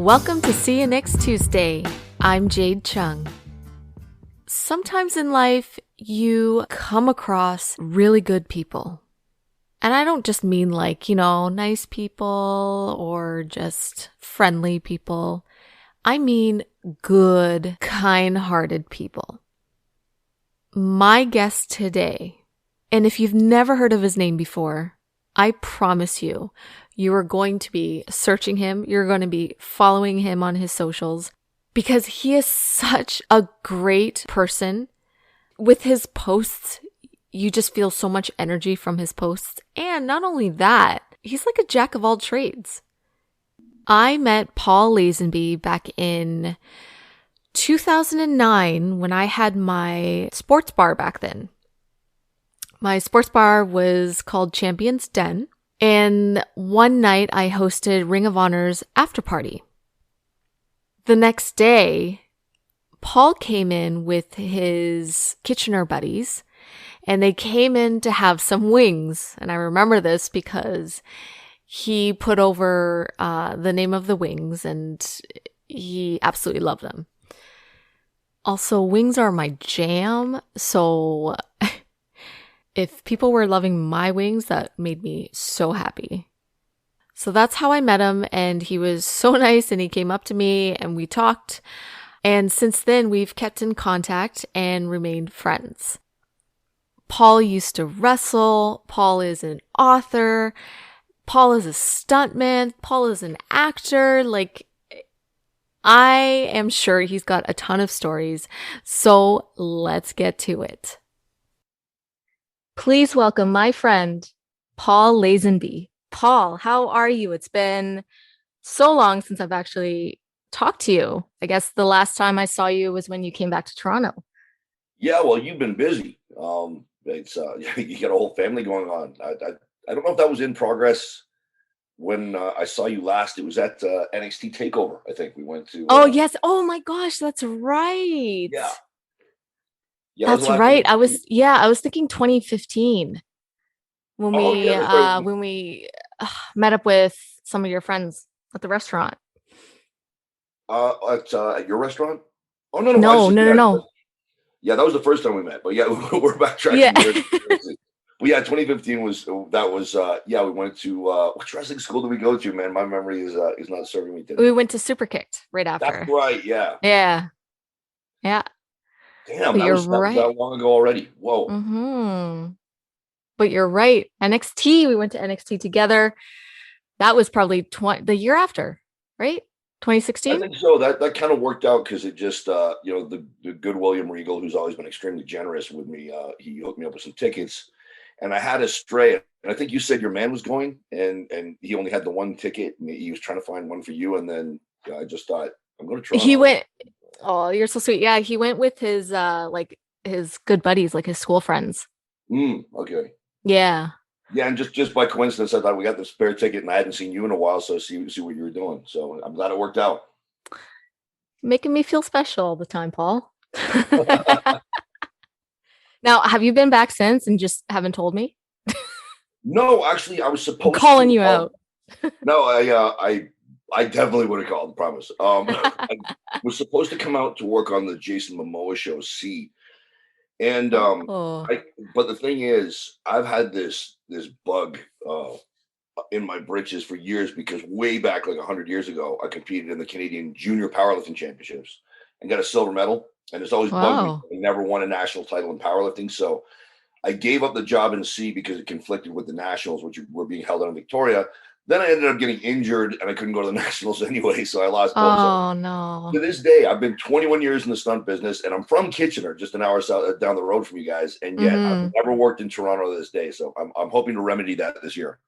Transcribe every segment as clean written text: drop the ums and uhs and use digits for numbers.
Welcome to See You Next Tuesday. I'm Jade Chung. Sometimes in life, you come across really good people. And I don't just mean like, nice people or just friendly people. I mean good, kind-hearted people. My guest today, and if you've never heard of his name before, I promise you, you are going to be searching him. You're going to be following him on his socials because he is such a great person. With his posts, you just feel so much energy from his posts. And not only that, he's like a jack of all trades. I met Paul Lazenby back in 2009 when I had my sports bar back then. My sports bar was called Champion's Den. And one night I hosted Ring of Honor's after party. The next day, Paul came in with his Kitchener buddies and they came in to have some wings. And I remember this because he put over the name of the wings and he absolutely loved them. Also, wings are my jam. So if people were loving my wings, that made me so happy. So that's how I met him, and he was so nice, and he came up to me, and we talked. And since then, we've kept in contact and remained friends. Paul used to wrestle. Paul is an author. Paul is a stuntman. Paul is an actor. I am sure he's got a ton of stories. So let's get to it. Please welcome my friend, Paul Lazenby. Paul, how are you? It's been so long since I've actually talked to you. I guess the last time I saw you was when you came back to Toronto. Yeah, well, you've been busy. It's you got a whole family going on. I don't know if that was in progress when I saw you last. It was at NXT Takeover. I think we went to. Oh yes! Oh my gosh, that's right. Yeah. Yeah, that's right. I was thinking 2015 when we met up with some of your friends at the restaurant. At your restaurant? Oh no. No. Yeah, that was the first time we met. But yeah, we're backtracking. Yeah. Well, yeah, 2015 was we went to which wrestling school did we go to, man? My memory is not serving me today. We went to Superkicked right after. That's right, yeah. Yeah. Damn, that was that long ago already. Whoa. Mm-hmm. But you're right. NXT, we went to NXT together. That was probably the year after, right? 2016? I think so. That kind of worked out because it just, the good William Regal, who's always been extremely generous with me, he hooked me up with some tickets. And I had a stray. And I think you said your man was going, and he only had the one ticket. And he was trying to find one for you. And then I just thought, I'm going to try. He went. Oh, you're so sweet. Yeah, he went with his his good buddies, like his school friends. Okay. Yeah. Yeah, and just by coincidence, I thought we got the spare ticket, and I hadn't seen you in a while, so see what you were doing. So I'm glad it worked out. Making me feel special all the time, Paul. Now, have you been back since and just haven't told me? No, actually, I was supposed to. Calling you out. No, I definitely would have called, promise. I was supposed to come out to work on the Jason Momoa show, C. And but the thing is, I've had this bug in my britches for years because way back, like 100 years ago, I competed in the Canadian Junior Powerlifting Championships and got a silver medal. And it's always bugged me. I never won a national title in powerlifting, so I gave up the job in C because it conflicted with the nationals, which were being held out in Victoria. Then I ended up getting injured and I couldn't go to the nationals anyway, so I lost both. Oh, no. To this day, I've been 21 years in the stunt business, and I'm from Kitchener, just an hour south down the road from you guys, and yet I've never worked in Toronto to this day, so I'm hoping to remedy that this year.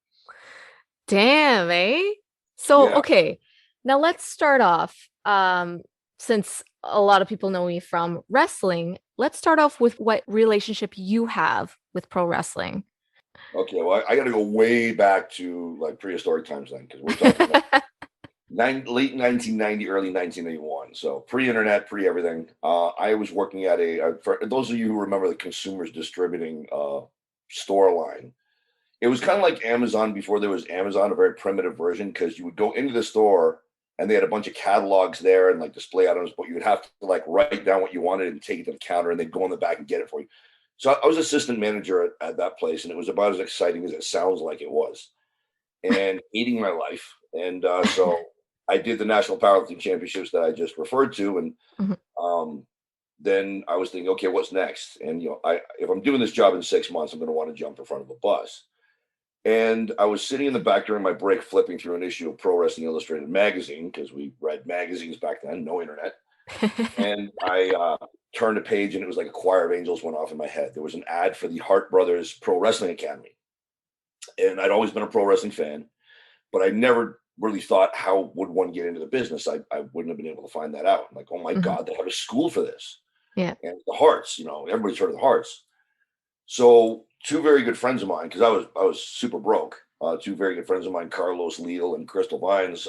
Damn, eh? So, okay, now let's start off. Since a lot of people know me from wrestling, let's start off with what relationship you have with pro wrestling. Okay, well, I got to go way back to like prehistoric times then, because we're talking about late 1990, early 1991. So pre-internet, pre-everything. I was working at for those of you who remember the Consumers Distributing store line. It was kind of like Amazon before there was Amazon, a very primitive version, because you would go into the store and they had a bunch of catalogs there and like display items, but you would have to like write down what you wanted and take it to the counter, and they'd go in the back and get it for you. So I was assistant manager at that place, and it was about as exciting as it sounds like it was, and hating my life. And so I did the National Powerlifting Championships that I just referred to, and Mhm. then I was thinking, okay, what's next? And if I'm doing this job in 6 months, I'm going to want to jump in front of a bus. And I was sitting in the back during my break, flipping through an issue of Pro Wrestling Illustrated magazine because we read magazines back then, no internet. And I turned a page, and it was like a choir of angels went off in my head. There was an ad for the Hart Brothers Pro Wrestling Academy, and I'd always been a pro wrestling fan, but I never really thought, how would one get into the business? I wouldn't have been able to find that out. I'm like, oh my Mhm. God, they have a school for this. Yeah. And the Hearts, everybody's heard of the Hearts. So two very good friends of mine, because I was super broke. Two very good friends of mine, Carlos Leal and Crystal Vines,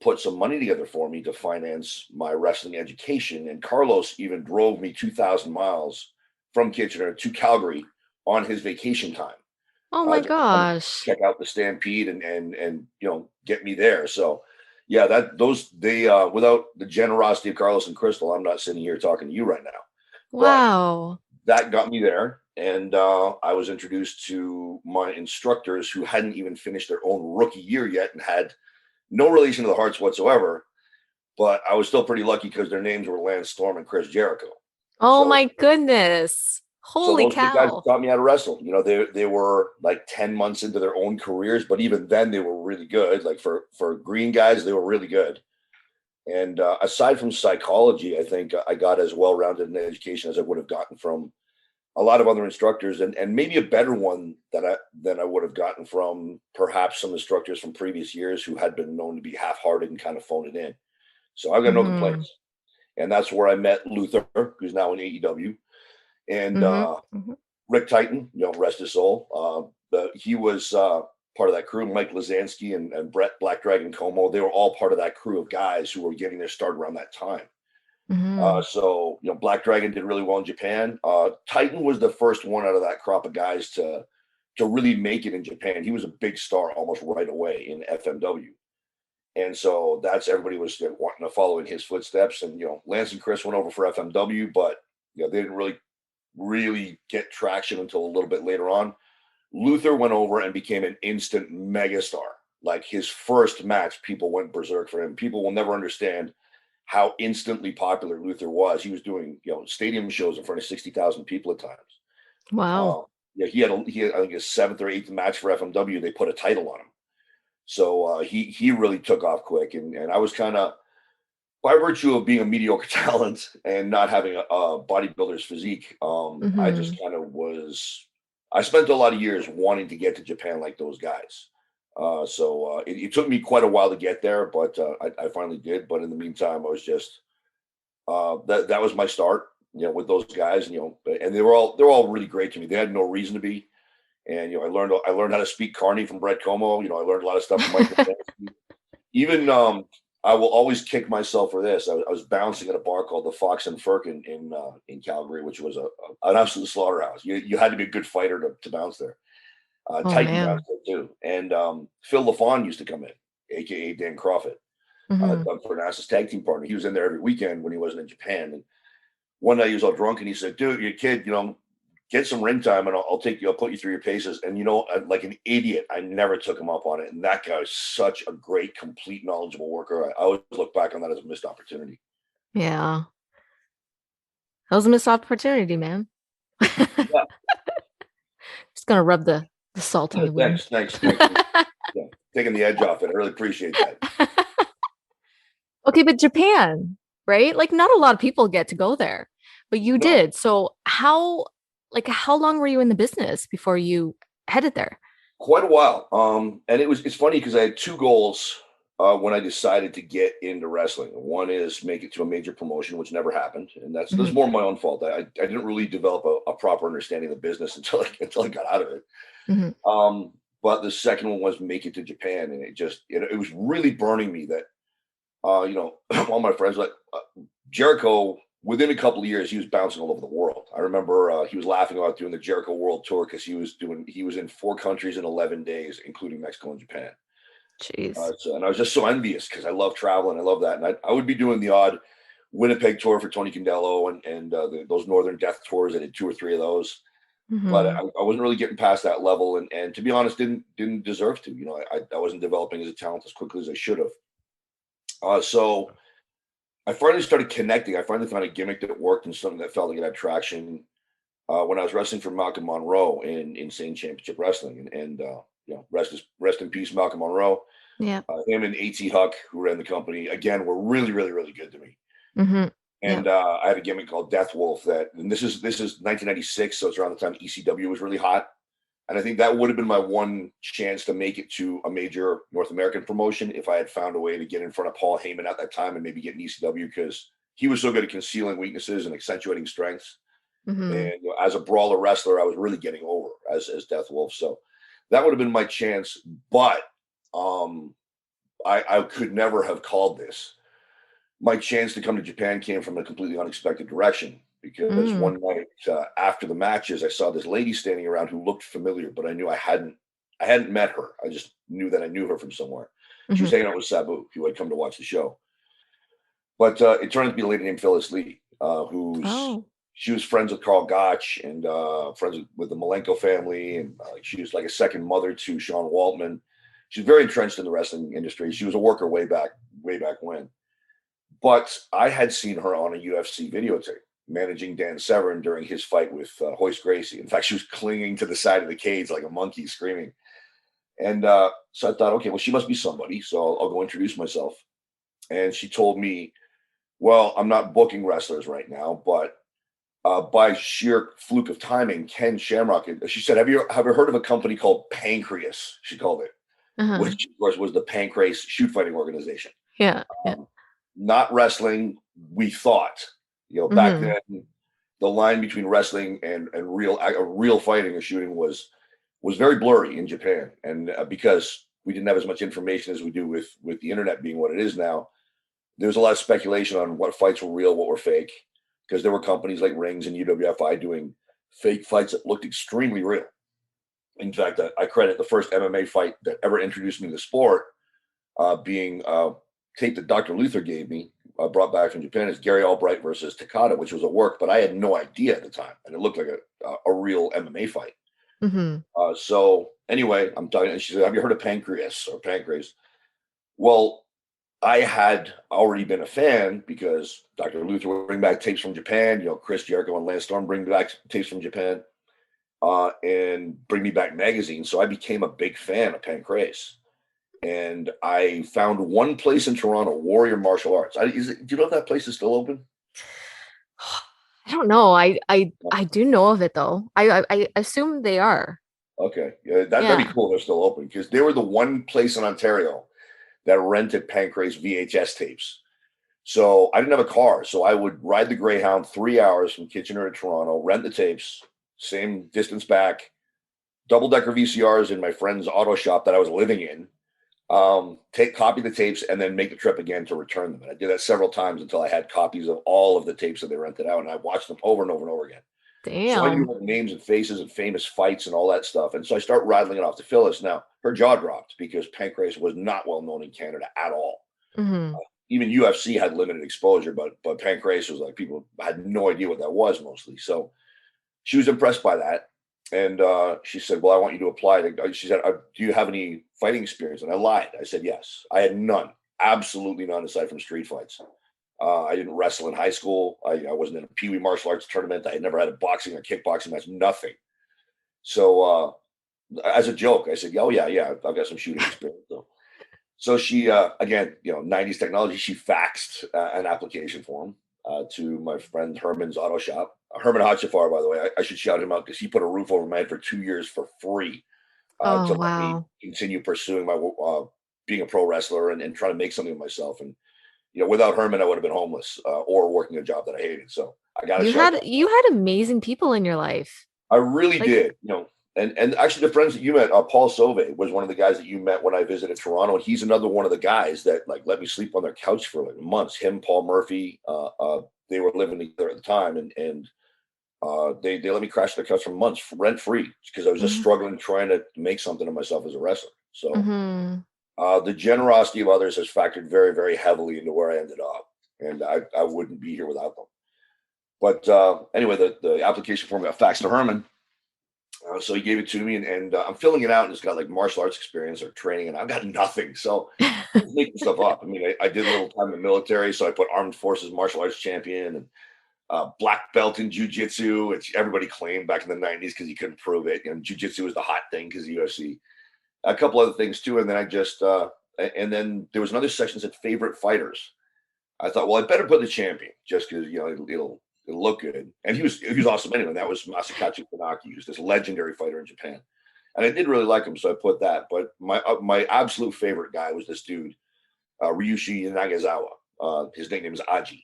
put some money together for me to finance my wrestling education. And Carlos even drove me 2,000 miles from Kitchener to Calgary on his vacation time. Oh my Just to come gosh. check out the Stampede and get me there. So yeah, they without the generosity of Carlos and Crystal, I'm not sitting here talking to you right now. But Wow. that got me there, and I was introduced to my instructors who hadn't even finished their own rookie year yet and had no relation to the Hearts whatsoever. But I was still pretty lucky because their names were Lance Storm and Chris Jericho. Oh So my goodness. So Holy those are the guys who cow. taught me how to wrestle. They were like 10 months into their own careers, but even then they were really good. Like for green guys, they were really good. And aside from psychology, I think I got as well-rounded an education as I would have gotten from a lot of other instructors, and maybe a better one than I would have gotten from perhaps some instructors from previous years who had been known to be half-hearted and kind of phone it in. So I've got no Mhm. complaints. And that's where I met Luther, who's now in AEW, and Mhm. Mhm. Rick Titan, rest his soul. He was part of that crew. Mike Lazenby and Brett Black Dragon Como, they were all part of that crew of guys who were getting their start around that time. Mhm. So Black Dragon did really well in Japan. Titan was the first one out of that crop of guys to really make it in Japan. He was a big star almost right away in FMW. And so that's everybody was wanting to follow in his footsteps. And Lance and Chris went over for FMW, but they didn't really get traction until a little bit later on. Luther went over and became an instant megastar. Like his first match, people went berserk for him. People will never understand how instantly popular Luther was. He was doing, stadium shows in front of 60,000 people at times. Wow. Yeah, he had I think his seventh or eighth match for FMW. They put a title on him, so he really took off quick. And I was kind of, by virtue of being a mediocre talent and not having a bodybuilder's physique, I just Mhm. kind of was. I spent a lot of years wanting to get to Japan like those guys. So it took me quite a while to get there, but I finally did. But in the meantime, I was just that was my start, with those guys, and they're all really great to me. They had no reason to be, and I learned how to speak Carney from Brett Como. I learned a lot of stuff from Mike. Even I will always kick myself for this. I was bouncing at a bar called the Fox and Firkin in Calgary, which was an absolute slaughterhouse. You had to be a good fighter to bounce there. Oh Titan bounced man. there too, and Phil LaFawn used to come in, aka Dan Crawford, Mhm. Doug Fernandez's tag team partner. He was in there every weekend when he wasn't in Japan. And one night he was all drunk and he said, "Dude, you kid, get some ring time and I'll take you. I'll put you through your paces." And like an idiot, I never took him up on it. And that guy is such a great, complete, knowledgeable worker. I always look back on that as a missed opportunity. Yeah. That was a missed opportunity, man. Yeah, Just gonna rub the salt in the wound. thanks for taking the edge off it. I really appreciate that. Okay, but Japan, right? Like not a lot of people get to go there, but you No, did. So how long were you in the business before you headed there? quite a while. And it's funny because I had two goals when I decided to get into wrestling. One is make it to a major promotion, which never happened, and that's Mhm. more my own fault. I didn't really develop a proper understanding of the business until I got out of it. Mhm. But the second one was make it to Japan, and it was really burning me that all my friends like Jericho. Within a couple of years, he was bouncing all over the world. I remember he was laughing about doing the Jericho World Tour because he was in 4 countries in 11 days, including Mexico and Japan. Jeez. And I was just so envious because I love traveling. I love that. And I would be doing the odd Winnipeg tour for Tony Condello and those Northern Death tours. I did 2 or 3 of those, but Mm-hmm. I wasn't really getting past that level. And to be honest, didn't deserve to. I wasn't developing as a talent as quickly as I should have. So I finally started connecting. I finally found a gimmick that worked and something that felt like it had traction when I was wrestling for Malcolm Monroe in Insane Championship Wrestling. Rest in peace, Malcolm Monroe. Yeah. Him and AT Huck, who ran the company, again, were really, really, really good to me. Mm-hmm. Yeah. And I had a gimmick called Death Wolf and this is 1996, so it's around the time ECW was really hot. And I think that would have been my one chance to make it to a major North American promotion if I had found a way to get in front of Paul Heyman at that time and maybe get an ECW, because he was so good at concealing weaknesses and accentuating strengths. Mm-hmm. And as a brawler wrestler, I was really getting over as Death Wolf. So that would have been my chance. But um, I could never have called this. My chance to come to Japan came from a completely unexpected direction, because Mm. one night after the matches, I saw this lady standing around who looked familiar, but I knew I hadn't met her. I just knew that I knew her from somewhere. She was Mm-hmm. hanging out with Sabu, who had come to watch the show. But it turned out to be a lady named Phyllis Lee, who's Oh. she was friends with Carl Gotch and friends with the Malenko family, and she was like a second mother to Sean Waltman. She's very entrenched in the wrestling industry. She was a worker way back when. But I had seen her on a UFC videotape managing Dan Severn during his fight with Hoist Gracie. In fact, she was clinging to the side of the cage like a monkey, screaming. And so I thought, okay, well, she must be somebody. So I'll go introduce myself. And she told me, well, I'm not booking wrestlers right now, but by sheer fluke of timing, Ken Shamrock, she said, have you heard of a company called Pancreas? She called it, Uh-huh. which of course was the Pancrase shoot fighting organization. Yeah. Yeah. Um, Not wrestling, we thought. Back Mm-hmm. then, the line between wrestling and real fighting or shooting was very blurry in Japan, and because we didn't have as much information as we do with the internet being what it is now, there was a lot of speculation on what fights were real, what were fake, because there were companies like Rings and UWFI doing fake fights that looked extremely real. In fact, I credit the first MMA fight that ever introduced me to the sport being tape that Dr. Luther gave me, brought back from Japan, is Gary Albright versus Takada, which was a work, but I had no idea at the time, and it looked like a real MMA fight. Mm-hmm. So anyway, I'm talking, and she said, "Have you heard of Pancreas or Pancrase?" Well, I had already been a fan because Dr. Luther would bring back tapes from Japan. Chris Jericho and Lance Storm bring back tapes from Japan, and bring me back magazines. So I became a big fan of Pancrase. And I found one place in Toronto, Warrior Martial Arts. Do you know if that place is still open? I don't know. No. I do know of it though. I assume they are. Okay, yeah, that'd be Yeah. cool. They're still open because they were the one place in Ontario that rented Pancrase VHS tapes. So I didn't have a car, so I would ride the Greyhound 3 hours from Kitchener to Toronto, rent the tapes, same distance back, double decker VCRs in my friend's auto shop that I was living in. Copy the tapes and then make the trip again to return them. And I did that several times until I had copies of all of the tapes that they rented out, and I watched them over and over and over again. So I knew Damn. like names and faces and famous fights and all that stuff. And so I start rattling it off to Phyllis. Now her jaw dropped because Pancrase was not well known in Canada at all. Mm-hmm. Even UFC had limited exposure, but Pancrase was like people had no idea what that was mostly. So she was impressed by that. And she said, "Well, I want you to apply." She said, "Do you have any fighting experience?" And I lied. I said, "Yes." I had none, absolutely none, aside from street fights. I didn't wrestle in high school. I wasn't in a Pee Wee martial arts tournament. I had never had a boxing or kickboxing match, nothing. So, as a joke, I said, "Oh, yeah, yeah, I've got some shooting experience." So she, again, 90s technology, she faxed an application form to my friend Herman's auto shop. Herman Hotchafar, by the way, I should shout him out because he put a roof over my head for 2 years for free Oh to let me wow. continue pursuing my being a pro wrestler and trying to make something of myself. And without Herman, I would have been homeless or working a job that I hated. So I got to shout that. You had amazing people in your life. I really Like, did. And actually, the friends that you met, Paul Sauve was one of the guys that you met when I visited Toronto. And he's another one of the guys that like let me sleep on their couch for like months. Him, Paul Murphy, they were living together at the time, and they let me crash their couch for months rent free because I was just mm-hmm. struggling trying to make something of myself as a wrestler. So Mm-hmm. The generosity of others has factored very, very heavily into where I ended up, and I wouldn't be here without them. But anyway, the application form got faxed to Herman. So he gave it to me, and I'm filling it out, and it's got like martial arts experience or training, and I've got nothing. So I'm just making stuff up. I mean, I did a little time in the military, so I put Armed Forces Martial Arts Champion and black belt in jujitsu, which everybody claimed back in the 90s because you couldn't prove it. And jujitsu was the hot thing because UFC. A couple other things too, and then and then there was another section that said favorite fighters. I thought, well, I better put the champion just because it'll look good. And he was awesome anyway. That was Masakazu Funaki, who's this legendary fighter in Japan, and I did really like him, so I put that. But my absolute favorite guy was this dude, Ryushi Nagazawa. His nickname is Aji,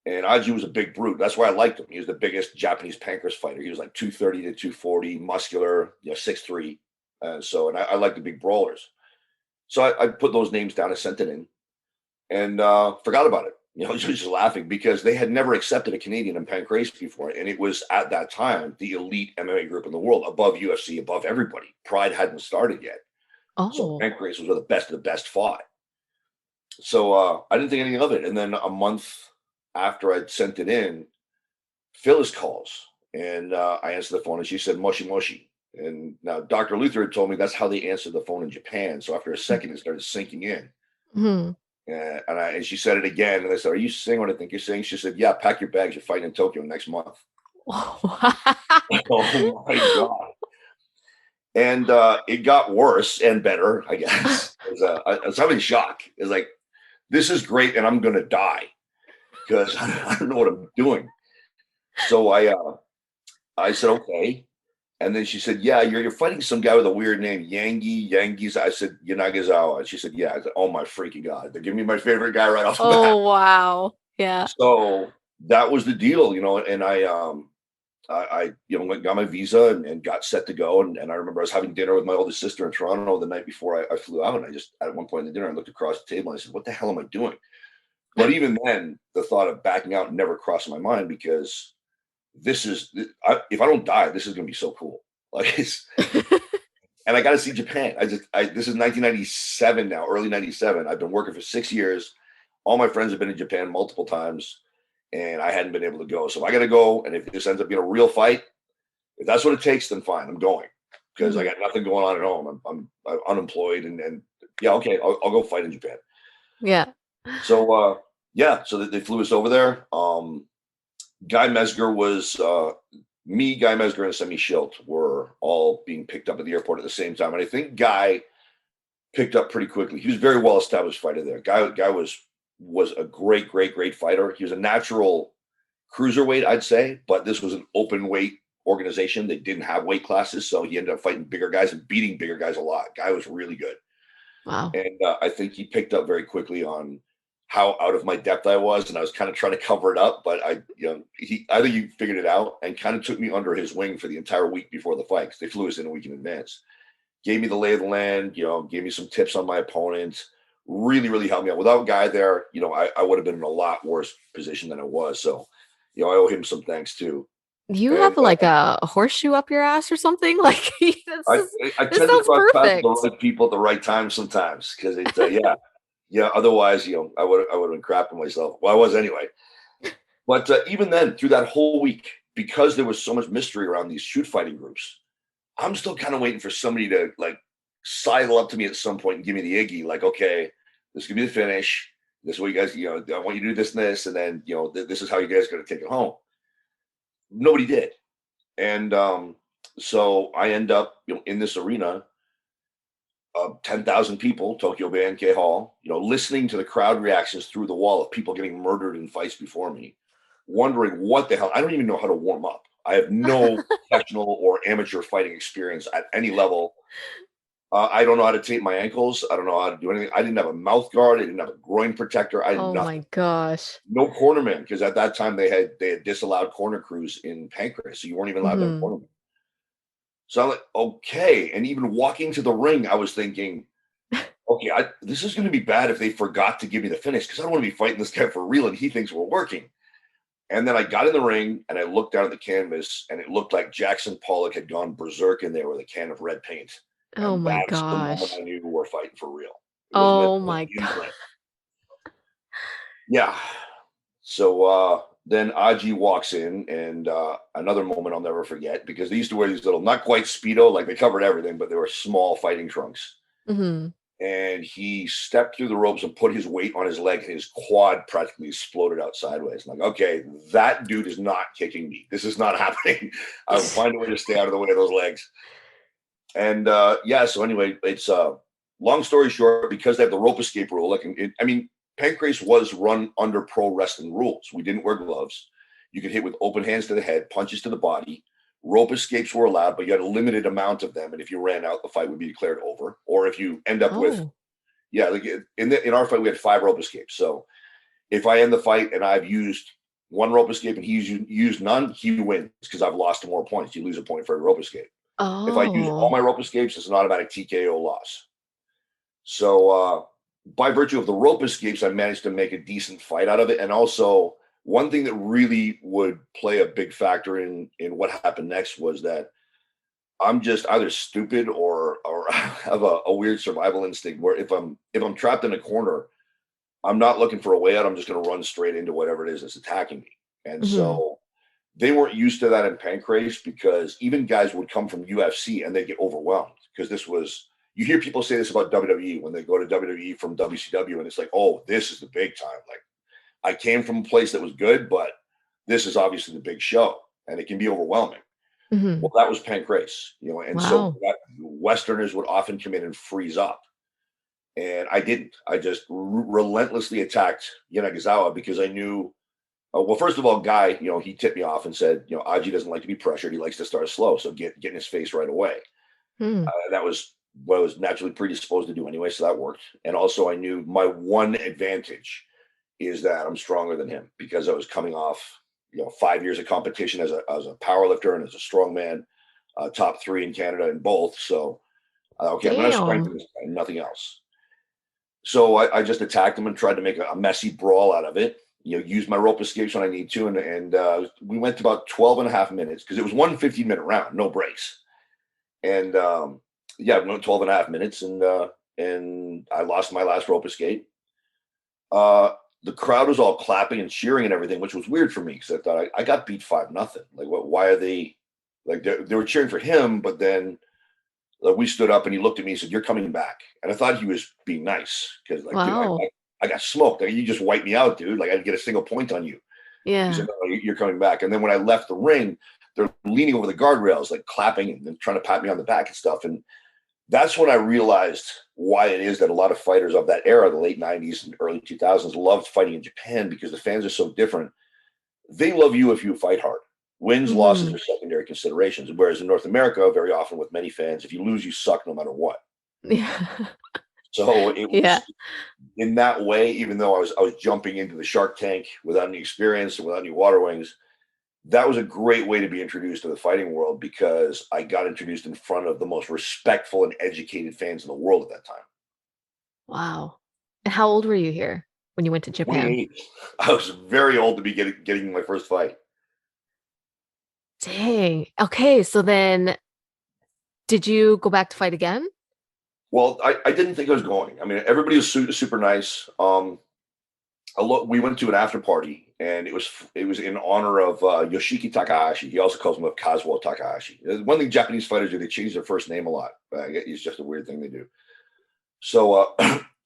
and Aji was a big brute. That's why I liked him. He was the biggest Japanese pancrase fighter. He was like 230 to 240, muscular, 6'3". And I like the big brawlers. So I put those names down. I sent it in, and forgot about it. Just laughing because they had never accepted a Canadian in pancrase before, and it was at that time the elite MMA group in the world, above UFC, above everybody. Pride hadn't started yet, so pancrase was where the best fought. So I didn't think anything of it, and then a month after I'd sent it in, Phyllis calls, and I answered the phone, and she said "Moshi Moshi." And now Dr. Luther had told me that's how they answered the phone in Japan. So after a second, it started sinking in. Mm-hmm. And she said it again. And I said, "Are you saying what I think you're saying?" She said, "Yeah, pack your bags. You're fighting in Tokyo next month." Oh my God. And it got worse and better, I guess. I was having shock. It's like, this is great, and I'm going to die because I don't know what I'm doing. So I said, okay. And then she said, "Yeah, you're fighting some guy with a weird name, Yangi's." I said, "Yanagazawa." And she said, "Yeah." I said, "Oh my freaking God. They're giving me my favorite guy right off the bat." Oh, wow. Yeah. So that was the deal, and I got my visa and got set to go. And I remember I was having dinner with my oldest sister in Toronto the night before I flew out. And I just, at one point in the dinner, I looked across the table and I said, "What the hell am I doing?" But even then, the thought of backing out never crossed my mind because if I don't die, this is going to be so cool. Like and I got to see Japan. This is 1997 now, early 97. I've been working for 6 years. All my friends have been in Japan multiple times, and I hadn't been able to go. So I got to go. And if this ends up being a real fight, if that's what it takes, then fine, I'm going because I got nothing going on at home. I'm unemployed, and yeah, okay, I'll go fight in Japan. Yeah. So so they flew us over there. Guy Mesger was Guy Mesger, and Semi Schilt were all being picked up at the airport at the same time. And I think Guy picked up pretty quickly. He was a very well established fighter there. Guy was a great fighter. He was a natural cruiserweight, I'd say, but this was an open weight organization. They didn't have weight classes, so he ended up fighting bigger guys and beating bigger guys a lot. Guy was really good. Wow. And I think he picked up very quickly on how out of my depth I was, and I was kind of trying to cover it up, but I think he figured it out and kind of took me under his wing for the entire week before the fight because they flew us in a week in advance. Gave me the lay of the land, gave me some tips on my opponent, really helped me out. Without Guy there, I would have been in a lot worse position than I was. So, I owe him some thanks too. You have like a horseshoe up your ass or something? Like I this tend to sounds cross paths perfect. with the right people at the right time sometimes because it's yeah. Otherwise, I would have been crapping myself. Well, I was anyway. But even then, through that whole week, because there was so much mystery around these shoot fighting groups, I'm still kind of waiting for somebody to like sidle up to me at some point and give me the Iggy. Like, okay, this could be the finish. This is what you guys, I want you to do this and this, and then this is how you guys are going to take it home. Nobody did, and so I end up in this arena of 10,000 people, Tokyo Bay K Hall, listening to the crowd reactions through the wall of people getting murdered in fights before me, wondering what the hell. I don't even know how to warm up. I have no professional or amateur fighting experience at any level. I don't know how to tape my ankles. I don't know how to do anything. I didn't have a mouth guard. I didn't have a groin protector. I had Oh nothing. my gosh. No cornerman, because at that time they had disallowed corner crews in pancreas, so you weren't even allowed to have cornermen. So I'm like, okay. And even walking to the ring, I was thinking, okay, this is going to be bad if they forgot to give me the finish because I don't want to be fighting this guy for real and he thinks we're working. And then I got in the ring and I looked down at the canvas and it looked like Jackson Pollock had gone berserk in there with a can of red paint. Oh And my that's the moment gosh. I knew we were fighting for real. It wasn't Oh an my God. implant. Yeah. So then Aji walks in, and another moment I'll never forget, because they used to wear these little, not quite Speedo, like they covered everything, but they were small fighting trunks. Hmm. And he stepped through the ropes and put his weight on his leg, and his quad practically exploded out sideways. I'm like, okay, that dude is not kicking me. This is not happening. I'll find a way to stay out of the way of those legs. And yeah, so anyway, it's long story short, because they have the rope escape rule. Like, I mean, Pancrase was run under pro wrestling rules. We didn't wear gloves. You could hit with open hands to the head, punches to the body. Rope escapes were allowed, but you had a limited amount of them. And if you ran out, the fight would be declared over. Or if you end up with, Oh. yeah, like in our fight, we had 5 rope escapes. So if I end the fight and I've used one rope escape and he's used none, he wins because I've lost more points. You lose a point for every rope escape. If I use all Oh. my rope escapes, it's an automatic TKO loss. So by virtue of the rope escapes, I managed to make a decent fight out of it. And also, one thing that really would play a big factor in what happened next was that I'm just either stupid or have a weird survival instinct where if I'm trapped in a corner, I'm not looking for a way out. I'm just going to run straight into whatever it is that's attacking me. And Hmm. so they weren't used to that in Pancrase, because even guys would come from UFC and they get overwhelmed, because this was, you hear people say this about WWE when they go to WWE from WCW, and it's like, oh, this is the big time. Like, I came from a place that was good, but this is obviously the big show, and it can be overwhelming. Hmm. Well, that was Pancrase, and so Wow. that Westerners would often come in and freeze up. And I didn't. I just relentlessly attacked Yanagisawa because I knew, well, first of all, Guy, he tipped me off and said, Aji doesn't like to be pressured. He likes to start slow. So get in his face right away. Hmm. That was what I was naturally predisposed to do anyway. So that worked. And also, I knew my one advantage is that I'm stronger than him, because I was coming off, 5 years of competition as a power lifter and as a strongman, top 3 in Canada in both. So, okay, I'm going to strengthen Damn. this guy, nothing else. So I just attacked him and tried to make a messy brawl out of it. Use my rope escapes when I need to. And we went to about 12 and a half minutes, because it was 1 15-minute round, no breaks. And yeah, we went 12 and a half minutes, and I lost my last rope escape. Uh, the crowd was all clapping and cheering and everything, which was weird for me, because I thought I got beat 5-0. Like, what? Why are they like they were cheering for him? But then we stood up and he looked at me and said, "You're coming back." And I thought he was being nice, because, like, dude, Wow. I got smoked. Like, you just wiped me out, dude. Like, I didn't get a single point on you. He said, Yeah. "No, you're coming back." And then when I left the ring, they're leaning over the guardrails, like clapping and trying to pat me on the back and stuff. And that's when I realized why it is that a lot of fighters of that era, the late 90s and early 2000s, loved fighting in Japan, because the fans are so different. They love you if you fight hard. Wins, losses Hmm. are secondary considerations. Whereas in North America, very often with many fans, if you lose, you suck no matter what. Yeah. So it Yeah. was in that way, even though I was jumping into the Shark Tank without any experience and without any water wings, that was a great way to be introduced to the fighting world, because I got introduced in front of the most respectful and educated fans in the world at that time. Wow. And how old were you here when you went to Japan? 28. I was very old to be getting my first fight. Dang. Okay, so then did you go back to fight again? Well, I didn't think I was going. I mean, everybody was super nice. We went to an after party, and it was in honor of Yoshiki Takahashi. He also calls himself Kazuo Takahashi. One thing Japanese fighters do, they change their first name a lot. It's just a weird thing they do. So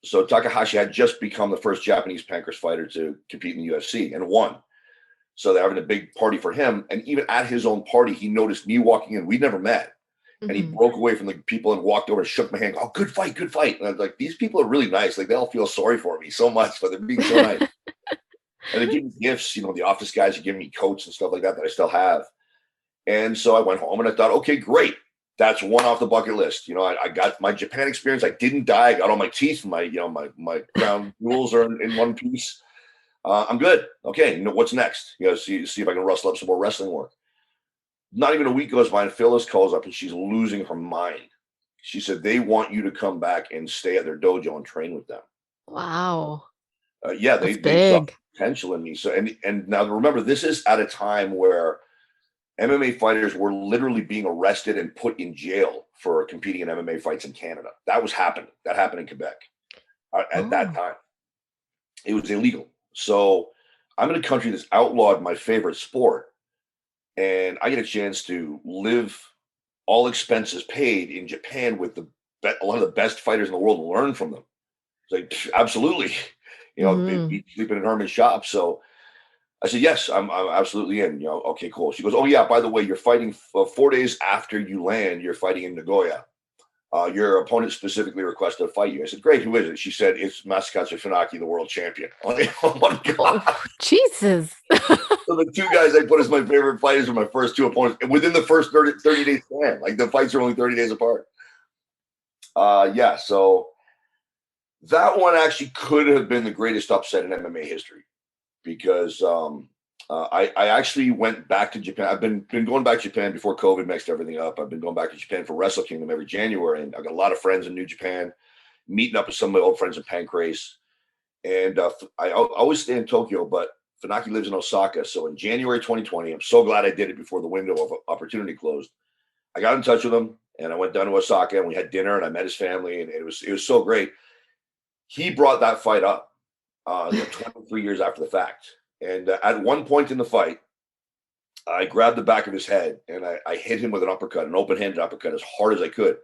so Takahashi had just become the first Japanese Pancrase fighter to compete in the UFC and won. So they're having a big party for him. And even at his own party, he noticed me walking in. We'd never met. And he Hmm. broke away from the people and walked over and shook my hand. Oh, good fight, good fight. And I was like, these people are really nice. Like, they all feel sorry for me so much, but they're being so nice. And they give me gifts. The office guys are giving me coats and stuff like that I still have. And so I went home and I thought, okay, great. That's one off the bucket list. I got my Japan experience. I didn't die. I got all my teeth. My crown jewels are in one piece. I'm good. Okay, what's next? See if I can rustle up some more wrestling work. Not even a week goes by, and Phyllis calls up, and she's losing her mind. She said they want you to come back and stay at their dojo and train with them. Wow. Yeah, they That's they saw big. potential in me. So and now remember, this is at a time where MMA fighters were literally being arrested and put in jail for competing in MMA fights in Canada. That was happening. That happened in Quebec. at that Oh. time. It was illegal. So I'm in a country that's outlawed my favorite sport, and I get a chance to live all expenses paid in Japan with a lot of the best fighters in the world and learn from them. It's like, absolutely. Mm-hmm. Sleeping in Herman's shop. So I said, yes, I'm absolutely in. Okay, cool. She goes, oh yeah, by the way, you're fighting 4 days after you land. You're fighting in Nagoya. Your opponent specifically requested to fight you. I said, great. Who is it? She said, it's Masakatsu Funaki, the world champion. I'm like, oh my god. Oh, Jesus. So the two guys I put as my favorite fighters were my first two opponents within the first 30 days span. Like the fights are only 30 days apart. Yeah, so that one actually could have been the greatest upset in MMA history because I actually went back to Japan. I've been going back to Japan before COVID messed everything up. I've been going back to Japan for Wrestle Kingdom every January, and I've got a lot of friends in New Japan, meeting up with some of my old friends in Pancrase. And I always stay in Tokyo, but Funaki lives in Osaka. So in January 2020, I'm so glad I did it before the window of opportunity closed. I got in touch with him, and I went down to Osaka, and we had dinner, and I met his family, and it was so great. He brought that fight up, 23 years after the fact. And at one point in the fight, I grabbed the back of his head and I hit him with an uppercut, an open-handed uppercut, as hard as I could.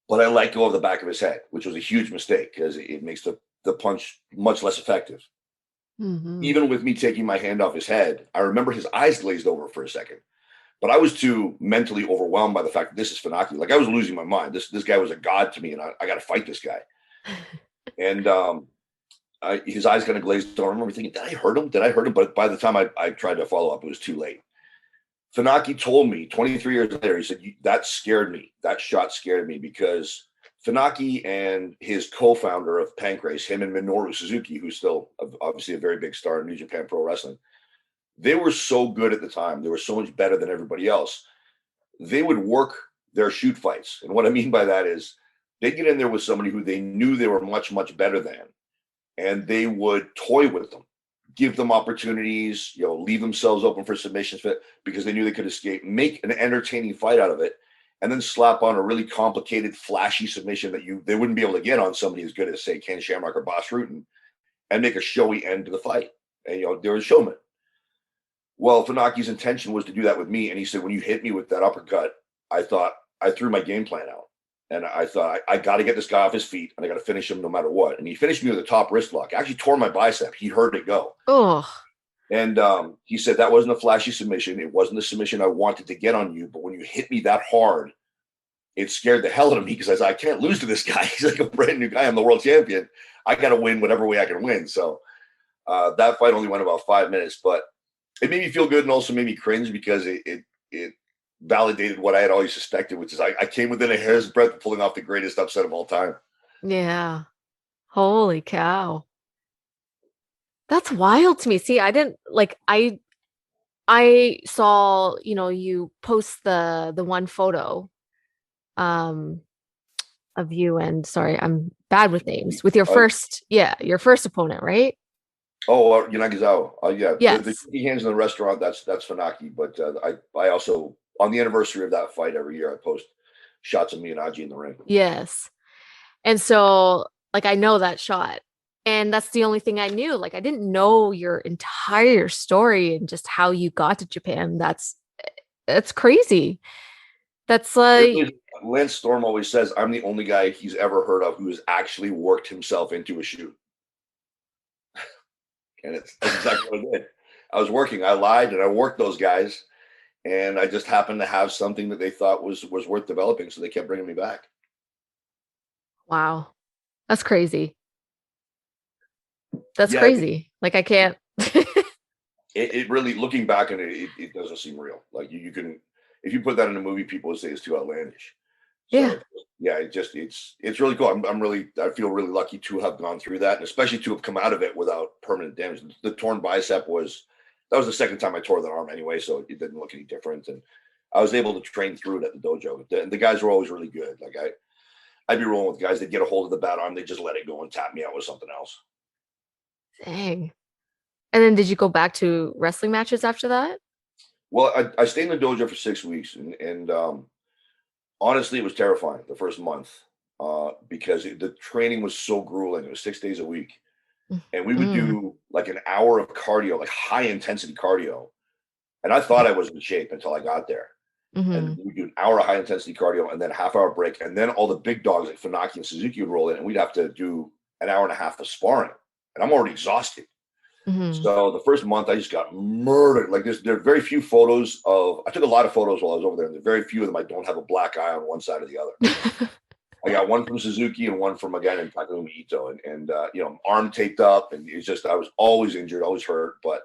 But I let go of the back of his head, which was a huge mistake because it makes the punch much less effective. Mm-hmm. Even with me taking my hand off his head, I remember his eyes glazed over for a second. But I was too mentally overwhelmed by the fact that this is Funaki. Like I was losing my mind. This guy was a god to me, and I got to fight this guy. And his eyes kind of glazed over. I remember thinking, did I hurt him? Did I hurt him? But by the time I tried to follow up, it was too late. Funaki told me 23 years later, he said, that scared me. That shot scared me because Funaki and his co-founder of Pancrase, him and Minoru Suzuki, who's still obviously a very big star in New Japan Pro Wrestling, they were so good at the time. They were so much better than everybody else. They would work their shoot fights. And what I mean by that is they get in there with somebody who they knew they were much, much better than, and they would toy with them, give them opportunities, leave themselves open for submissions because they knew they could escape, make an entertaining fight out of it, and then slap on a really complicated, flashy submission that they wouldn't be able to get on somebody as good as, say, Ken Shamrock or Boss Rutan, and make a showy end to the fight. And they're a showman. Well, Funaki's intention was to do that with me, and he said, when you hit me with that uppercut, I threw my game plan out. And I thought, I got to get this guy off his feet, and I got to finish him no matter what. And he finished me with a top wrist lock. I actually tore my bicep. He heard it go. Oh. And he said, that wasn't a flashy submission. It wasn't the submission I wanted to get on you. But when you hit me that hard, it scared the hell out of me because I said, I can't lose to this guy. He's like a brand new guy. I'm the world champion. I got to win whatever way I can win. So that fight only went about 5 minutes. But it made me feel good and also made me cringe because it validated what I had always suspected, which is I came within a hair's breadth of pulling off the greatest upset of all time. Yeah. Holy cow. That's wild to me. See, I didn't like I saw, you post the one photo um of you and sorry, I'm bad with names. With your first opponent, right? Oh, Yanagisawa. Yeah, the Yes. shaky hands in the restaurant. That's Funaki. But I also on the anniversary of that fight every year I post shots of me and Aji in the ring. Yes. And so like I know that shot. And that's the only thing I knew. Like I didn't know your entire story and just how you got to Japan. That's crazy. That's like Lance Storm always says I'm the only guy he's ever heard of who has actually worked himself into a shoot. And that's exactly what I did. I was working. I lied and I worked those guys, and I just happened to have something that they thought was worth developing, so they kept bringing me back. wow. That's crazy. That's Yeah, crazy. Like I can't. it really looking back on it doesn't seem real. Like you can if you put that in a movie, people would say it's too outlandish. Yeah. So yeah, it's really cool. I feel really lucky to have gone through that, and especially to have come out of it without permanent damage. The torn bicep was the second time I tore the arm anyway, so it didn't look any different, and I was able to train through it at the dojo. The guys were always really good. Like I'd be rolling with guys that get a hold of the bad arm, they just let it go and tap me out with something else. Dang. And then did you go back to wrestling matches after that? Well, I stayed in the dojo for 6 weeks, and honestly, it was terrifying the first month. because the training was so grueling. It was 6 days a week. And we would Mm. do like an hour of cardio, like high intensity cardio. And I thought I was in shape until I got there. And Mm-hmm. we do an hour of high intensity cardio and then a half hour break. And then all the big dogs like Funaki and Suzuki would roll in and we'd have to do an hour and a half of sparring. And I'm already exhausted. Mm-hmm. So the first month I just got murdered. Like there are very few photos I took a lot of photos while I was over there. And there are very few of them I don't have a black eye on one side or the other. I got one from Suzuki and one from a guy named Takumi Ito, and arm taped up, and it's just I was always injured, always hurt, but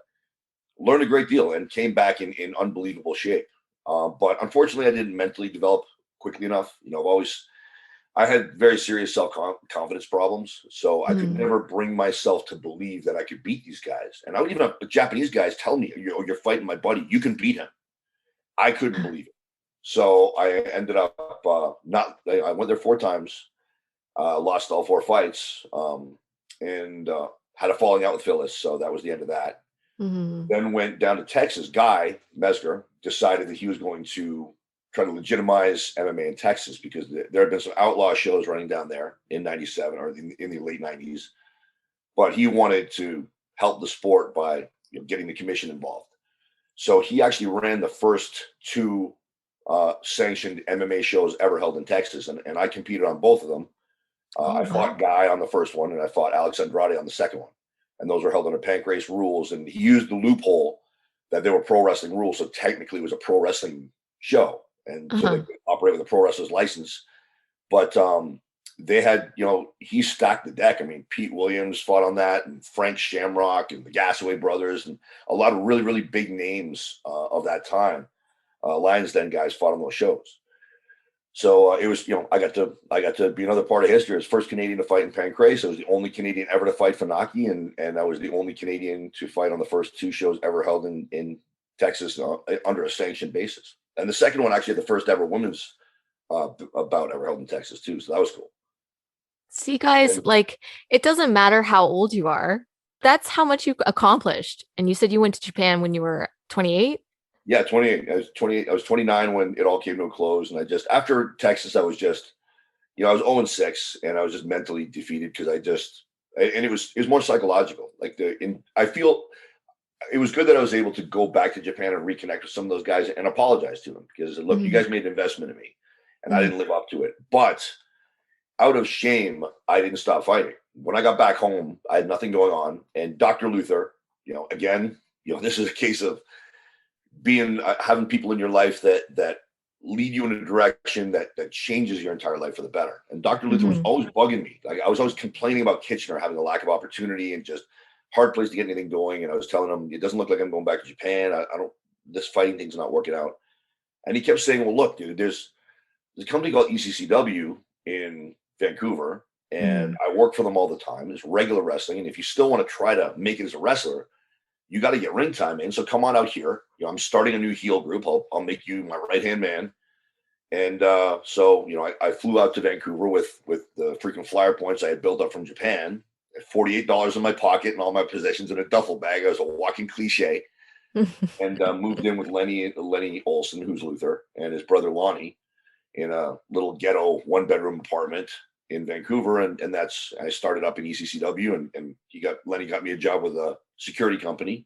learned a great deal and came back in unbelievable shape. But unfortunately, I didn't mentally develop quickly enough. I had very serious self confidence problems, so I could Mm-hmm. never bring myself to believe that I could beat these guys. And I would even have Japanese guys tell me, "You're fighting my buddy, you can beat him." I couldn't believe it. So I ended up not. I went there 4 times, lost all 4 fights, and had a falling out with Phyllis. So that was the end of that. Mm-hmm. Then went down to Texas. Guy Mesger decided that he was going to try to legitimize MMA in Texas because there had been some outlaw shows running down there in '97 or in the late '90s. But he wanted to help the sport by getting the commission involved. So he actually ran the first two sanctioned MMA shows ever held in Texas, and I competed on both of them. Oh, I wow. fought Guy on the first one, and I fought Alex Andrade on the second one. And those were held under Pancrase rules. And he used the loophole that they were pro wrestling rules. So technically, it was a pro wrestling show. And so they Uh-huh. could operate with a pro wrestler's license. But they had, he stacked the deck. I mean, Pete Williams fought on that, and Frank Shamrock, and the Gasaway brothers, and a lot of really, really big names of that time. Lions Den guys fought on those shows. So it was, I got to be another part of history. I was first Canadian to fight in Pancrase. I was the only Canadian ever to fight Funaki, and I was the only Canadian to fight on the first two shows ever held in Texas under a sanctioned basis. And the second one actually had the first ever women's bout ever held in Texas too. So that was cool. See, guys, And like, it doesn't matter how old you are. That's how much you accomplished. And you said you went to Japan when you were 28? yeah, 28. I was 28. I was 29 when it all came to a close. And after Texas, I was just, I was 0-6 and I was just mentally defeated because and it was more psychological. I feel it was good that I was able to go back to Japan and reconnect with some of those guys and apologize to them because look, you Mm-hmm. guys made an investment in me and I didn't live up to it. But out of shame, I didn't stop fighting. When I got back home, I had nothing going on. And Dr. Luther, again, this is a case of being having people in your life that lead you in a direction that changes your entire life for the better. And Dr. Luther was Mm-hmm. always bugging me. Like I was always complaining about Kitchener having a lack of opportunity and just hard place to get anything going. And I was telling him, it doesn't look like I'm going back to Japan. I don't, this fighting thing's not working out. And he kept saying, well, look, dude, there's a company called ECCW in Vancouver, and Mm-hmm. I work for them all the time. It's regular wrestling. And if you still want to try to make it as a wrestler, you got to get ring time in. So come on out here. I'm starting a new heel group. I'll make you my right hand man. And so I flew out to Vancouver with the freaking flyer points I had built up from Japan. At $48 in my pocket and all my possessions in a duffel bag. I was a walking cliche. And moved in with Lenny Olson, who's Luther, and his brother Lonnie in a little ghetto 1-bedroom apartment in Vancouver. And I started up in ECCW, and Lenny got me a job with a security company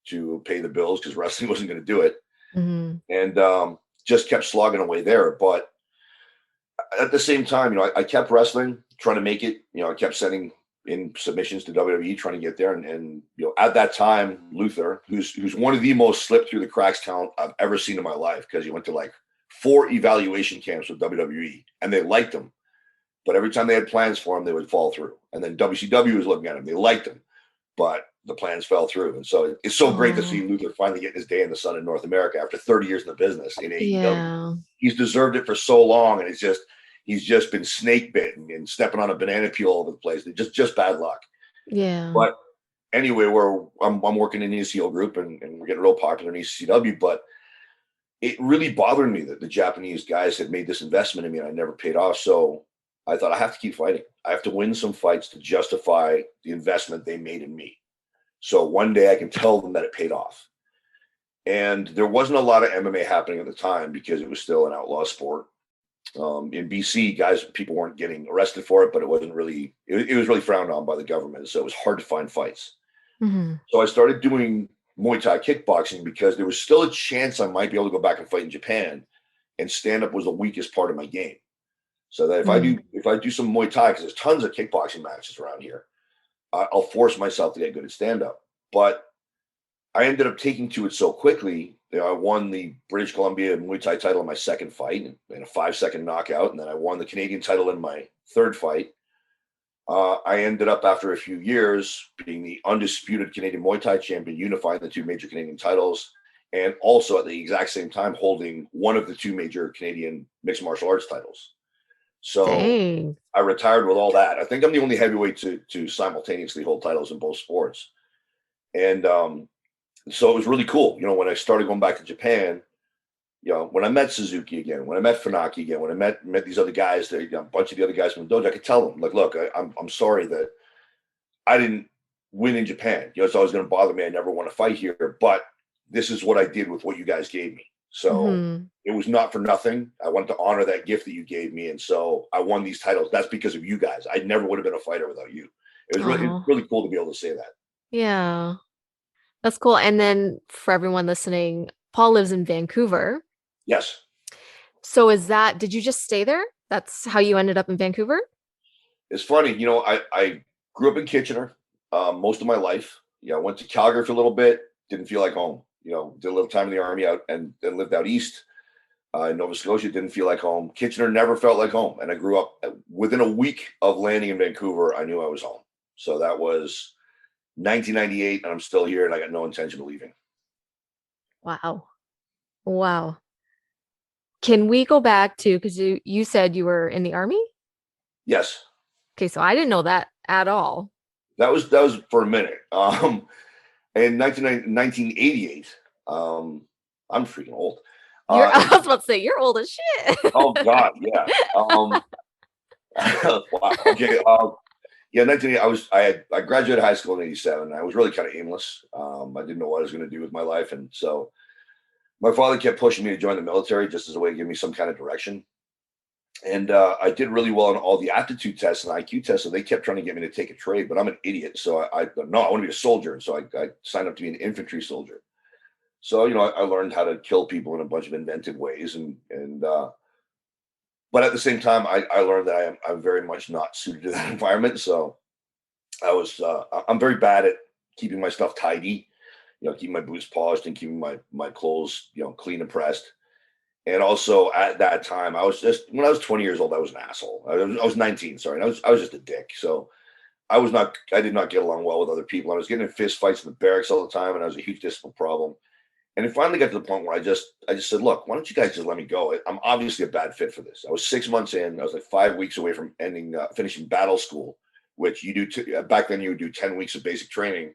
to pay the bills because wrestling wasn't going to do it. Mm-hmm. And just kept slogging away there. But at the same time, I kept wrestling, trying to make it. I kept sending in submissions to WWE, trying to get there. And at that time, Luther, who's one of the most slip through the cracks talent I've ever seen in my life, because he went to like 4 evaluation camps with WWE, and they liked him. But every time they had plans for him, they would fall through. And then WCW was looking at him; they liked him, but the plans fell through. And so it's so great to see Oh, Luther finally getting his day in the sun in North America after 30 years in the business in AEW. yeah. He's deserved it for so long, and he's just been snake bitten and stepping on a banana peel all over the place. Just bad luck. Yeah. But anyway, I'm working in the ECL group, and we're getting real popular in ECW. But it really bothered me that the Japanese guys had made this investment in me, and I never paid off. So I thought I have to keep fighting. I have to win some fights to justify the investment they made in me. So one day I can tell them that it paid off. And there wasn't a lot of MMA happening at the time because it was still an outlaw sport. In BC, people weren't getting arrested for it, but it wasn't really, it was really frowned on by the government. So it was hard to find fights. Mm-hmm. So I started doing Muay Thai kickboxing because there was still a chance I might be able to go back and fight in Japan. And stand up was the weakest part of my game. So that if I do some Muay Thai, because there's tons of kickboxing matches around here, I'll force myself to get good at stand up. But I ended up taking to it so quickly. I won the British Columbia Muay Thai title in my second fight in a 5-second knockout, and then I won the Canadian title in my third fight. I ended up, after a few years, being the undisputed Canadian Muay Thai champion, unifying the two major Canadian titles, and also at the exact same time holding one of the two major Canadian mixed martial arts titles. So Dang. I retired with all that. I think I'm the only heavyweight to simultaneously hold titles in both sports. And so it was really cool. When I started going back to Japan, when I met Suzuki again, when I met Funaki again, when I met these other guys, a bunch of the other guys from the dojo, I could tell them, like, look, I'm sorry that I didn't win in Japan. It's always going to bother me. I never want to fight here, but this is what I did with what you guys gave me. So it was not for nothing. I wanted to honor that gift that you gave me. And so I won these titles. That's because of you guys. I never would have been a fighter without you. It was really cool to be able to say that. Yeah, that's cool. And then for everyone listening, Paul lives in Vancouver. Yes. So did you just stay there? That's how you ended up in Vancouver? It's funny. I grew up in Kitchener most of my life. I went to Calgary for a little bit. Didn't feel like home. Did a little time in the Army out and then lived out east. In Nova Scotia, didn't feel like home. Kitchener never felt like home. And I grew up within a week of landing in Vancouver. I knew I was home. So that was 1998, and I'm still here, and I got no intention of leaving. Wow. Wow. Can we go back to, because you said you were in the Army? Yes. Okay, so I didn't know that at all. That was for a minute. In 1988, I'm freaking old. I was about to say, you're old as shit. Oh God, yeah. Wow. Okay. Yeah, 1980. I graduated high school in '87. I was really kind of aimless. I didn't know what I was going to do with my life, and so my father kept pushing me to join the military just as a way to give me some kind of direction. And I did really well on all the aptitude tests and IQ tests, so they kept trying to get me to take a trade, but I'm an idiot, so I no, I want to be a soldier, and so I signed up to be an infantry soldier. So I learned how to kill people in a bunch of inventive ways, and but at the same time, I learned that I'm very much not suited to that environment. So I'm very bad at keeping my stuff tidy, keeping my boots polished and keeping my clothes, clean and pressed. And also at that time, when I was 20 years old, I was an asshole. I was 19, sorry. And I was just a dick. So I did not get along well with other people. I was getting in fist fights in the barracks all the time, and I was a huge discipline problem. And it finally got to the point where I just said, look, why don't you guys just let me go? I'm obviously a bad fit for this. I was 6 months in. I was like 5 weeks away from finishing battle school, which you do back then. You would do 10 weeks of basic training,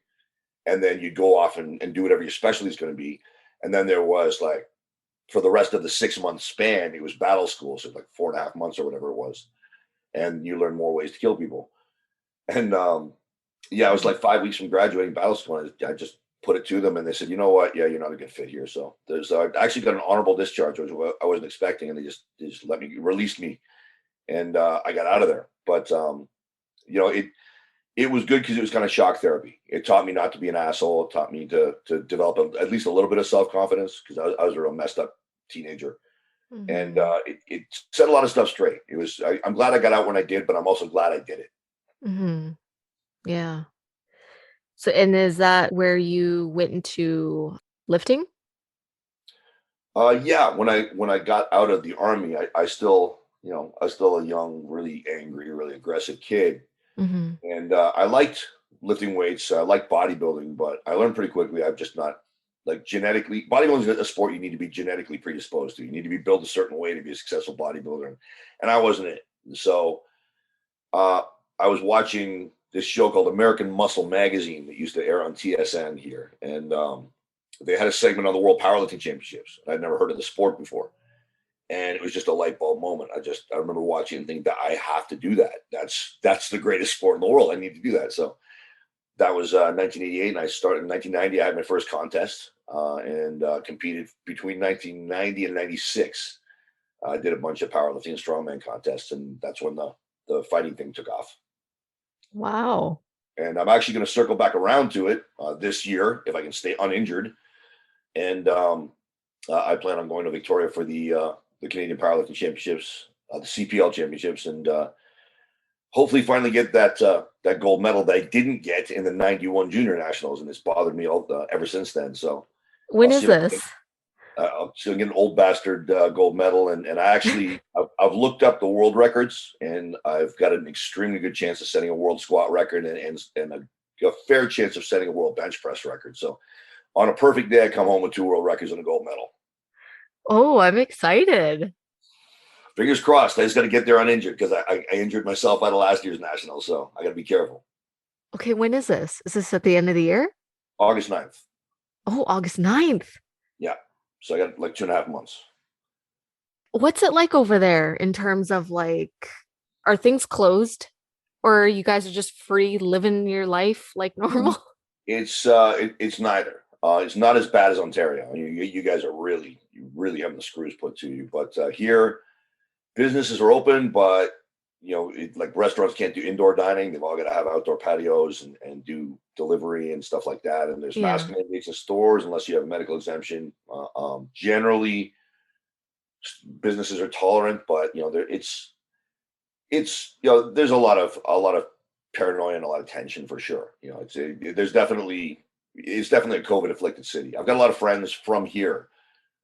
and then you'd go off and do whatever your specialty is going to be. And then there was, like, for the rest of the 6 month span, it was battle school. So like 4.5 months or whatever it was. And you learn more ways to kill people. And yeah, I was like 5 weeks from graduating battle school. And I just put it to them, and they said, you know what? Yeah, you're not a good fit here. So I actually got an honorable discharge, which I wasn't expecting, and they just released me, and I got out of there. But it was good because it was kind of shock therapy. It taught me not to be an asshole. It taught me to develop at least a little bit of self confidence, because I was a real messed up teenager, and it set a lot of stuff straight. I'm glad I got out when I did, but I'm also glad I did it. Mm-hmm. Yeah. So, and is that where you went into lifting? Yeah. When I got out of the Army, I still, I was still a young, really angry, really aggressive kid. Mm-hmm. And I liked lifting weights. I liked bodybuilding, but I learned pretty quickly I'm just not, like, genetically. Bodybuilding is a sport you need to be genetically predisposed to. You need to be built a certain way to be a successful bodybuilder. And I wasn't it. So I was watching this show called American Muscle Magazine that used to air on TSN here. And they had a segment on the World Powerlifting Championships. I'd never heard of the sport before. And it was just a light bulb moment. I remember watching and thinking that I have to do that. That's the greatest sport in the world. I need to do that. So that was 1988, and I started in 1990. I had my first contest and competed between 1990 and 96. I did a bunch of powerlifting and strongman contests, and that's when the fighting thing took off. Wow. And I'm actually going to circle back around to it this year if I can stay uninjured. And I plan on going to Victoria for the Canadian Powerlifting Championships, the CPL Championships, and hopefully finally get that gold medal that I didn't get in the 91 Junior Nationals, and it's bothered me ever since then. So when is this? I'm still getting an old bastard gold medal, and I actually I've looked up the world records, and I've got an extremely good chance of setting a world squat record, and a fair chance of setting a world bench press record. So on a perfect day, I come home with 2 world records and a gold medal. Oh, I'm excited. Fingers crossed. I just got to get there uninjured because I injured myself out of last year's national, so I got to be careful. Okay, when is this? Is this at the end of the year? August 9th. Oh, August 9th. Yeah. So I got like 2.5 months. What's it like over there in terms of like, are things closed or you guys are just free living your life like normal? It's neither. It's not as bad as Ontario. You guys are really having the screws put to you. But here, businesses are open, but like restaurants can't do indoor dining. They've all got to have outdoor patios and do delivery and stuff like that. And there's mask mandates in stores unless you have a medical exemption. Generally, businesses are tolerant, but it's there's a lot of paranoia and a lot of tension for sure. It's definitely a COVID afflicted city. I've got a lot of friends from here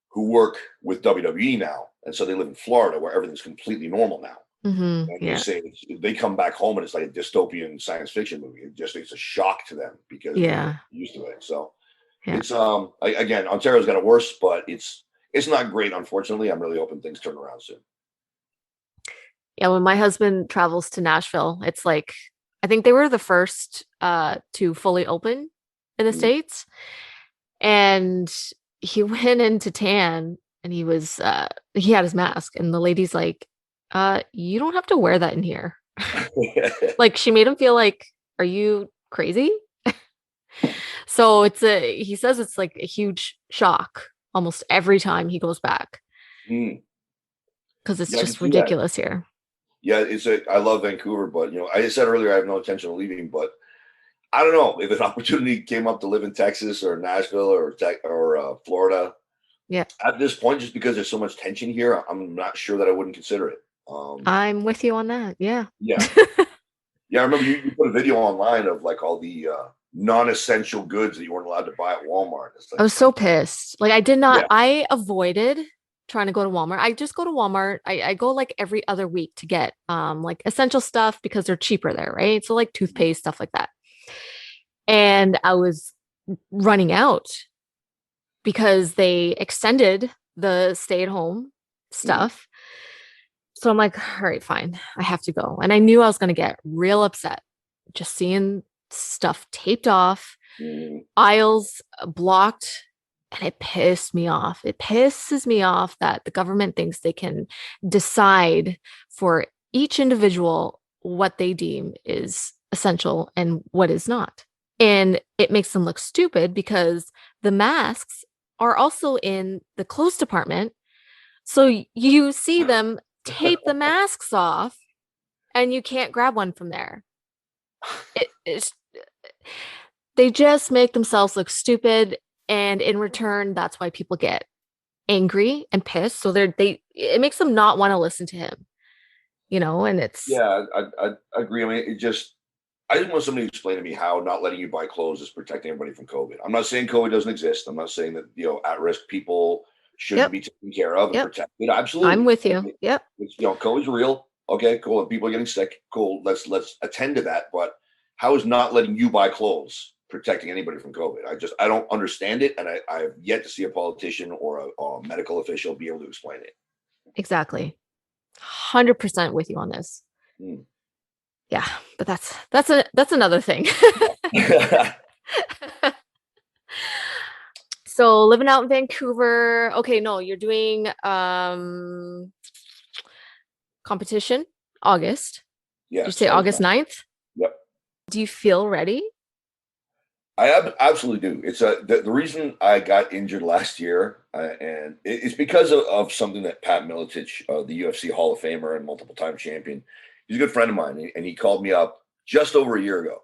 who work with WWE now, and so they live in Florida where everything's completely normal now. Mm-hmm. And they say they come back home and it's like a dystopian science fiction movie. It's a shock to them because they're used to it. So it's again, Ontario's got it worse, but it's not great, unfortunately. I'm really hoping things turn around soon. Yeah, when my husband travels to Nashville, it's like I think they were the first to fully open in the States. And he went into Tan and he had his mask, and the lady's like, you don't have to wear that in here. Like she made him feel like, are you crazy? So he says it's like a huge shock almost every time he goes back. Because it's just ridiculous here. Yeah, I love Vancouver, but I said earlier I have no intention of leaving, but I don't know if an opportunity came up to live in Texas or Nashville or Florida. Yeah. At this point, just because there's so much tension here, I'm not sure that I wouldn't consider it. I'm with you on that. Yeah. Yeah. Yeah. I remember you put a video online of like all the non-essential goods that you weren't allowed to buy at Walmart. I was so pissed. Like I did not. Yeah. I avoided trying to go to Walmart. I just go to Walmart. I go like every other week to get like essential stuff because they're cheaper there, right? So like toothpaste, stuff like that. And I was running out because they extended the stay-at-home stuff. So I'm like, all right, fine. I have to go. And I knew I was going to get real upset just seeing stuff taped off, aisles blocked, and it pissed me off. It pisses me off that the government thinks they can decide for each individual what they deem is essential and what is not. And it makes them look stupid because the masks are also in the clothes department. So you see them tape the masks off and you can't grab one from there. They just make themselves look stupid. And in return, that's why people get angry and pissed. So it makes them not want to listen to him, and it's. Yeah, I agree. I mean, I just want somebody to explain to me how not letting you buy clothes is protecting everybody from COVID. I'm not saying COVID doesn't exist. I'm not saying that, at-risk people shouldn't be taken care of and protected. Absolutely. I'm with you. Yep. COVID's real. Okay, cool. And people are getting sick. Cool. Let's attend to that. But how is not letting you buy clothes protecting anybody from COVID? I don't understand it. And I have yet to see a politician or a medical official be able to explain it. Exactly. 100% with you on this. Yeah, but that's another thing. So living out in Vancouver. Okay, no, you're doing competition August. Yeah. Did you say August 9th? Yep. Do you feel ready? I absolutely do. It's the reason I got injured last year And it's because of something that Pat Miletich, the UFC Hall of Famer and multiple-time champion, he's a good friend of mine, and he called me up just over a year ago,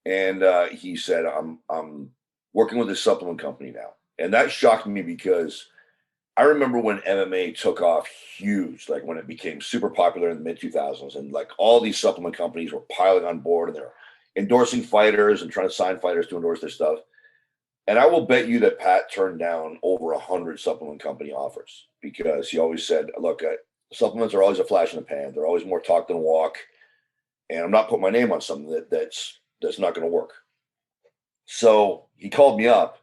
and he said, "I'm working with this supplement company now," and that shocked me because I remember when MMA took off huge, like when it became super popular in the mid 2000s, and like all these supplement companies were piling on board, and they're endorsing fighters and trying to sign fighters to endorse their stuff. And I will bet you that Pat turned down over 100 supplement company offers because he always said, "Look, supplements are always a flash in the pan. They're always more talk than walk, and I'm not putting my name on something that's not going to work." So he called me up,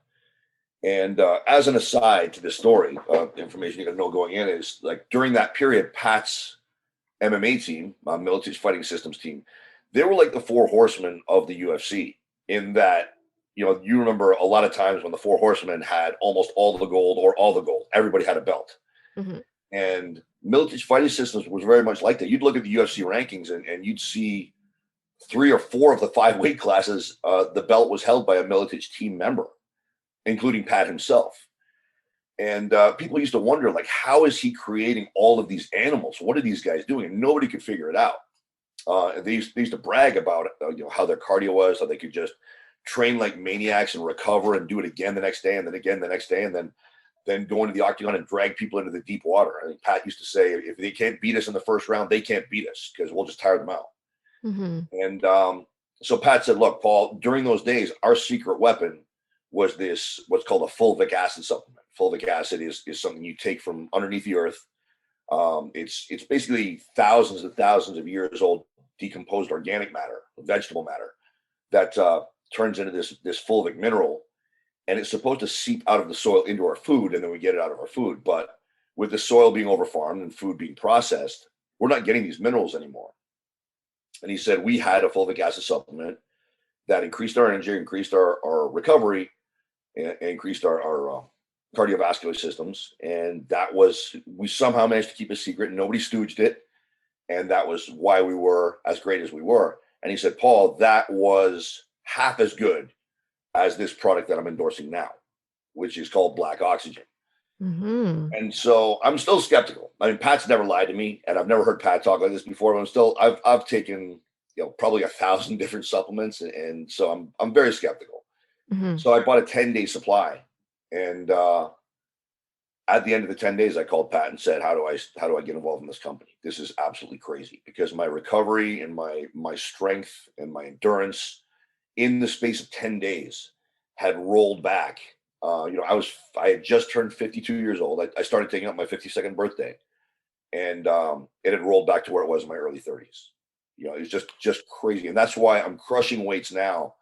and as an aside to this story, information you're going to know going in is like during that period, Pat's MMA team, Military Fighting Systems team, they were like the four horsemen of the UFC in that, you remember a lot of times when the four horsemen had almost all the gold or all the gold, everybody had a belt. Mm-hmm. And Military Fighting Systems was very much like that. You'd look at the UFC rankings and you'd see 3 or 4 of the 5 weight classes, the belt was held by a Military team member, including Pat himself. And people used to wonder, like, how is he creating all of these animals? What are these guys doing? And nobody could figure it out. They used to brag about how their cardio was, how they could just train like maniacs and recover and do it again the next day, and then again the next day, and then go into the octagon and drag people into the deep water. I think Pat used to say, if they can't beat us in the first round, they can't beat us because we'll just tire them out. Mm-hmm. And so Pat said, "Look, Paul, during those days, our secret weapon was this what's called a fulvic acid supplement. Fulvic acid is something you take from underneath the earth. It's basically thousands and thousands of years old decomposed organic matter, vegetable matter, that turns into this fulvic mineral, and it's supposed to seep out of the soil into our food, and then we get it out of our food. But with the soil being overfarmed and food being processed, we're not getting these minerals anymore." And he said we had a fulvic acid supplement that increased our energy, increased our recovery, and increased our cardiovascular systems. And that was, we somehow managed to keep a secret and nobody stooged it. And that was why we were as great as we were. And he said, "Paul, that was half as good as this product that I'm endorsing now, which is called Black Oxygen." Mm-hmm. And so I'm still skeptical. I mean, Pat's never lied to me, and I've never heard Pat talk like this before. But I've taken probably 1,000 different supplements, and so I'm very skeptical. Mm-hmm. So I bought a 10-day supply, and at the end of the 10 days, I called Pat and said, "How do I get involved in this company? This is absolutely crazy because my recovery and my strength and my endurance in the space of 10 days had rolled back." I had just turned 52 years old. I started taking up my 52nd birthday, and it had rolled back to where it was in my early 30s. It was just crazy, and that's why I'm crushing weights now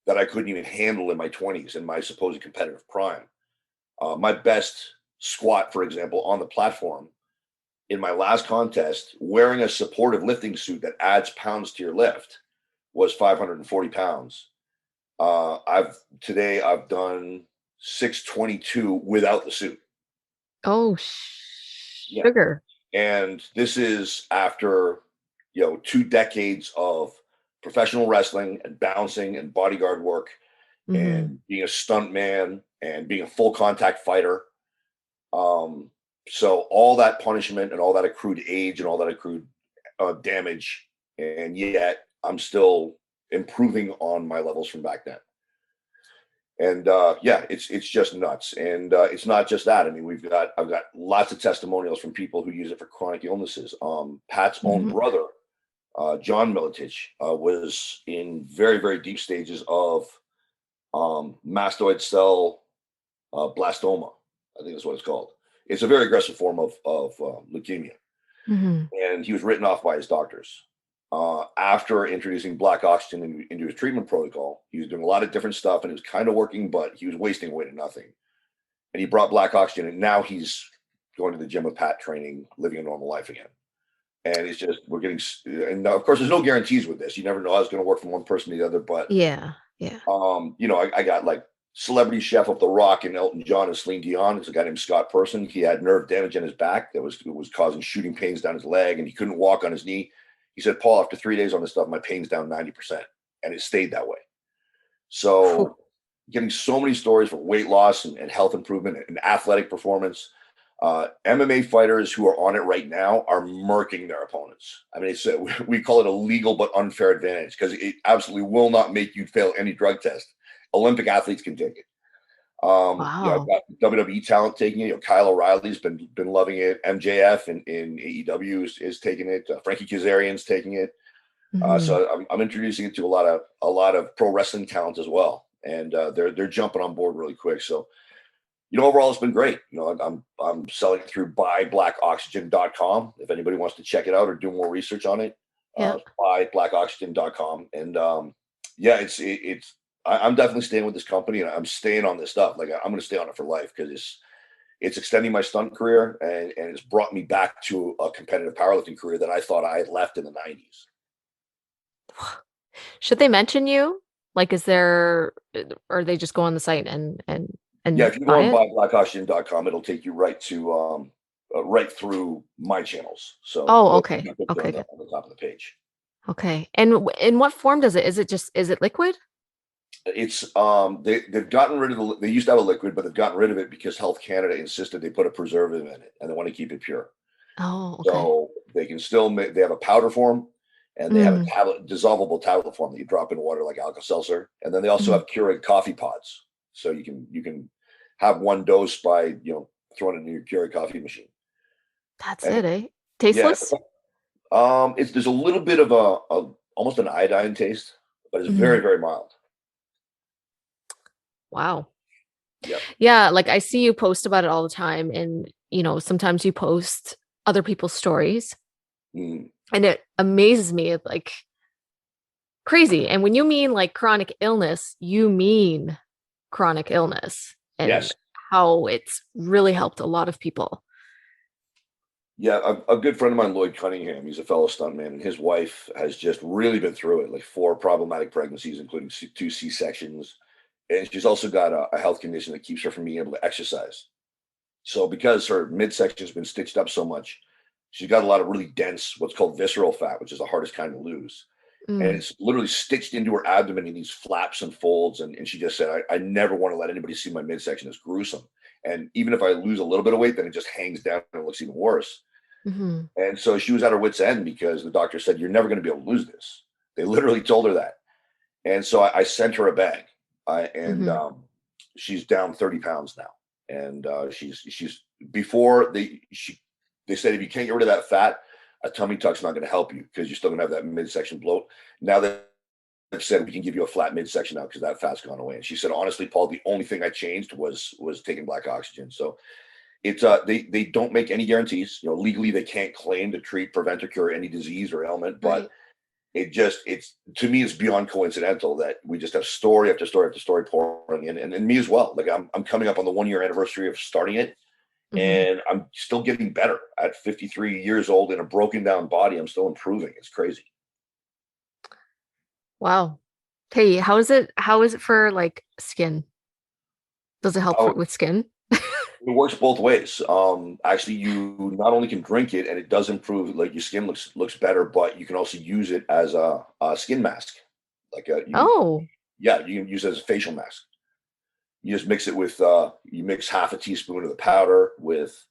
that I couldn't even handle in my 20s in my supposed competitive prime. My best squat, for example, on the platform in my last contest, wearing a supportive lifting suit that adds pounds to your lift, was 540 pounds. I've done 622 without the suit. Oh, sugar. Yeah. And this is after 2 decades of professional wrestling and bouncing and bodyguard work, mm-hmm. and being a stunt man and being a full contact fighter. So all that punishment and all that accrued age and all that accrued damage, and yet I'm still improving on my levels from back then. And it's just nuts. And it's not just that. I mean, I've got lots of testimonials from people who use it for chronic illnesses. Pat's mm-hmm. own brother, John Miletich, was in very, very deep stages of mastoid cell blastoma. I think that's what it's called. It's a very aggressive form of leukemia. Mm-hmm. And he was written off by his doctors. After introducing Black Oxygen into his treatment protocol, he was doing a lot of different stuff and it was kind of working, but he was wasting away to nothing. And he brought Black Oxygen, and now he's going to the gym with Pat, training, living a normal life again. And it's just, we're getting, and of course, there's no guarantees with this. You never know how it's going to work from one person to the other. But yeah. I got like celebrity chef of The Rock and Elton John and Celine Dion. It's a guy named Scott Person. He had nerve damage in his back that was causing shooting pains down his leg, and he couldn't walk on his knee. He said, "Paul, after 3 days on this stuff, my pain's down 90%. And it stayed that way." So getting so many stories for weight loss and health improvement and athletic performance. MMA fighters who are on it right now are murking their opponents. I mean, we call it a legal but unfair advantage because it absolutely will not make you fail any drug test. Olympic athletes can take it. I've got WWE talent taking it. Kyle O'Reilly's been loving it. MJF in AEW is taking it. Frankie Kazarian's taking it. So I'm introducing it to a lot of pro wrestling talent as well, and they're jumping on board really quick. So, overall it's been great. I'm selling it through buybblackoxygen.com. If anybody wants to check it out or do more research on it, buybblackoxygen.com. And I'm definitely staying with this company, and I'm staying on this stuff. Like, I'm going to stay on it for life because it's extending my stunt career, and it's brought me back to a competitive powerlifting career that I thought I had left in the 90s. Should they mention you? Like, or they just go on the site and if you go on buybblackoxygen.com, it'll take you right to right through my channels. So okay. Okay. On the top of the page. Okay. And in what form does it? Is it liquid? It's they've gotten rid of they used to have a liquid, but they've gotten rid of it because Health Canada insisted they put a preservative in it, and they want to keep it pure. Oh, okay. So they can still they have a powder form, and they have a dissolvable tablet form that you drop in water like Alka-Seltzer, and then they also have Keurig coffee pods, so you can have one dose by throwing it in your Keurig coffee machine. That's it, eh? Tasteless? Yeah. There's a little bit of a almost an iodine taste, but it's very, very mild. Wow. Yep. Yeah, like I see you post about it all the time, and sometimes you post other people's stories, and it amazes me, like crazy. And when you mean like chronic illness, you mean chronic illness, and how it's really helped a lot of people. Yeah, a good friend of mine, Lloyd Cunningham, he's a fellow stuntman, and his wife has just really been through it, like 4 problematic pregnancies, including 2 C-sections. And she's also got a health condition that keeps her from being able to exercise. So because her midsection has been stitched up so much, she's got a lot of really dense, what's called visceral fat, which is the hardest kind to lose. And it's literally stitched into her abdomen in these flaps and folds. And she just said, I never want to let anybody see my midsection. It's gruesome. And even if I lose a little bit of weight, then it just hangs down and it looks even worse. And so she was at her wit's end because the doctor said, you're never going to be able to lose this. They literally told her that. And so I sent her a bag. She's down 30 pounds now, and she's before they said if you can't get rid of that fat, a tummy tuck's not going to help you because you're still going to have that midsection bloat. Now they've said we can give you a flat midsection now because that fat's gone away. And she said, honestly, Paul, the only thing I changed was taking Black Oxygen. So it's they don't make any guarantees. Legally they can't claim to treat, prevent, or cure any disease or ailment, but it's to me it's beyond coincidental that we just have story after story after story pouring in, and me as well. Like I'm coming up on the 1-year anniversary of starting it, and I'm still getting better at 53 years old in a broken down body. I'm still improving. It's crazy. Wow. Hey, how is it for like skin? Does it help with skin? It works both ways. Actually, you not only can drink it and it does improve, like your skin looks better, but you can also use it as a skin mask. Like you can use it as a facial mask. You just mix it with you mix half a teaspoon of the powder with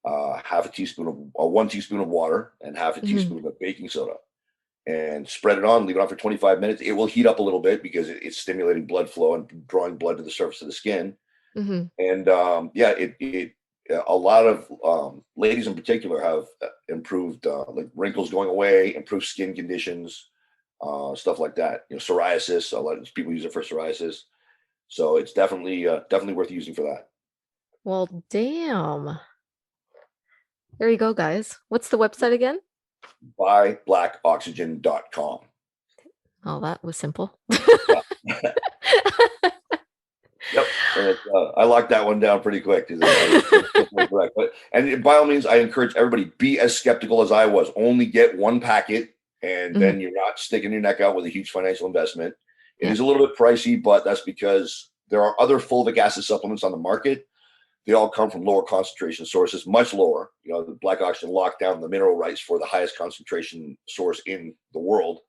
half a teaspoon of 1 teaspoon of water and half a teaspoon of baking soda, and spread it on. Leave it on for 25 minutes. It will heat up a little bit because it's stimulating blood flow and drawing blood to the surface of the skin. And a lot of ladies in particular have improved like wrinkles going away, improved skin conditions, stuff like that. Psoriasis. A lot of people use it for psoriasis, so it's definitely worth using for that. Well, damn. There you go, guys. What's the website again? buybblackoxygen.com. Oh, that was simple. Yep. And I locked that one down pretty quick. And by all means, I encourage everybody, be as skeptical as I was. Only get 1 packet, and then you're not sticking your neck out with a huge financial investment. It is a little bit pricey, but that's because there are other fulvic acid supplements on the market. They all come from lower concentration sources, much lower. The Black Oxygen locked down the mineral rights for the highest concentration source in the world.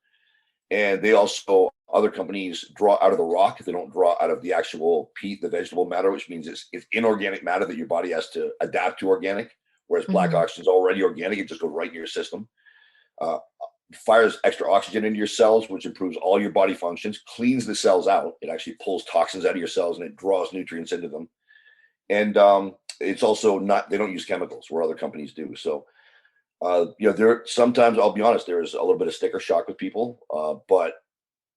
And they also Other companies draw out of the rock. They don't draw out of the actual peat, the vegetable matter, which means it's inorganic matter that your body has to adapt to organic. Whereas black oxygen is already organic; it just goes right in your system. Uh, Fires extra oxygen into your cells, which improves all your body functions, cleans the cells out. It actually pulls toxins out of your cells and it draws nutrients into them. And it's also not, they don't use chemicals where other companies do. So, there sometimes, I'll be honest, there's a little bit of sticker shock with people, but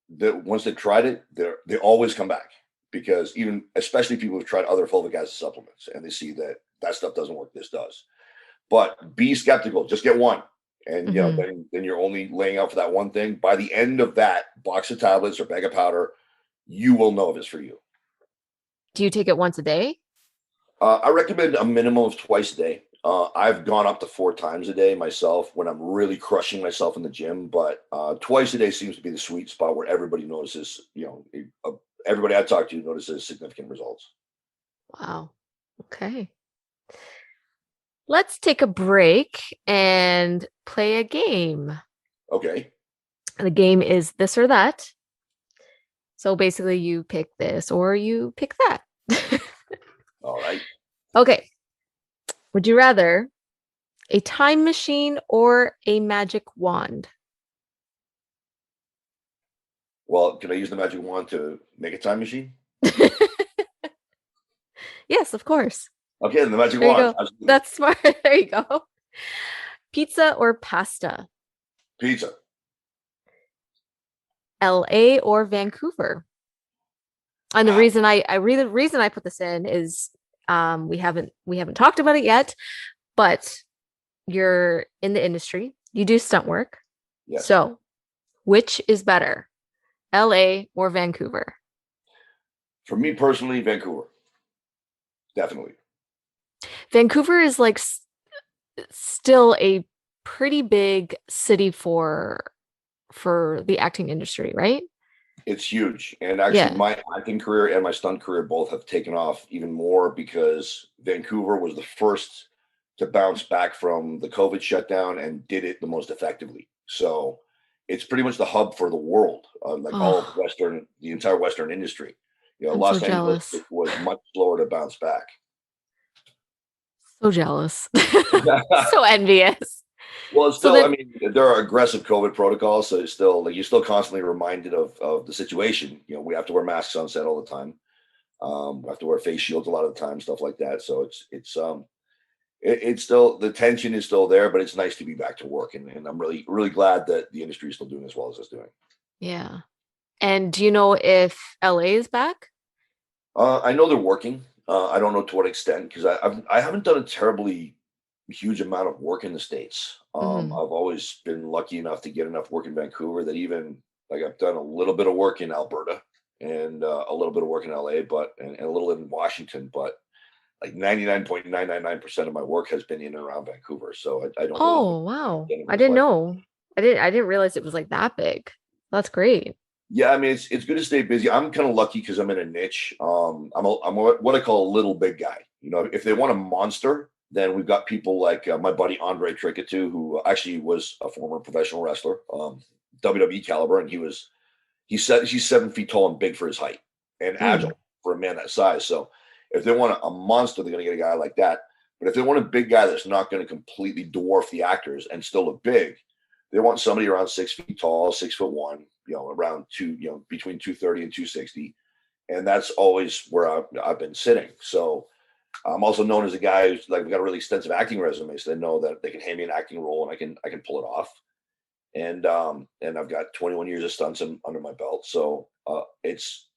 once they've tried it, they always come back because even, especially people who've tried other fulvic acid supplements and they see that that stuff doesn't work, this does. But be skeptical, just get one. And then you're only laying out for that one thing. By the end of that box of tablets or bag of powder, you will know if it's for you. Do you take it once a day? I recommend a minimum of twice a day. I've gone up to 4 times a day myself when I'm really crushing myself in the gym, but twice a day seems to be the sweet spot where everybody notices, everybody I talk to notices significant results. Wow. Okay. Let's take a break and play a game. Okay. The game is this or that. So basically you pick this or you pick that. All right. Okay. Would you rather a time machine or a magic wand? Well, can I use the magic wand to make a time machine? Yes, of course. Okay, then the magic There you wand. go. That's smart. There you go. Pizza or pasta? Pizza. LA or Vancouver? And the reason I put this in is we haven't talked about it yet, but you're in the industry. You do stunt work. Yes. So, which is better? LA or Vancouver? For me personally, Vancouver. Definitely. Vancouver is like still a pretty big city for the acting industry, right? It's huge. And actually, my acting career and my stunt career both have taken off even more because Vancouver was the first to bounce back from the COVID shutdown and did it the most effectively. So it's pretty much the hub for the world, all of the entire Western industry. I'm Los so Angeles jealous. was much slower to bounce back. So jealous. So envious. Well, it's still, I mean, there are aggressive COVID protocols, so it's still like you're still constantly reminded of the situation. We have to wear masks on set all the time. We have to wear face shields a lot of the time, stuff like that. So it's still, the tension is still there, but it's nice to be back to work, and I'm really really glad that the industry is still doing as well as it's doing. Yeah. And do you know if LA is back? I know they're working. I don't know to what extent because I haven't done a terribly huge amount of work in the States. I've always been lucky enough to get enough work in Vancouver that even like I've done a little bit of work in Alberta and a little bit of work in LA, and a little in Washington, but like 99.999% of my work has been in and around Vancouver. So I don't. Oh, wow. I didn't know. I didn't realize it was like that big. That's great. Yeah, I mean it's good to stay busy. I'm kind of lucky because I'm in a niche. I'm what I call a little big guy. If they want a monster, then we've got people like my buddy Andre Tricketu, who actually was a former professional wrestler, WWE caliber, and he's 7 feet tall and big for his height and agile for a man that size. So if they want a monster, they're going to get a guy like that. But if they want a big guy that's not going to completely dwarf the actors and still look big, they want somebody around 6 feet tall, 6'1", around between 230 and 260. And that's always where I've been sitting. So I'm also known as a guy who's like got a really extensive acting resume, so they know that they can hand me an acting role and I can pull it off. And I've got 21 years of stunts under my belt, so it's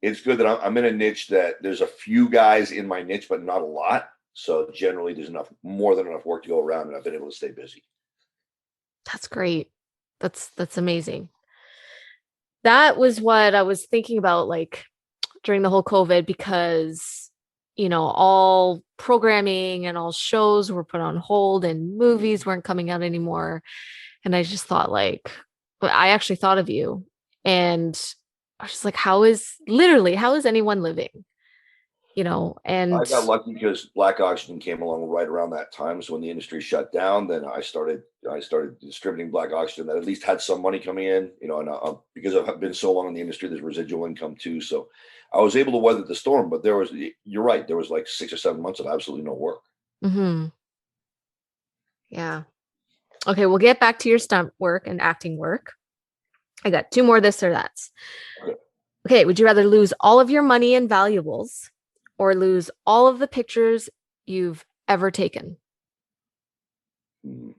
good that I'm in a niche that there's a few guys in my niche, but not a lot. So generally, there's more than enough work to go around, and I've been able to stay busy. That's great. That's amazing. That was what I was thinking about, like during the whole COVID, because all programming and all shows were put on hold and movies weren't coming out anymore. And I just thought I actually thought of you, and I was just like, how is anyone living? And I got lucky because Black Oxygen came along right around that time. So when the industry shut down, then I started I started distributing black oxygen that at least had some money coming in, and because I've been so long in the industry, there's residual income too. So I was able to weather the storm, but you're right, there was like 6 or 7 months of absolutely no work. Mm-hmm. Yeah. Okay, we'll get back to your stunt work and acting work. I got two more this or that's. Okay. Okay, would you rather lose all of your money and valuables or lose all of the pictures you've ever taken? Hmm.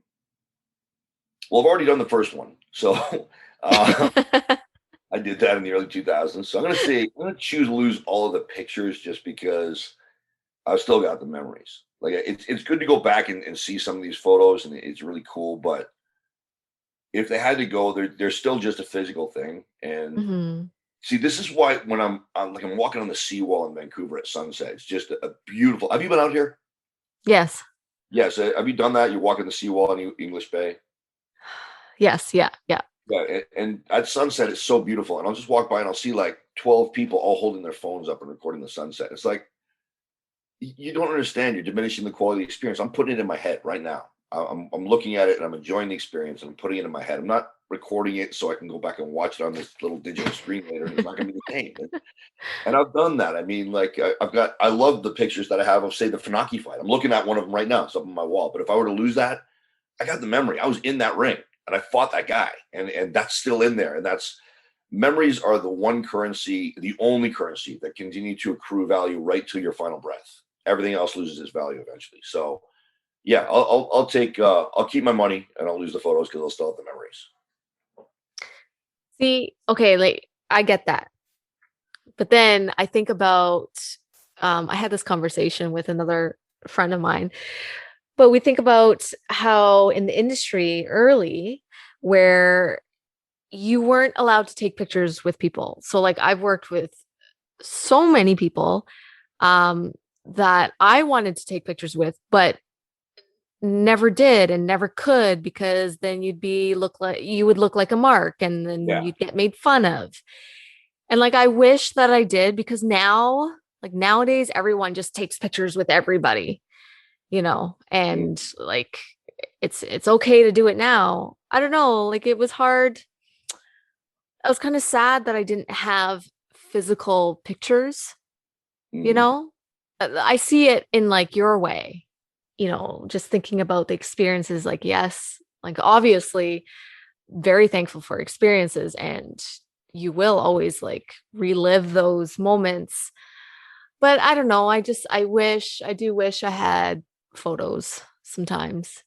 Well, I've already done the first one. So I did that in the early 2000s. So I'm going to choose lose all of the pictures just because I've still got the memories. Like it's good to go back and see some of these photos, and it's really cool. But if they had to go, they're still just a physical thing. And Mm-hmm. see, this is why when I'm walking on the seawall in Vancouver at sunset, it's just a beautiful. Have you been out here? Yes. Yes. Have you done that? You walk on the seawall in English Bay. Yes. Yeah. Yeah. Yeah, and at sunset, it's so beautiful. And I'll just walk by and I'll see like 12 people all holding their phones up and recording the sunset. It's like you don't understand. You're diminishing the quality of the experience. I'm putting it in my head right now. I'm looking at it and I'm enjoying the experience and I'm putting it in my head. I'm not recording it so I can go back and watch it on this little digital screen later. And it's not going to be the same. And I've done that. I mean, like I love the pictures that I have of say the Funaki fight. I'm looking at one of them right now. It's up on my wall. But if I were to lose that, I got the memory. I was in that ring and I fought that guy, and that's still in there. And that's memories are the one currency, the only currency that continue to accrue value right to your final breath. Everything else loses its value eventually. So yeah, I'll keep my money and I'll lose the photos because I'll still have the memories. See, okay, like I get that. But then I think about I had this conversation with another friend of mine, but we think about how in the industry early where you weren't allowed to take pictures with people. So like I've worked with so many people um that I wanted to take pictures with, but never did and never could because then you would look like a mark and then Yeah. you'd get made fun of. And like I wish that I did because now, like nowadays, everyone just takes pictures with everybody, Mm. and like it's okay to do it now. I don't know, like it was hard. I was kind of sad that I didn't have physical pictures, you Mhm. know? I see it in like your way, just thinking about the experiences, like, yes, like obviously very thankful for experiences and you will always like relive those moments. But I don't know. I do wish I had photos sometimes,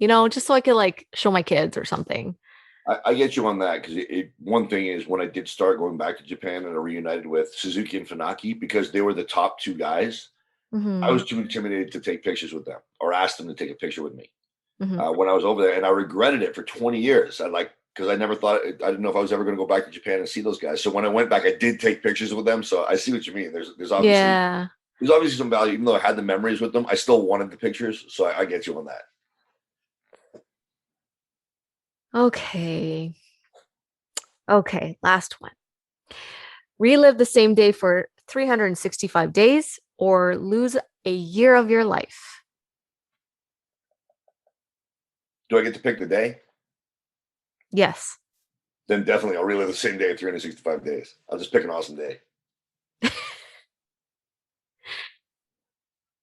just so I could like show my kids or something. I get you on that because one thing is when I did start going back to Japan and I reunited with Suzuki and Funaki because they were the top two guys. I Hmm. was too intimidated to take pictures with them or ask them to take a picture with me Hmm. when I was over there, and I regretted it for 20 years. Because I never thought I didn't know if I was ever going to go back to Japan and see those guys. So when I went back, I did take pictures with them. So I see what you mean. Yeah. There's obviously some value, even though I had the memories with them. I still wanted the pictures, so I get you on that. Okay. Okay. Last one. Relive the same day for 365 days or lose a year of your life. Do I get to pick the day? Yes. Then definitely I'll relive the same day 365 days. I'll just pick an awesome day.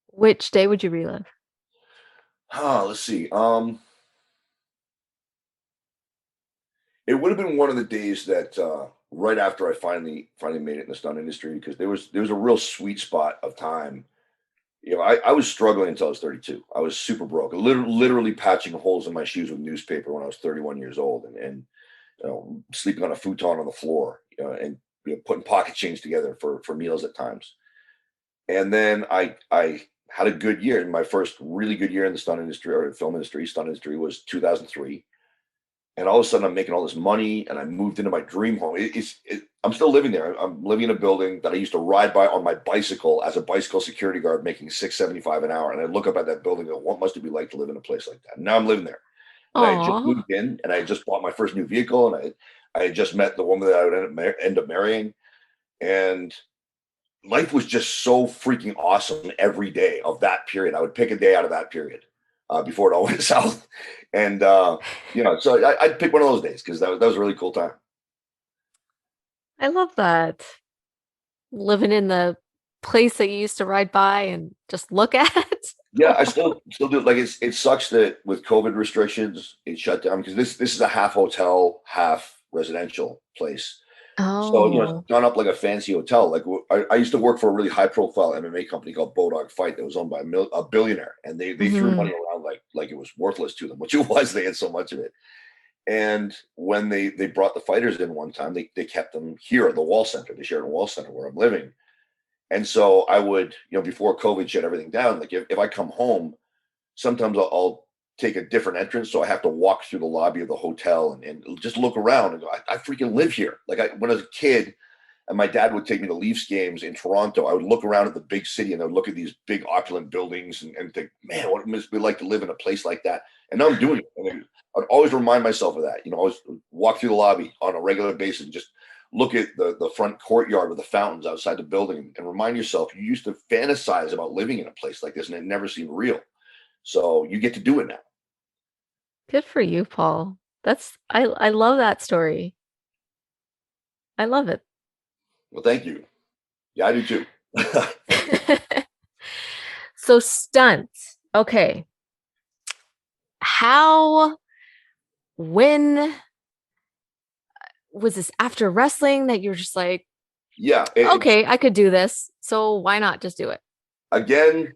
Which day would you relive? Let's see. It would have been one of the days that right after I finally made it in the stunt industry because there was a real sweet spot of time. I was struggling until I was 32. I was super broke, literally patching holes in my shoes with newspaper when I was 31 years old, and sleeping on a futon on the floor, and putting pocket change together for meals at times. And then I had a good year. And my first really good year in the stunt industry or film industry, stunt industry was 2003. And all of a sudden, I'm making all this money, and I moved into my dream home. I'm still living there. I'm living in a building that I used to ride by on my bicycle as a bicycle security guard, making 6.75 an hour. And I look up at that building and go, "What must it be like to live in a place like that?" And now I'm living there, and I had just Oh. moved in, and I had just bought my first new vehicle, and I had just met the woman that I would end up marrying, and life was just so freaking awesome every day of that period. I would pick a day out of that period. before it all went south. And so I'd pick one of those days because that was a really cool time. I love that. Living in the place that you used to ride by and just look at. Yeah, I still do. Like it sucks that with COVID restrictions, it shut down because this is a half hotel, half residential place. So Oh. it's done up like a fancy hotel. Like I used to work for a really high profile MMA company called Bodog Fight that was owned by a billionaire, and they threw Hmm. money around like it was worthless to them, which it was. They had so much of it. And when they brought the fighters in one time, they kept them here at the Wall Center, the Sheraton Wall Center where I'm living. And so I would, before COVID shut everything down, like if I come home, sometimes I'll take a different entrance. So I have to walk through the lobby of the hotel and just look around and go, I freaking live here. Like when I was a kid and my dad would take me to Leafs games in Toronto, I would look around at the big city and I would look at these big opulent buildings and think, man, what it must be like to live in a place like that. And now I'm doing it. And I'd always remind myself of that. Always walk through the lobby on a regular basis and just look at the front courtyard with the fountains outside the building and remind yourself you used to fantasize about living in a place like this and it never seemed real. So you get to do it now. Good for you, Paul. I love that story. I love it. Well, thank you. Yeah, I do too. So stunt. Okay. How, when was this after wrestling that you're just like, Yeah, okay, I could do this. So why not just do it? again,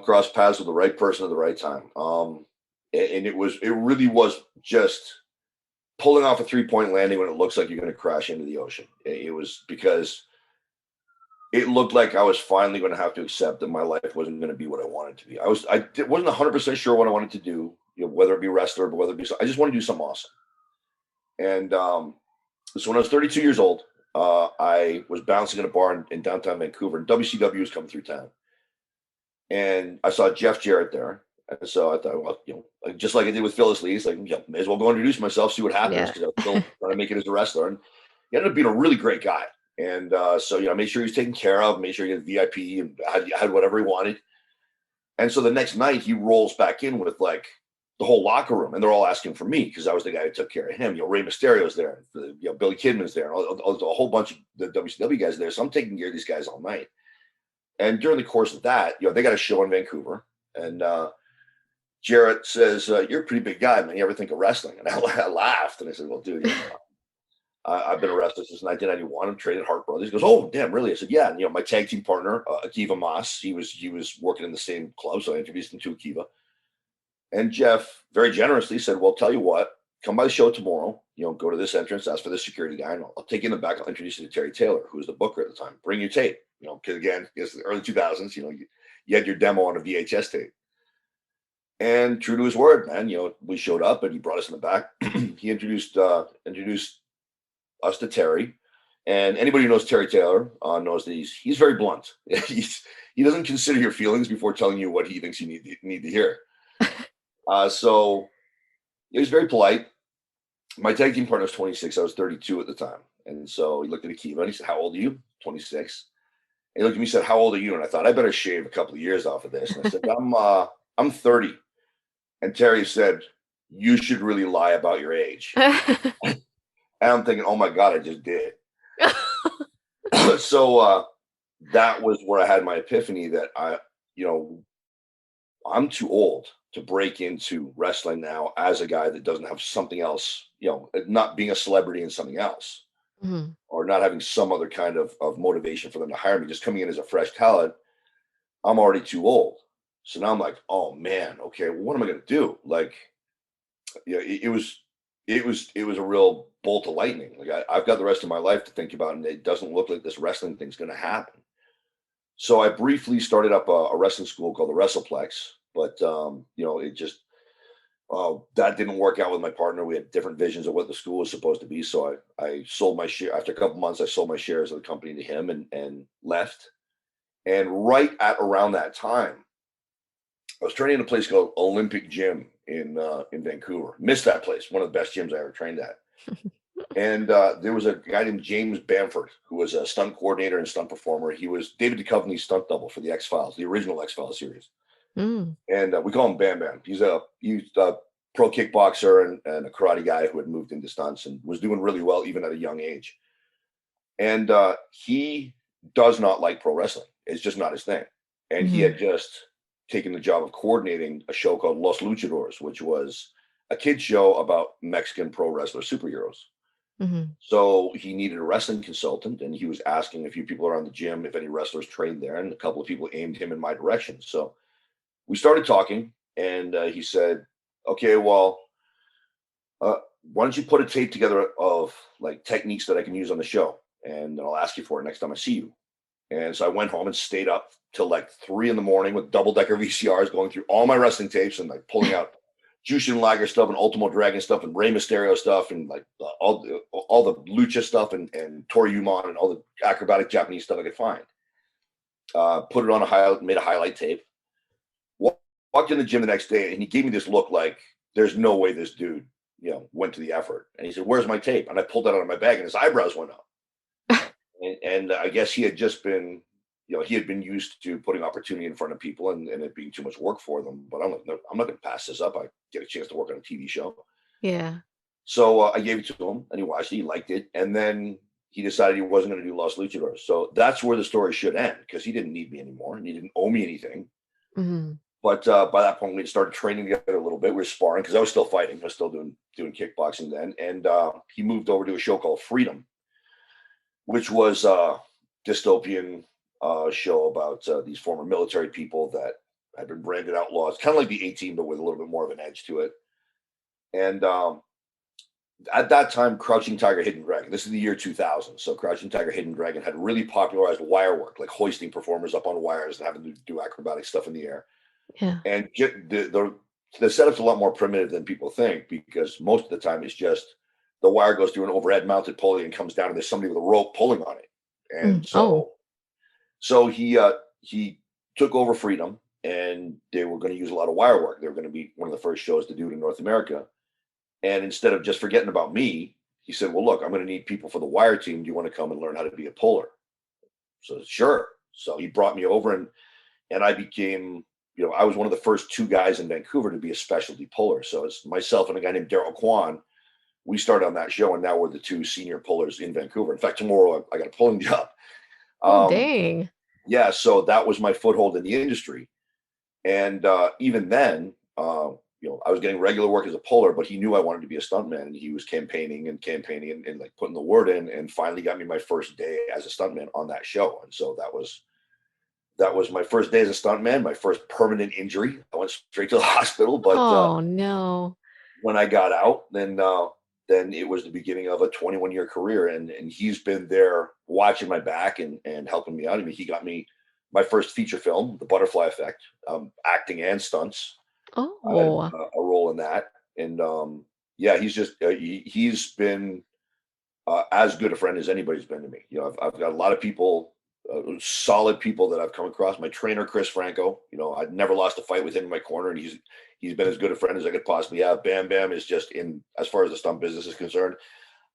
cross paths with the right person at the right time. And it really was just pulling off a 3-point landing when it looks like you're going to crash into the ocean. It was because it looked like I was finally going to have to accept that my life wasn't going to be what I wanted to be. I wasn't 100% sure what I wanted to do, whether it be wrestler, but whether it be, I just wanted to do something awesome. And so when I was 32 years old, I was bouncing in a bar in downtown Vancouver, and WCW was coming through town. And I saw Jeff Jarrett there. And so I thought, well, just like I did with Phyllis Lee, it's like, may as well go introduce myself, see what happens, Yeah. because I was still trying to make it as a wrestler. And he ended up being a really great guy. And so, I made sure he was taken care of, made sure he had VIP and had whatever he wanted. And so the next night he rolls back in with like the whole locker room, and they're all asking for me because I was the guy who took care of him. Rey Mysterio's there, Billy Kidman's there, a whole bunch of the WCW guys there. So I'm taking care of these guys all night. And during the course of that, they got a show in Vancouver, and Jarrett says, "You're a pretty big guy, man. You ever think of wrestling?" And I laughed, and I said, "Well, dude, I've been a wrestler since 1991. I'm trained at Hart Brothers." He goes, "Oh, damn, really?" I said, "Yeah." And my tag team partner, Akiva Moss, he was working in the same club, so I introduced him to Akiva. And Jeff very generously said, "Well, tell you what, come by the show tomorrow. Go to this entrance, ask for the security guy, and I'll take you in the back. I'll introduce you to Terry Taylor, who was the booker at the time. Bring your tape, because again, it's the early 2000s. You had your demo on a VHS tape." And true to his word, man, we showed up and he brought us in the back. He introduced us to Terry. And anybody who knows Terry Taylor knows that he's very blunt. He doesn't consider your feelings before telling you what he thinks you need to hear. So he was very polite. My tag team partner was 26. I was 32 at the time. And so he looked at Akiva and he said, "How old are you?" 26. And he looked at me and said, "How old are you?" And I thought, I better shave a couple of years off of this. And I said, I'm 30. And Terry said, "You should really lie about your age." And I'm thinking, oh my God, I just did. So that was where I had my epiphany that I'm too old to break into wrestling now as a guy that doesn't have something else, not being a celebrity in something else, Mhm. or not having some other kind of motivation for them to hire me, just coming in as a fresh talent. I'm already too old. So now I'm like, oh man, okay, well, what am I going to do? Like, it was a real bolt of lightning. Like I've got the rest of my life to think about, and it doesn't look like this wrestling thing's going to happen. So I briefly started up a wrestling school called the WrestlePlex, but it just that didn't work out with my partner. We had different visions of what the school was supposed to be. So I sold my share after a couple months. I sold my shares of the company to him and left. And right at around that time, I was training in a place called Olympic Gym in Vancouver. Missed that place, one of the best gyms I ever trained at. And there was a guy named James Bamford who was a stunt coordinator and stunt performer. He was David Duchovny's stunt double for the X Files, the original X Files series. And we call him Bam Bam. He's a pro kickboxer and a karate guy who had moved into stunts and was doing really well even at a young age. And he does not like pro wrestling. It's just not his thing. And he had just taken the job of coordinating a show called Los Luchadores, which was a kid's show about Mexican pro wrestler superheroes. So he needed a wrestling consultant, and he was asking a few people around the gym if any wrestlers trained there, and a couple of people aimed him in my direction. So we started talking, and he said, "Okay, well, why don't you put a tape together of like techniques that I can use on the show, and I'll ask you for it next time I see you." And so I went home and stayed up till like 3 a.m. with double-decker VCRs, going through all my wrestling tapes and like pulling out Jushin Liger stuff and Ultimo Dragon stuff and Rey Mysterio stuff and like all the lucha stuff and Toryumon and all the acrobatic Japanese stuff I could find. Put it on made a highlight tape. Walked in the gym the next day, and he gave me this look like, there's no way this dude, went to the effort. And he said, "Where's my tape?" And I pulled that out of my bag, and his eyebrows went up. and I guess he had just been, he had been used to putting opportunity in front of people and it being too much work for them. But I'm like, no, I'm not going to pass this up. I get a chance to work on a TV show. Yeah. So I gave it to him, and he watched it. He liked it. And then he decided he wasn't going to do Los Luchadores. So that's where the story should end, because he didn't need me anymore, and he didn't owe me anything. But by that point, we had started training together a little bit. We were sparring because I was still fighting. I was still doing kickboxing then. And he moved over to a show called Freedom, which was a dystopian show about these former military people that had been branded outlaws, kind of like the A-Team, but with a little bit more of an edge to it. And at that time, Crouching Tiger, Hidden Dragon, this is the year 2000. So Crouching Tiger, Hidden Dragon had really popularized wire work, like hoisting performers up on wires and having to do acrobatic stuff in the air. Yeah. And the setup's a lot more primitive than people think, because most of the time it's just the wire goes through an overhead mounted pulley and comes down, and there's somebody with a rope pulling on it. And so he took over Freedom, and they were going to use a lot of wire work. They were going to be one of the first shows to do it in North America. And instead of just forgetting about me, he said, "Well, look, I'm going to need people for the wire team. Do you want to come and learn how to be a puller?" So sure. So he brought me over, and I became, I was one of the first 2 guys in Vancouver to be a specialty puller. So it's myself and a guy named Daryl Kwan. We started on that show, and now we're the 2 senior pullers in Vancouver. In fact, tomorrow I got a pulling job. Dang. Yeah, so that was my foothold in the industry. And even then, I was getting regular work as a puller, but he knew I wanted to be a stuntman, and he was campaigning and like putting the word in, and finally got me my first day as a stuntman on that show. And so that was my first day as a stuntman, my first permanent injury. I went straight to the hospital, but no. When I got out, then it was the beginning of a 21-year career, and he's been there watching my back and helping me out. I mean, he got me my first feature film, The Butterfly Effect, acting and stunts. I had a role in that, and yeah, he's just he's been as good a friend as anybody's been to me. I've got a lot of people, solid people that I've come across. My trainer, Chris Franco, I'd never lost a fight with him in my corner, and he's been as good a friend as I could possibly have. Bam Bam is just, in as far as the stunt business is concerned,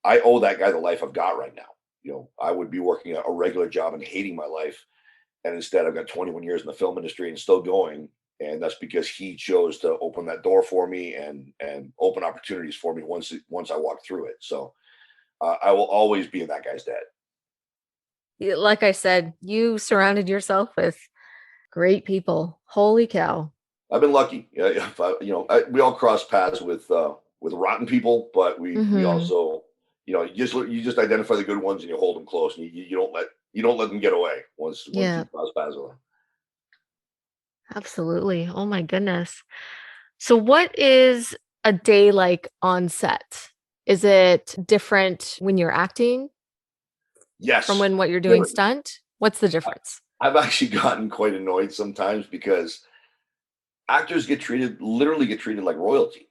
I owe that guy the life I've got right now. I would be working a regular job and hating my life, and instead I've got 21 years in the film industry and still going. And that's because he chose to open that door for me and open opportunities for me once I walked through it. So I will always be in that guy's debt. Like I said, you surrounded yourself with great people. Holy cow. I've been lucky. We all cross paths with rotten people, but we also, you just identify the good ones and you hold them close, and you don't let them get away once you cross paths with them. Absolutely. Oh my goodness. So what is a day like on set? Is it different when you're acting? Yes. From what you're doing stunt? What's the difference? I've actually gotten quite annoyed sometimes because actors literally get treated like royalty.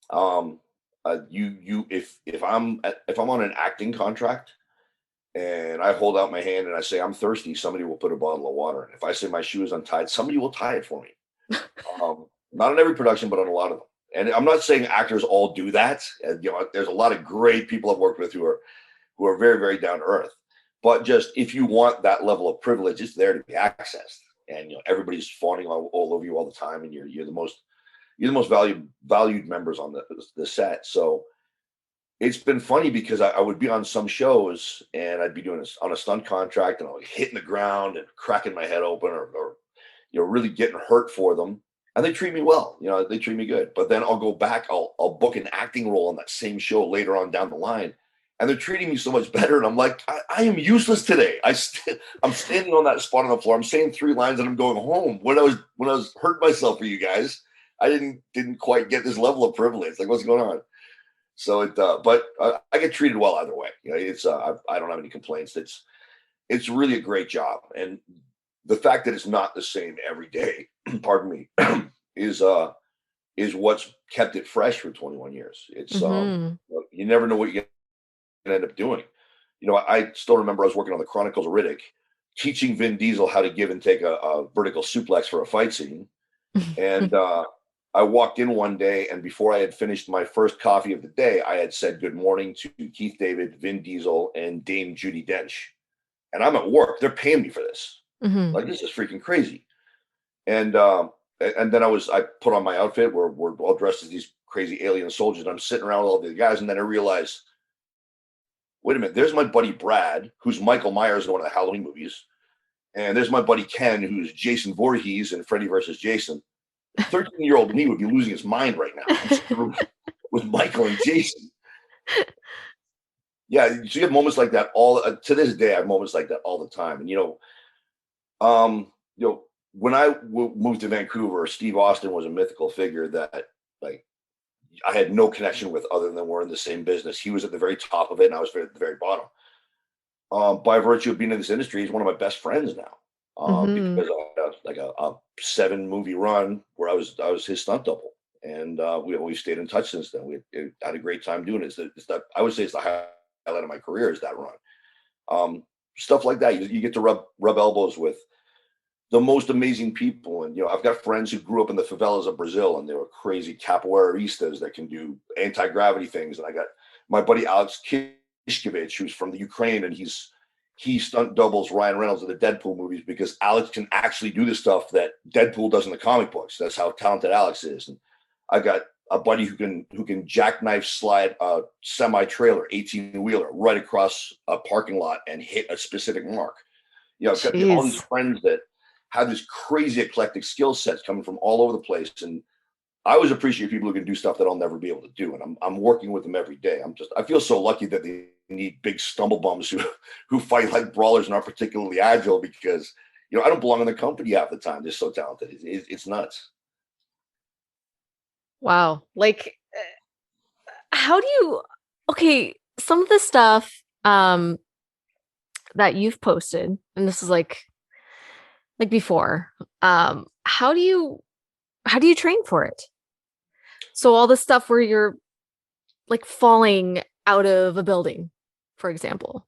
If I'm on an acting contract and I hold out my hand and I say I'm thirsty, somebody will put a bottle of water in. If I say my shoe is untied, somebody will tie it for me. Not on every production, but on a lot of them. And I'm not saying actors all do that. There's a lot of great people I've worked with who are very, very down to earth. But just if you want that level of privilege, it's there to be accessed. and everybody's fawning all over you all the time, and you're the most valued members on the set. So it's been funny because I would be on some shows and I'd be doing this on a stunt contract, and I'll be hitting the ground and cracking my head open, or really getting hurt for them. And they treat me well, they treat me good. But then I'll go back, I'll book an acting role on that same show later on down the line. And they're treating me so much better. And I'm like, I am useless today. I'm standing on that spot on the floor. I'm saying 3 lines and I'm going home. When I was hurting myself for you guys, I didn't quite get this level of privilege. Like, what's going on? So but I get treated well either way. It's I don't have any complaints. It's really a great job, and the fact that it's not the same every day, pardon me, is what's kept it fresh for 21 years. It's you never know what you're gonna end up doing. I still remember I was working on the Chronicles of Riddick, teaching Vin Diesel how to give and take a vertical suplex for a fight scene, and I walked in one day, and before I had finished my first coffee of the day, I had said good morning to Keith David, Vin Diesel, and Dame Judi Dench. And I'm at work. They're paying me for this. Like, this is freaking crazy. And then I put on my outfit. We're all dressed as these crazy alien soldiers. And I'm sitting around with all the guys, and then I realize, wait a minute, there's my buddy Brad, who's Michael Myers in one of the Halloween movies. And there's my buddy Ken, who's Jason Voorhees in Freddy versus Jason. 13-year-old me would be losing his mind right now with Michael and Jason. Yeah, so you have moments like that to this day. I have moments like that all the time. And when I moved to Vancouver, Steve Austin was a mythical figure that, like, I had no connection with other than we're in the same business. He was at the very top of it, and I was at the very bottom. By virtue of being in this industry, he's one of my best friends now. Because I had like a 7-movie run where I was his stunt double, and we always stayed in touch since then. We had a great time doing it. I would say it's the highlight of my career is that run. Stuff like that. You get to rub elbows with the most amazing people, and I've got friends who grew up in the favelas of Brazil, and they were crazy capoeiristas that can do anti-gravity things. And I got my buddy Alex Kishkevich, who's from the Ukraine, and he stunt doubles Ryan Reynolds in the Deadpool movies because Alex can actually do the stuff that Deadpool does in the comic books. That's how talented Alex is. And I got a buddy who can jackknife slide a semi-trailer, 18-wheeler, right across a parking lot and hit a specific mark. I've got all these friends that have this crazy eclectic skill sets coming from all over the place. And I always appreciate people who can do stuff that I'll never be able to do. And I'm working with them every day. I feel so lucky that they need big stumble bums who fight like brawlers and aren't particularly agile, because I don't belong in the company half the time. They're so talented. It's nuts. Wow. Like, how do you, okay, some of the stuff that you've posted, and this is like before, how do you train for it? So all the stuff where you're like falling out of a building, for example.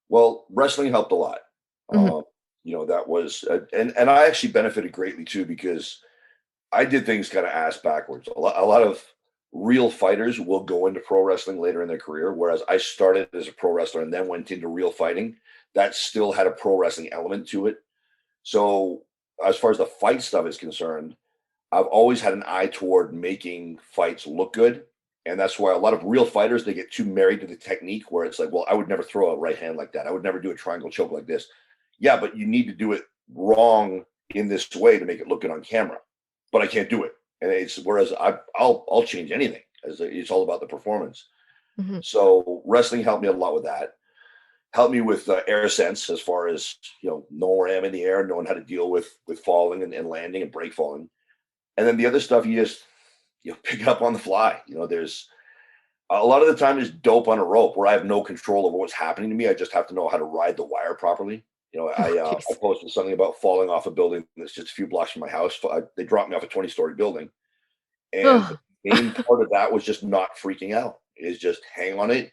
Well, wrestling helped a lot. That was, and I actually benefited greatly too, because I did things kind of ass backwards. A lot of real fighters will go into pro wrestling later in their career, whereas I started as a pro wrestler and then went into real fighting. That still had a pro wrestling element to it. So as far as the fight stuff is concerned, I've always had an eye toward making fights look good. And that's why a lot of real fighters, they get too married to the technique where it's like, well, I would never throw a right hand like that. I would never do a triangle choke like this. Yeah, but you need to do it wrong in this way to make it look good on camera. But I can't do it. And whereas I'll change anything, as it's all about the performance. So wrestling helped me a lot with that. Helped me with air sense, as far as knowing where I am in the air, knowing how to deal with falling and landing and break falling. And then the other stuff, you just pick it up on the fly. There's a lot of the time is dope on a rope where I have no control over what's happening to me. I just have to know how to ride the wire properly. I posted something about falling off a building that's just a few blocks from my house. They dropped me off a 20-story building, and the main part of that was just not freaking out. Is just hang on it,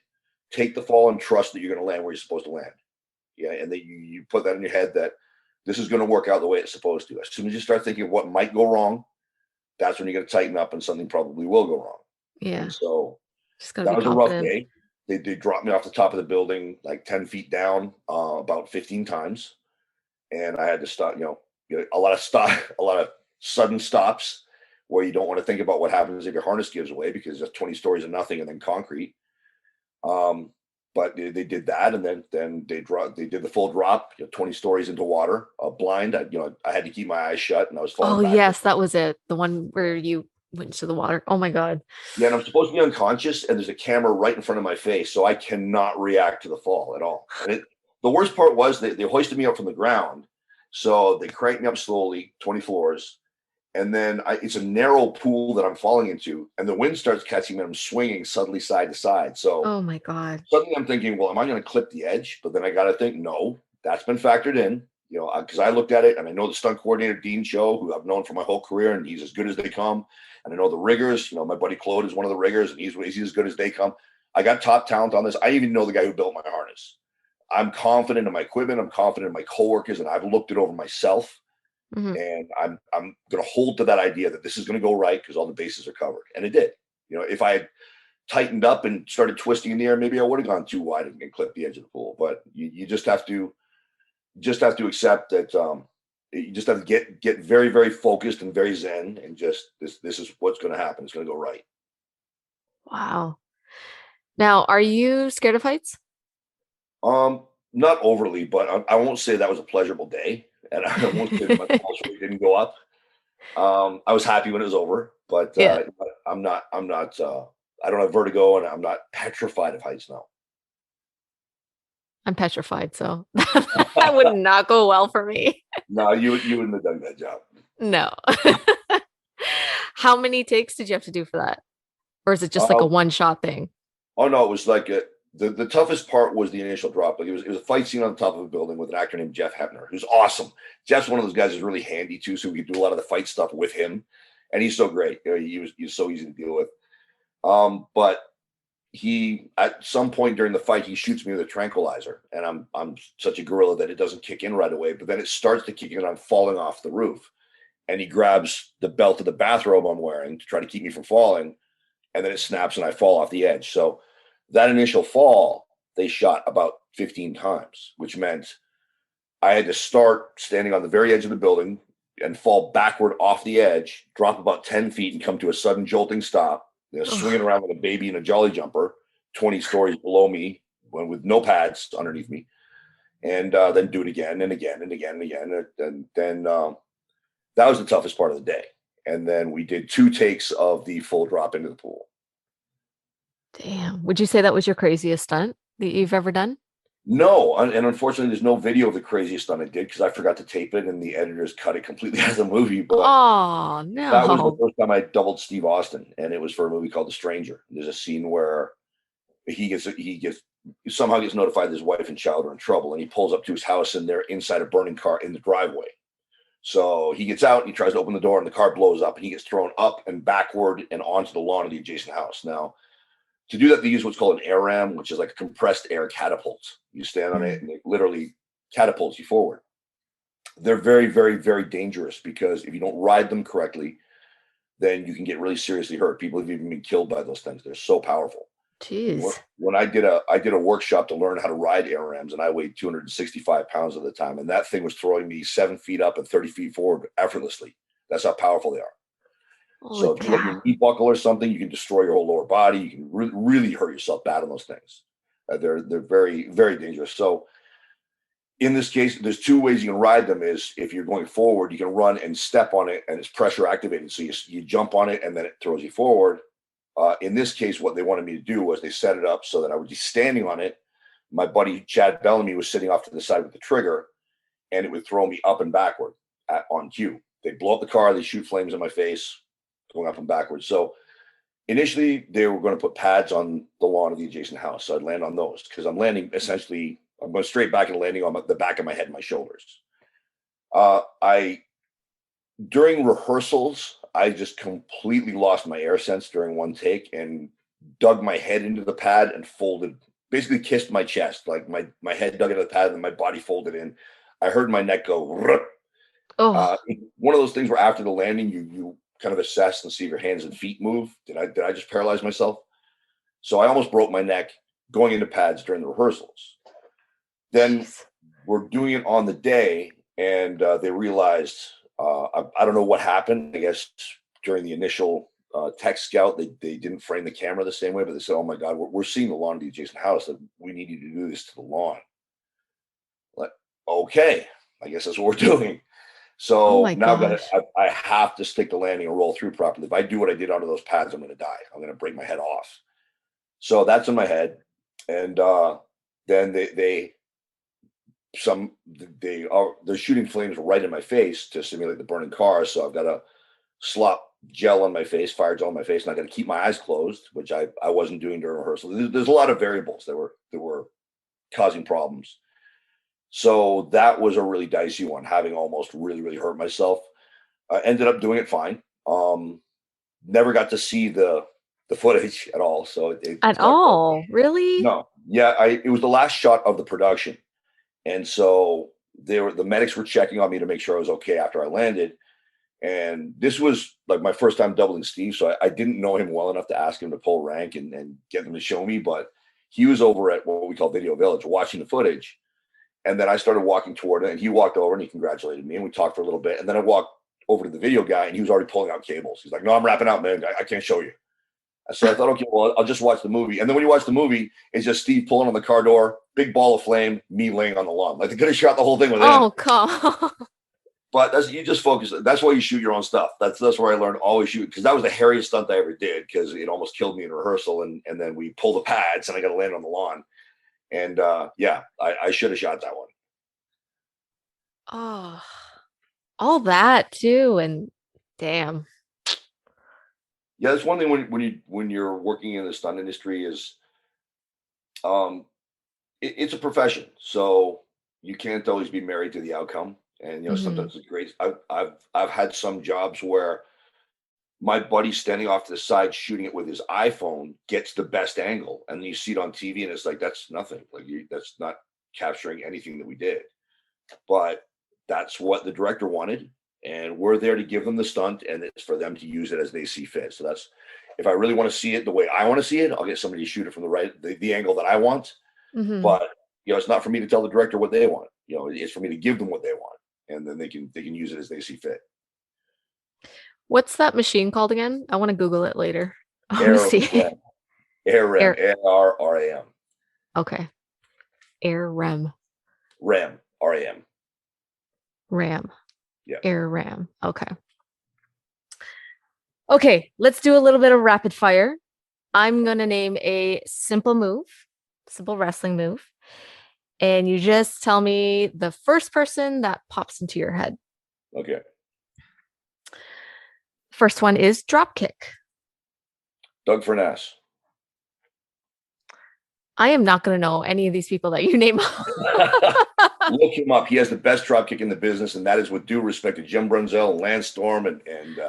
take the fall, and trust that you're going to land where you're supposed to land. Yeah, and then you put that in your head that this is going to work out the way it's supposed to. As soon as you start thinking of what might go wrong, that's when you're going to tighten up, and something probably will go wrong. Yeah. And so that was a rough day. They dropped me off the top of the building, like 10 feet down, about 15 times. And I had to stop, a lot of a lot of sudden stops where you don't want to think about what happens if your harness gives away because it's 20 stories of nothing and then concrete. Um, but they did that, and then they did the full drop, 20 stories into water, blind. I had to keep my eyes shut, and I was falling Oh, backwards. yes, that was it. The one where you went into the water. Oh my God. Yeah, and I'm supposed to be unconscious, and there's a camera right in front of my face, so I cannot react to the fall at all. And the worst part was they hoisted me up from the ground, so they cranked me up slowly, 20 floors, and then it's a narrow pool that I'm falling into, and the wind starts catching me, and I'm swinging suddenly side to side. So Oh my God. suddenly I'm thinking, well, am I going to clip the edge? But then I got to think, no, that's been factored in, because I looked at it and I know the stunt coordinator, Dean Cho, who I've known for my whole career, and he's as good as they come. And I know the riggers, my buddy Claude is one of the riggers, and he's as good as they come. I got top talent on this. I even know the guy who built my harness. I'm confident in my equipment. I'm confident in my coworkers, and I've looked it over myself. Hmm. And I'm going to hold to that idea that this is going to go right because all the bases are covered, and it did. If I had tightened up and started twisting in the air, maybe I would have gone too wide and clipped the edge of the pool. But you just have to accept that you just have to get very, very focused and very zen, and just this is what's going to happen. It's going to go right. Wow. Now, are you scared of heights? Um, Not overly, but I won't say that was a pleasurable day, and I won't say that my pulse rate didn't go up. I was happy when it was over, but Yeah, I'm not. I don't have vertigo, and I'm not petrified of heights now. I'm petrified, so that would not go well for me. No, you wouldn't have done that job. No. How many takes did you have to do for that? Or is it just like a Uh, one-shot thing? Oh no, it was like the toughest part was the initial drop. Like it was a fight scene on top of a building with an actor named Jeff Hepner, who's awesome. Jeff's one of those guys who's really handy too, so we could do a lot of the fight stuff with him, and he's so great. He was so easy to deal with. But he at some point during the fight he shoots me with a tranquilizer, and I'm such a gorilla that it doesn't kick in right away. But then it starts to kick in, and I'm falling off the roof, and he grabs the belt of the bathrobe I'm wearing to try to keep me from falling, and then it snaps and I fall off the edge. So that initial fall, they shot about 15 times, which meant I had to start standing on the very edge of the building and fall backward off the edge, drop about 10 feet and come to a sudden jolting stop, swinging around like a baby in a jolly jumper, 20 stories below me with no pads underneath me. And then do it again and again and again and again. And then that was the toughest part of the day. And then we did 2 takes of the full drop into the pool. Damn. Would you say that was your craziest stunt that you've ever done? No, and unfortunately, there's no video of the craziest stunt I did because I forgot to tape it, and the editors cut it completely out of the movie. But Oh, that was the no. first time I doubled Steve Austin, and it was for a movie called The Stranger. There's a scene where he gets somehow gets notified that his wife and child are in trouble, and he pulls up to his house, and they're inside a burning car in the driveway. So he gets out and he tries to open the door, and the car blows up, and he gets thrown up and backward and onto the lawn of the adjacent house. Now, to do that, they use what's called an air ram, which is like a compressed air catapult. You stand on it, Mm. and it literally catapults you forward. They're very, very, very dangerous because if you don't ride them correctly, then you can get really seriously hurt. People have even been killed by those things. They're so powerful. Jeez. When I did a workshop to learn how to ride air rams, and I weighed 265 pounds at the time, and that thing was throwing me 7 feet up and 30 feet forward effortlessly. That's how powerful they are. Holy So if you let your cow. knee buckle or something, you can destroy your whole lower body. You can really hurt yourself bad on those things. They're very, very dangerous. So in this case, there's 2 ways you can ride them. Is if you're going forward, you can run and step on it, and it's pressure activated. So you jump on it, and then it throws you forward. In this case, what they wanted me to do was they set it up so that I would be standing on it. My buddy Chad Bellamy was sitting off to the side with the trigger, and it would throw me up and backward on cue. They blow up the car, they shoot flames in my face, going up and backwards. So initially, they were going to put pads on the lawn of the adjacent house. So I'd land on those because I'm landing essentially, I'm going straight back and landing on the back of my head and my shoulders. I During rehearsals, I just completely lost my air sense during one take and dug my head into the pad and folded, basically kissed my chest, like my head dug into the pad and my body folded in. I heard my neck go. Rup. Oh, One of those things where after the landing, you kind of assess and see if your hands and feet move. Did I just paralyze myself? So I almost broke my neck going into pads during the rehearsals. Then jeez. we're doing it on the day, and they realized I don't know what happened. I guess during the initial tech scout, they didn't frame the camera the same way, but they said, "Oh my God, we're seeing the lawn of the adjacent house. That we need you to do this to the lawn." Like, okay, I guess that's what we're doing. Oh So my now gosh. I have to stick the landing and roll through properly. If I do what I did onto those pads, I'm going to die. I'm going to break my head off. So that's in my head, and then they're shooting flames right in my face to simulate the burning car. So I've got to slop gel on my face, fire gel on my face, and I got to keep my eyes closed, which I wasn't doing during rehearsal. There's a lot of variables that were causing problems. So that was a really dicey one, having almost really hurt myself. I ended up doing it fine. Never got to see the footage at all, so At it's not quite. all? Really? No, yeah, it was the last shot of the production, and so the medics were checking on me to make sure I was okay after I landed. And this was like my first time doubling Steve, so I didn't know him well enough to ask him to pull rank and get them to show me. But he was over at what we call Video Village watching the footage. And then I started walking toward it, and he walked over and he congratulated me, and we talked for a little bit. And then I walked over to the video guy, and he was already pulling out cables. He's like, "No, I'm wrapping out, man. I can't show you." So I thought, okay, well, I'll just watch the movie. And then when you watch the movie, it's just Steve pulling on the car door, big ball of flame, me laying on the lawn. Like they could have shot the whole thing with him. Oh, come. But you just focus. That's why you shoot your own stuff. That's where I learned always shoot, because that was the hairiest stunt I ever did, because it almost killed me in rehearsal. And then we pull the pads, and I got to land on the lawn. And yeah, I should have shot that one. Oh, all that too. And damn. Yeah, that's one thing when you're working in the stunt industry is it's a profession, so you can't always be married to the outcome. And Hmm. sometimes it's great. I've had some jobs where my buddy standing off to the side shooting it with his iPhone gets the best angle, and then you see it on TV, and it's like that's nothing. That's not capturing anything that we did. But that's what the director wanted, and we're there to give them the stunt, and it's for them to use it as they see fit. So that's, if I really want to see it the way I want to see it, I'll get somebody to shoot it from the angle that I want. Hmm. But it's not for me to tell the director what they want. It's for me to give them what they want, and then they can use it as they see fit. What's that machine called again? I want to Google it later. I want to Air see. rem, air rem, Air. ARRAM, Okay. Air rem. rem, RAM. Ram. Yeah. Air ram. Okay. Okay. Let's do a little bit of rapid fire. I'm going to name a simple wrestling move. And you just tell me the first person that pops into your head. Okay. First one is Dropkick. Doug Furness. I am not going to know any of these people that you name. Look him up. He has the best drop kick in the business, and that is with due respect to Jim Brunzell, Lance Storm, and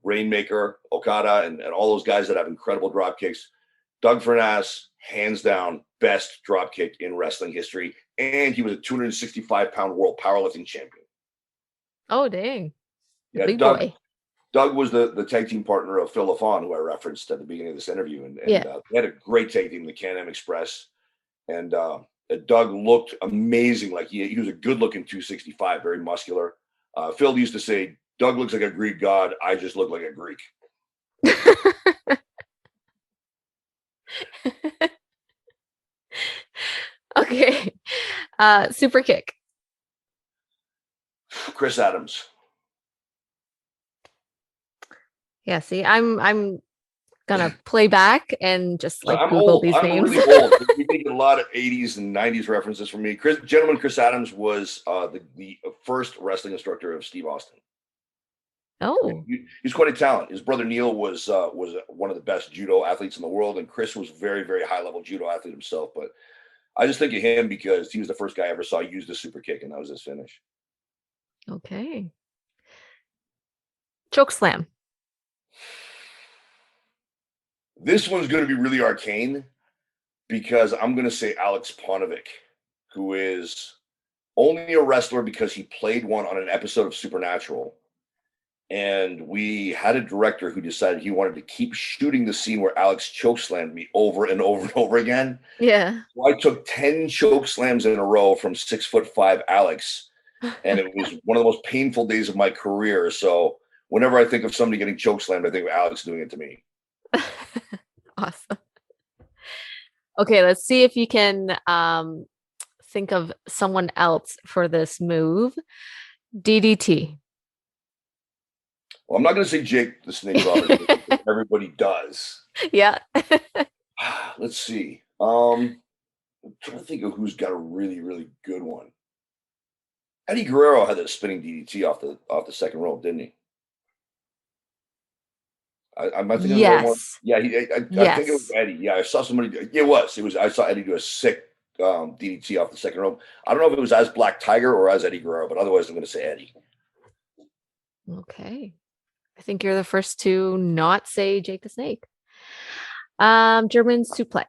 Rainmaker, Okada, and all those guys that have incredible drop kicks. Doug Furness, hands down, best drop kick in wrestling history, and he was a 265-pound world powerlifting champion. Oh, dang. The Yeah, big boy. Doug was the tag team partner of Phil LaFawn, who I referenced at the beginning of this interview, and Yeah. they had a great tag team, the Can-Am Express, and Doug looked amazing. Like he was a good-looking 265, very muscular. Phil used to say, "Doug looks like a Greek god. I just look like a Greek." Okay. Super kick. Chris Adams. Yeah, see, I'm gonna play back and just like I'm Google old. these I'm names. really old. You're making a lot of 80s and 90s references from me. Chris Adams was the first wrestling instructor of Steve Austin. Oh, He's quite a talent. His brother Neil was one of the best judo athletes in the world, and Chris was very high level judo athlete himself. But I just think of him because he was the first guy I ever saw use the super kick, and that was his finish. okay. Choke slam. This one's going to be really arcane because I'm going to say Alex Ponovic, who is only a wrestler because he played one on an episode of Supernatural. And we had a director who decided he wanted to keep shooting the scene where Alex chokeslammed me over and over and over again. Yeah. So I took 10 choke slams in a row from 6'5" Alex and it was one of the most painful days of my career. So whenever I think of somebody getting chokeslammed, I think of Alex doing it to me. Awesome. Okay, let's see if you can think of someone else for this move. DDT. Well, I'm not going to say Jake the Snake Roberts. Everybody does. Yeah. Let's see. I'm trying to think of who's got a really, really good one. Eddie Guerrero had that spinning DDT off the second rope, didn't he? Am I thinking of the right one? Yes. Yeah, I think it was Yes. Eddie. Yeah, I saw somebody. It was. I saw Eddie do a sick DDT off the second rope. I don't know if it was as Black Tiger or as Eddie Guerrero, but otherwise I'm going to say Eddie. Okay. I think you're the first to not say Jake the Snake. German suplex.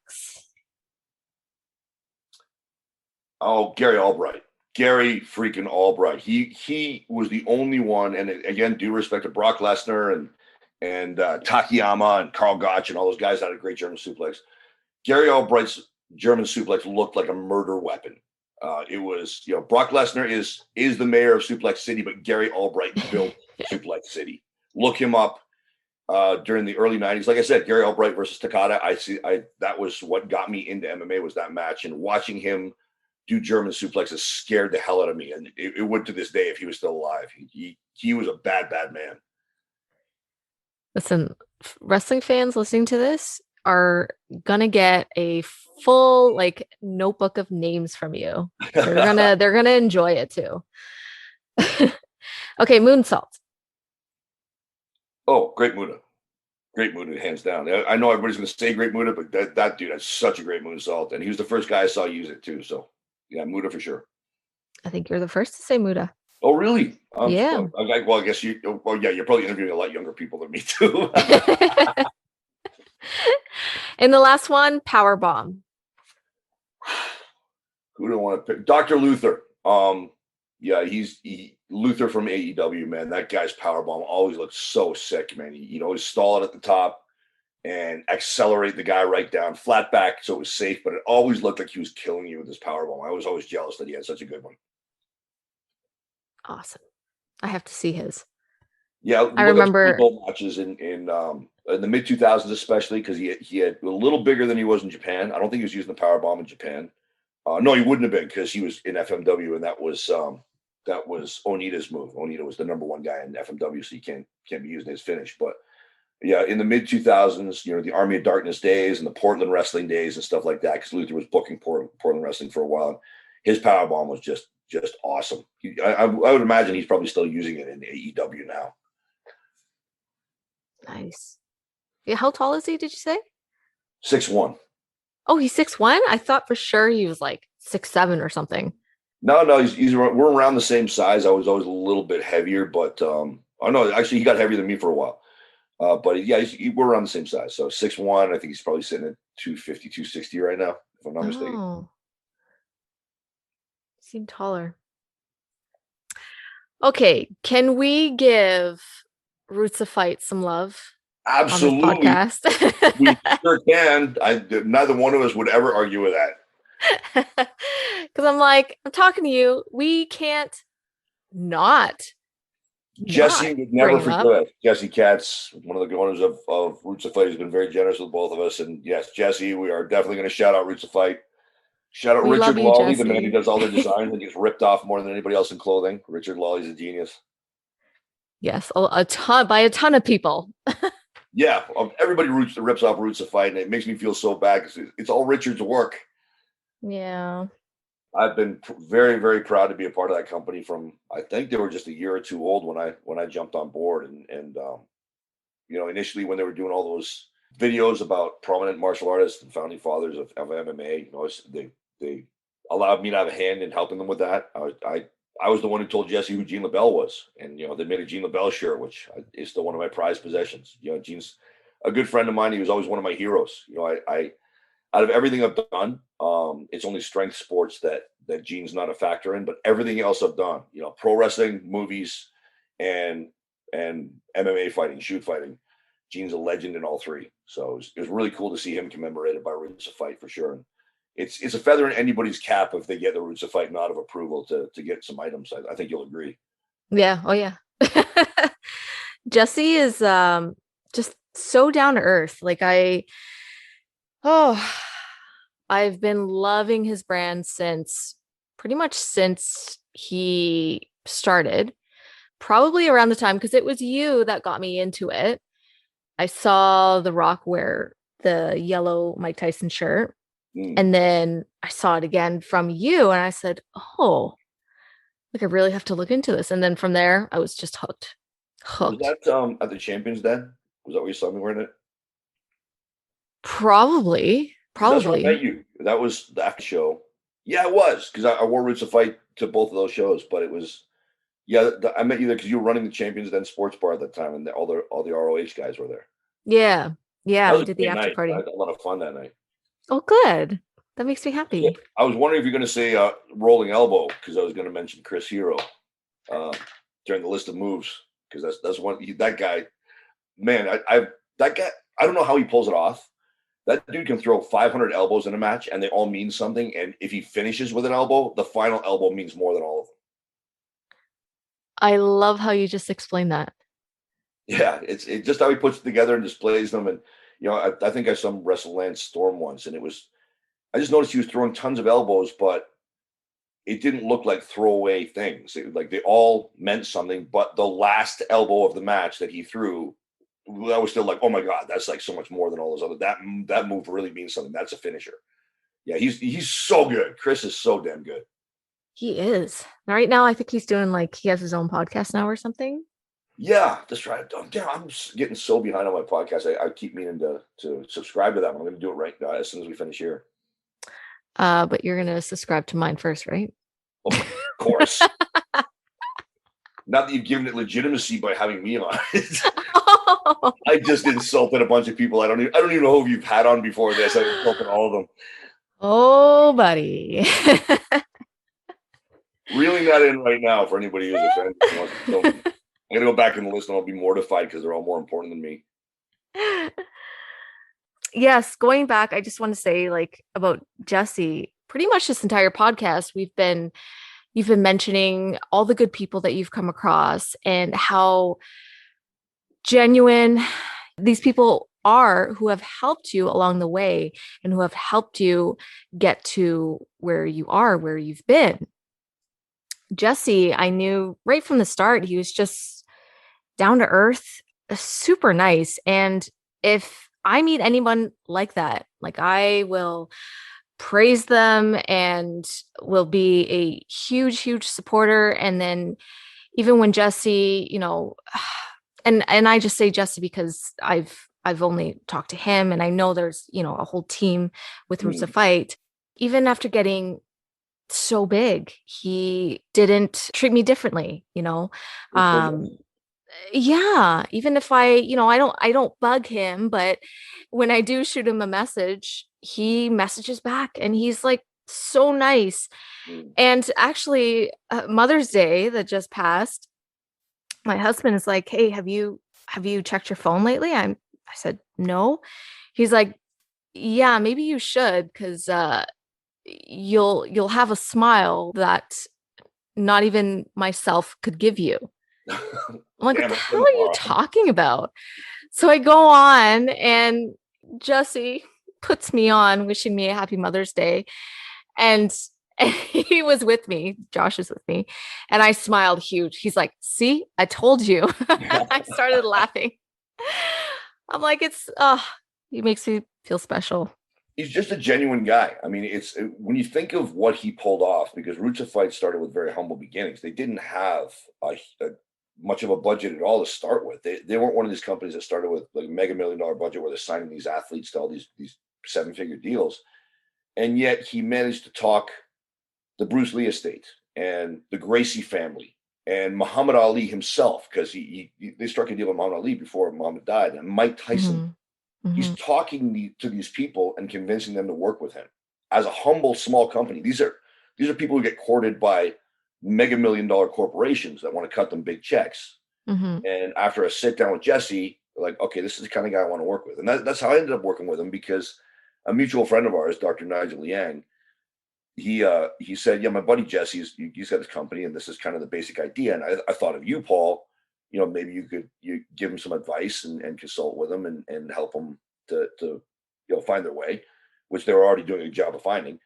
Oh, Gary Albright. Gary freaking Albright. He was the only one, and again, due respect to Brock Lesnar and Takayama and Karl Gotch and all those guys had a great German suplex. Gary Albright's German suplex looked like a murder weapon. It was, Brock Lesnar is the mayor of Suplex City, but Gary Albright built Suplex City. Look him up during the early '90s. Like I said, Gary Albright versus Takada. That was what got me into MMA was that match, and watching him do German suplexes scared the hell out of me, and it would to this day if he was still alive. He was a bad man. Listen, wrestling fans listening to this are gonna get a full like notebook of names from you. They're gonna enjoy it too. Okay, moonsault. Oh, great Muda. Great Muda, hands down. I know everybody's going to say Great Muda, but that dude has such a great moonsault, and he was the first guy I saw use it too. So, yeah, Muda for sure. I think you're the first to say Muda. Oh, really? Yeah. Well, I guess you. Well, yeah, you're probably interviewing a lot younger people than me too. And the last one, power bomb. Who do I want to pick? Dr. Luther. Yeah, Luther from AEW, man. That guy's power bomb always looks so sick, man. He'd always stall it at the top and accelerate the guy right down flat back, so it was safe. But it always looked like he was killing you with his power bomb. I was always jealous that he had such a good one. Awesome. I have to see his. Yeah, I look up some remember gold matches in the mid 2000s, especially because he had a little bigger than he was in Japan. I don't think he was using the power bomb in Japan. No, he wouldn't have been because he was in FMW, and that was Onita's move. Onita was the number one guy in FMW, so he can't be using his finish. But yeah, in the mid 2000s, the Army of Darkness days and the Portland wrestling days and stuff like that, because Luther was booking Portland wrestling for a while. His power bomb was just awesome. I would imagine he's probably still using it in AEW now. nice. Yeah, how tall is he, did you say? 6'1". Oh, he's 6'1"? I thought for sure he was like 6'7" or something. No, we're around the same size. I was always a little bit heavier, but oh no, actually he got heavier than me for a while. But yeah, we're around the same size. So 6'1", I think he's probably sitting at 250, 260 right now, if I'm not mistaken. Oh, seem taller. Okay, can we give Roots of Fight some love on this Absolutely. podcast? We sure can. Neither one of us would ever argue with that. Because I'm talking to you. We can't not Jesse would never bring him forget up. us. Jesse Katz, one of the owners of Roots of Fight, has been very generous with both of us. And yes, Jesse, we are definitely going to shout out Roots of Fight. Shout out We love Richard you, Lawley, the man who Jesse. does all their designs and gets ripped off more than anybody else in clothing. Richard Lawley's a genius. Yes, a ton by a ton of people. Yeah, everybody rips off Roots of Fight, and it makes me feel so bad because it's all Richard's work. Yeah. I've been very, very proud to be a part of that company from, I think they were just a year or two old when I jumped on board. And initially when they were doing all those videos about prominent martial artists and founding fathers of MMA, they allowed me to have a hand in helping them with that. I was the one who told Jesse who Gene LaBelle was. And, they made a Gene LaBelle shirt, which is still one of my prized possessions. Gene's a good friend of mine. He was always one of my heroes. I out of everything I've done, it's only strength sports that Gene's not a factor in, but everything else I've done, pro wrestling, movies, and MMA fighting, shoot fighting, Gene's a legend in all three. So it was really cool to see him commemorated by Roots of Fight for sure. it's a feather in anybody's cap if they get the Roots of Fight nod of approval to get some items. I think you'll agree. Yeah. Oh yeah. Jesse is just so down to earth. Oh, I've been loving his brand since pretty much since he started, probably around the time because it was you that got me into it. I saw The Rock wear the yellow Mike Tyson shirt. And then I saw it again from you, and I said, "Oh, like I really have to look into this." And then from there, I was just hooked. Was that at the Champions Den? Was that where you saw me wearing it? Probably. That's where I met you. That was the after show. Yeah, it was because I wore Roots of Fight to both of those shows, but it was I met you there because you were running the Champions Den Sports Bar at that time, and all the ROH guys were there. Yeah, That we was a did the great after night. party. I had a lot of fun that night. Oh, good. That makes me happy. I was wondering if you're going to say rolling elbow because I was going to mention Chris Hero during the list of moves because that's one that guy. Man, that guy. I don't know how he pulls it off. That dude can throw 500 elbows in a match, and they all mean something. And if he finishes with an elbow, the final elbow means more than all of them. I love how you just explained that. Yeah, it's just how he puts it together and displays them. And I think I saw him wrestle Lance Storm once, and I just noticed he was throwing tons of elbows, but it didn't look like throwaway things. Like they all meant something. But the last elbow of the match that he threw, I was still like, oh my God, that's like so much more than all those other. That move really means something. That's a finisher. Yeah, he's so good. Chris is so damn good. He is. Right now, I think he's doing he has his own podcast now or something. Yeah, that's right. I'm getting so behind on my podcast. I keep meaning to subscribe to that one. I'm going to do it right now as soon as we finish here. But you're going to subscribe to mine first, right? Oh, of course. Not that you've given it legitimacy by having me on it. I just insulted a bunch of people. I don't even know who you've had on before this. I've insulted all of them. Oh, buddy. Reeling that in right now for anybody who's offended. I'm going to go back in the list and I'll be mortified because they're all more important than me. Yes, going back, I just want to say about Jesse, pretty much this entire podcast, you've been mentioning all the good people that you've come across and how genuine these people are who have helped you along the way and who have helped you get to where you are, where you've been. Jesse, I knew right from the start, he was just down to earth, super nice. And if I meet anyone like that, I will praise them and will be a huge, huge supporter. And then even when Jesse, and I just say Jesse because I've only talked to him and I know there's, a whole team with Roots of Fight. Even after getting so big, he didn't treat me differently, yeah, even if I don't bug him, but when I do shoot him a message, he messages back and he's so nice. And actually, Mother's Day that just passed, my husband is like, "Hey, have you checked your phone lately?" I said, "No." He's like, "Yeah, maybe you should because you'll have a smile that not even myself could give you." I'm like, what the hell are you talking about? So I go on and Jesse puts me on wishing me a happy Mother's Day. And he was with me. Josh is with me. And I smiled huge. He's like, "See, I told you." I started laughing. I'm like, he makes me feel special. He's just a genuine guy. I mean, when you think of what he pulled off, because Roots of Fight started with very humble beginnings. They didn't have much of a budget at all to start with. They weren't one of these companies that started with like $1 million budget where they're signing these athletes to all these 7-figure deals. And yet he managed to talk the Bruce Lee estate and the Gracie family and Muhammad Ali himself, because they struck a deal with Muhammad Ali before Muhammad died, and Mike Tyson. Mm-hmm. He's talking to these people and convincing them to work with him as a humble small company. These are people who get courted by mega $1 million corporations that want to cut them big checks. Mm-hmm. And after a sit down with Jesse, they're like, okay, this is the kind of guy I want to work with. And that's how I ended up working with him, because a mutual friend of ours, Dr. Nigel Liang, he said, yeah, my buddy Jesse's he's got his company, and this is kind of the basic idea. And I thought of you, Paul. Maybe you give him some advice and consult with them and help them to find their way, which they were already doing a good job of finding.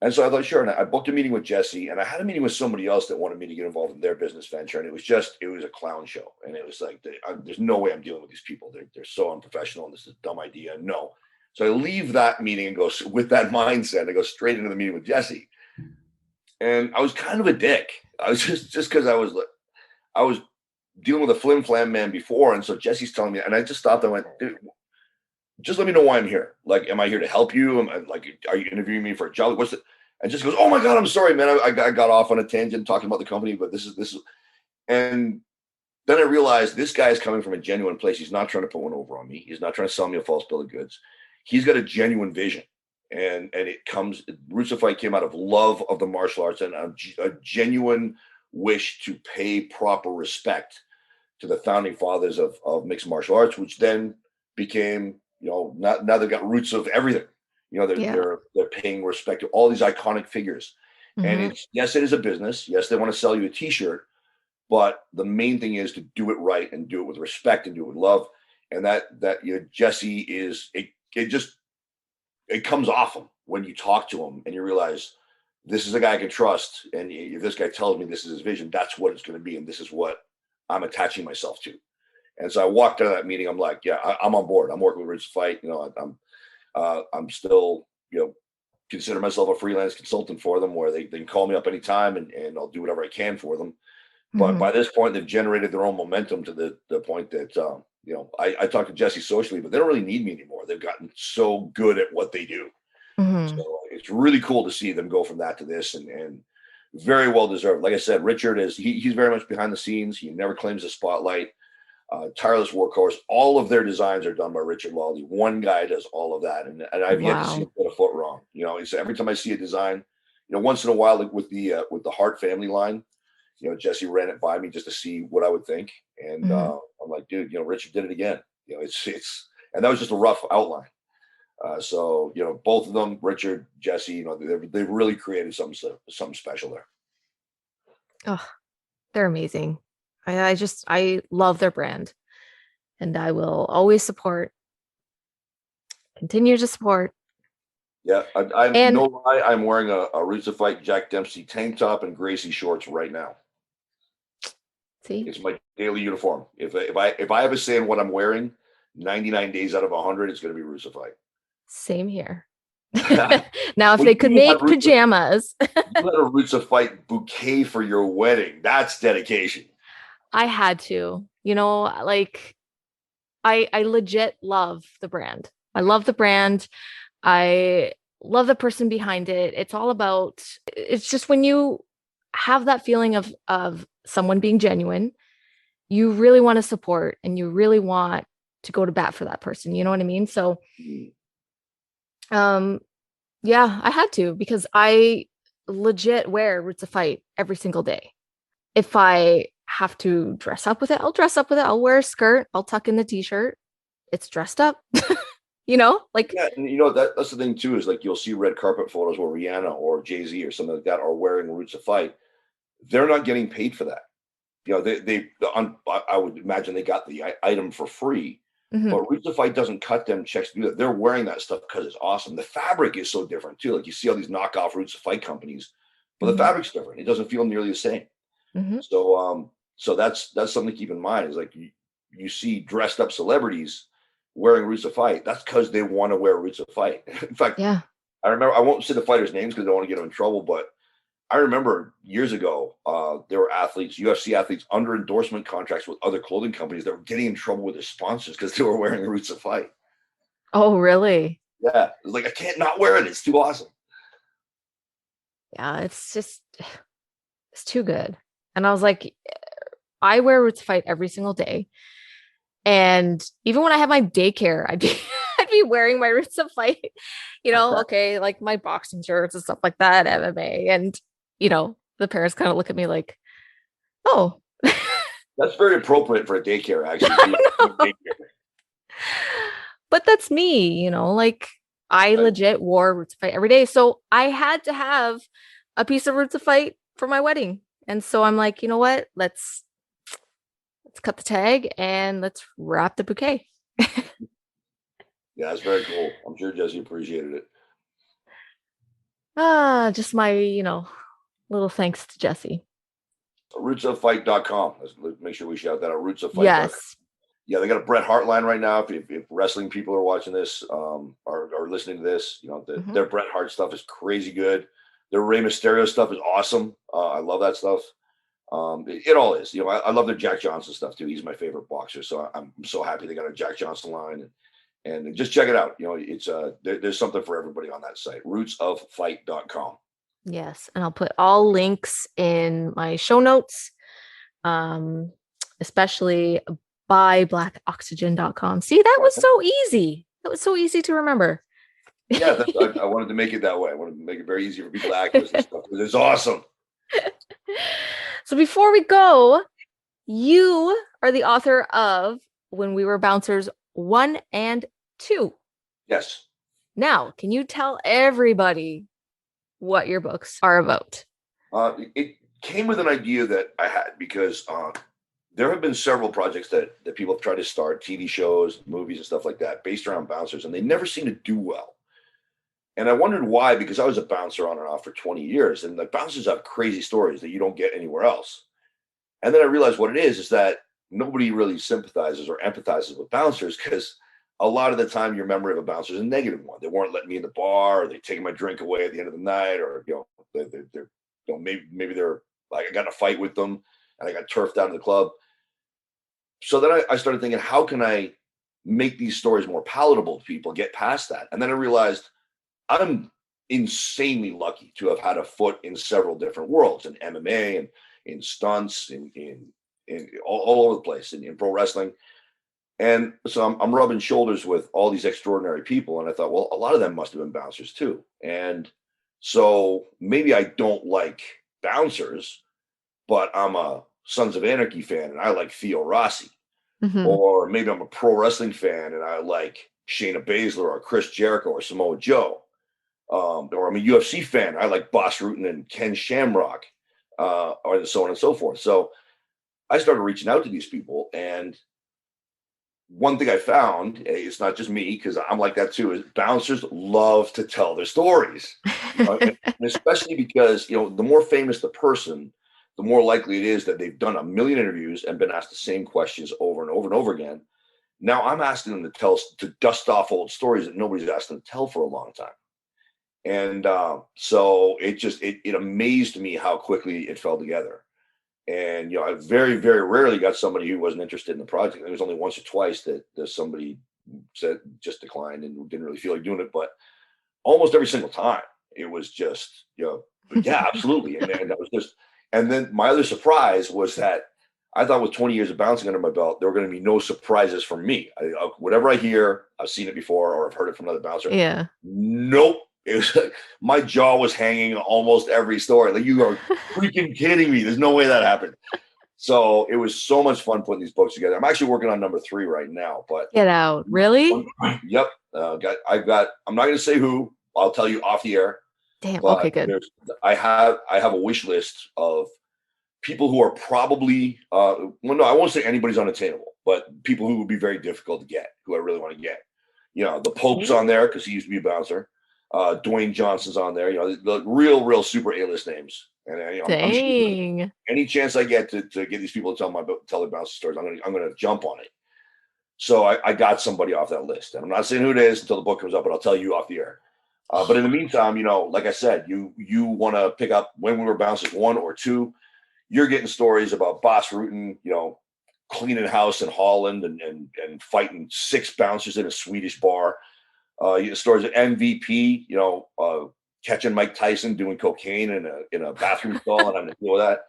And so I thought, sure. And I booked a meeting with Jesse, and I had a meeting with somebody else that wanted me to get involved in their business venture. And it was a clown show. And it was like, there's no way I'm dealing with these people. They're so unprofessional, and this is a dumb idea. No. So I leave that meeting and go with that mindset. I go straight into the meeting with Jesse. And I was kind of a dick. I was just because I was dealing with a flim flam man before. And so Jesse's telling me, and I just stopped. I went, dude, just let me know why I'm here. Like, am I here to help you? Are you interviewing me for a job? What's it? And just goes, oh my God, I'm sorry, man. I got off on a tangent talking about the company, but this is, and then I realized this guy is coming from a genuine place. He's not trying to put one over on me. He's not trying to sell me a false bill of goods. He's got a genuine vision. And Roots of Fight came out of love of the martial arts and a genuine wish to pay proper respect to the founding fathers of mixed martial arts, which then became, now they've got roots of everything. They're paying respect to all these iconic figures. Mm-hmm. And yes, it is a business. Yes, they want to sell you a t-shirt, but the main thing is to do it right and do it with respect and do it with love. And that Jesse is, it comes off him when you talk to him and you realize this is a guy I can trust. And if this guy tells me this is his vision, that's what it's going to be. And this is what I'm attaching myself to. And so I walked out of that meeting. I'm like, yeah, I'm on board. I'm working with Roots of Fight. I'm still, consider myself a freelance consultant for them, where they can call me up anytime and I'll do whatever I can for them. But mm-hmm. by this point, they've generated their own momentum to the point that, I talk to Jesse socially, but they don't really need me anymore. They've gotten so good at what they do. Mm-hmm. So it's really cool to see them go from that to this and very well deserved. Like I said, Richard he's very much behind the scenes. He never claims the spotlight. Tireless workhorse. All of their designs are done by Richard Lawley. One guy does all of that, and I've yet to see him put a foot wrong. It's every time I see a design, once in a while, like with the Hart family line, Jesse ran it by me just to see what I would think, and mm-hmm. I'm like, dude, Richard did it again. It's and that was just a rough outline. So both of them, Richard, Jesse, they've really created something special there. Oh, they're amazing. I love their brand, and I will always continue to support. Yeah, I'm no lie. I'm wearing a Roots of Fight Jack Dempsey tank top and Gracie shorts right now. See, it's my daily uniform. If I have a say in what I'm wearing, 99 days out of 100, it's going to be Roots of Fight. Same here. Now, if they could make pajamas, you had a Roots of Fight bouquet for your wedding. That's dedication. I had to, I legit love the brand. I love the brand. I love the person behind it. It's just when you have that feeling of someone being genuine, you really want to support and you really want to go to bat for that person. You know what I mean? So, yeah, I had to, because I legit wear Roots of Fight every single day. If I have to dress up with it, I'll dress up with it. I'll wear a skirt. I'll tuck in the t-shirt. It's dressed up, Yeah, and that's the thing too, is like you'll see red carpet photos where Rihanna or Jay-Z or something like that are wearing Roots of Fight. They're not getting paid for that. I would imagine they got the item for free, mm-hmm. but Roots of Fight doesn't cut them checks to do that. They're wearing that stuff because it's awesome. The fabric is so different too. Like you see all these knockoff Roots of Fight companies, but mm-hmm. the fabric's different. It doesn't feel nearly the same. Mm-hmm. So that's something to keep in mind, is like you see dressed up celebrities wearing Roots of Fight. That's because they want to wear Roots of Fight. In fact, yeah, I remember, I won't say the fighters' names because I don't want to get them in trouble, but I remember years ago, there were UFC athletes under endorsement contracts with other clothing companies that were getting in trouble with their sponsors because they were wearing Roots of Fight. Oh, really? Yeah. It was like, I can't not wear it. It's too awesome. Yeah, it's too good. And I was like, I wear Roots of Fight every single day. And even when I have my daycare, I'd be wearing my Roots of Fight, okay, like my boxing shirts and stuff like that, MMA. And, the parents kind of look at me like, oh. That's very appropriate for a daycare, actually. But that's me, like I legit wore Roots of Fight every day. So I had to have a piece of Roots of Fight for my wedding. And so I'm like, you know what? Let's cut the tag and let's wrap the bouquet. Yeah, that's very cool. I'm sure Jesse appreciated it. Just my, little thanks to Jesse. Rootsoffight.com. Let's make sure we shout that out. Rootsoffight.com. Yes. Yeah, they got a Bret Hart line right now. If wrestling people are watching this, or listening to this, their Bret Hart stuff is crazy good. Their Rey Mysterio stuff is awesome. I love that stuff. It all is. I love their Jack Johnson stuff too. He's my favorite boxer, so I'm so happy they got a Jack Johnson line, and just check it out. It's there's something for everybody on that site. Rootsoffight.com. Yes, and I'll put all links in my show notes, especially buybblackoxygen.com. See, that was so easy. That was so easy to remember. Yeah, I wanted to make it that way. I wanted to make it very easy for people to access this stuff because it's awesome. So before we go, you are the author of When We Were Bouncers 1 and 2. Yes. Now, can you tell everybody what your books are about? It came with an idea that I had because there have been several projects that people have tried to start, TV shows, movies, and stuff like that, based around bouncers, and they never seem to do well. And I wondered why, because I was a bouncer on and off for 20 years, and the bouncers have crazy stories that you don't get anywhere else. And then I realized what it is that nobody really sympathizes or empathizes with bouncers because a lot of the time your memory of a bouncer is a negative one. They weren't letting me in the bar, or they taking my drink away at the end of the night, or they're maybe they're like I got in a fight with them and I got turfed out of the club. So then I started thinking, how can I make these stories more palatable to people, get past that? And then I realized I'm insanely lucky to have had a foot in several different worlds, in MMA and in stunts, in all over the place, in pro wrestling. And so I'm rubbing shoulders with all these extraordinary people. And I thought, well, a lot of them must have been bouncers too. And so maybe I don't like bouncers, but I'm a Sons of Anarchy fan and I like Theo Rossi. Mm-hmm. Or maybe I'm a pro wrestling fan and I like Shayna Baszler or Chris Jericho or Samoa Joe. Or I'm a UFC fan. I like Boss Rutan and Ken Shamrock, or so on and so forth. So I started reaching out to these people, and one thing I found, it's not just me, because I'm like that too, is bouncers love to tell their stories. And especially because, the more famous the person, the more likely it is that they've done a million interviews and been asked the same questions over and over and over again. Now I'm asking them to dust off old stories that nobody's asked them to tell for a long time. And so it amazed me how quickly it fell together. And, I very, very rarely got somebody who wasn't interested in the project. There was only once or twice that somebody said just declined and didn't really feel like doing it. But almost every single time it was just, but yeah, absolutely. And that was just, and then my other surprise was that I thought with 20 years of bouncing under my belt, there were going to be no surprises for me. Whatever I hear, I've seen it before or I've heard it from another bouncer. Yeah. Nope. It was like my jaw was hanging almost every story. Like, you are freaking kidding me. There's no way that happened. So it was so much fun putting these books together. I'm actually working on number 3 right now, but get out. Really? Yep. I'm not going to say who. I'll tell you off the air. Damn. Okay, good. I have a wish list of people who are probably, well, no, I won't say anybody's unattainable, but people who would be very difficult to get, who I really want to get. The Pope's on there because he used to be a bouncer. Dwayne Johnson's on there, the real super A-list names. And dang, I'm sure any chance I get to get these people to tell their bouncer stories, I'm gonna jump on it. So I got somebody off that list, and I'm not saying who it is until the book comes up, but I'll tell you off the air. But in the meantime, like I said, you want to pick up When We Were Bouncers 1 or 2. You're getting stories about Boss Rutan, cleaning house in Holland and fighting 6 bouncers in a Swedish bar. Stories of MVP, catching Mike Tyson doing cocaine in a bathroom stall and having to deal with that.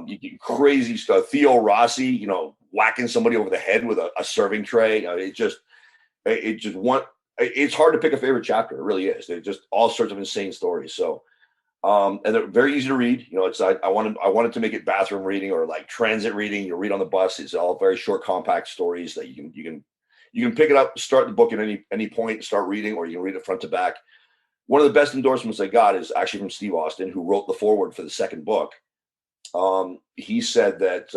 You get crazy stuff. Theo Rossi, whacking somebody over the head with a serving tray. It's hard to pick a favorite chapter. It really is. They're just all sorts of insane stories. So, and they're very easy to read. I wanted to make it bathroom reading or like transit reading. You read on the bus. It's all very short, compact stories that you can. You can pick it up, start the book at any point, start reading, or you can read it front to back. One of the best endorsements I got is actually from Steve Austin, who wrote the foreword for the second book. He said that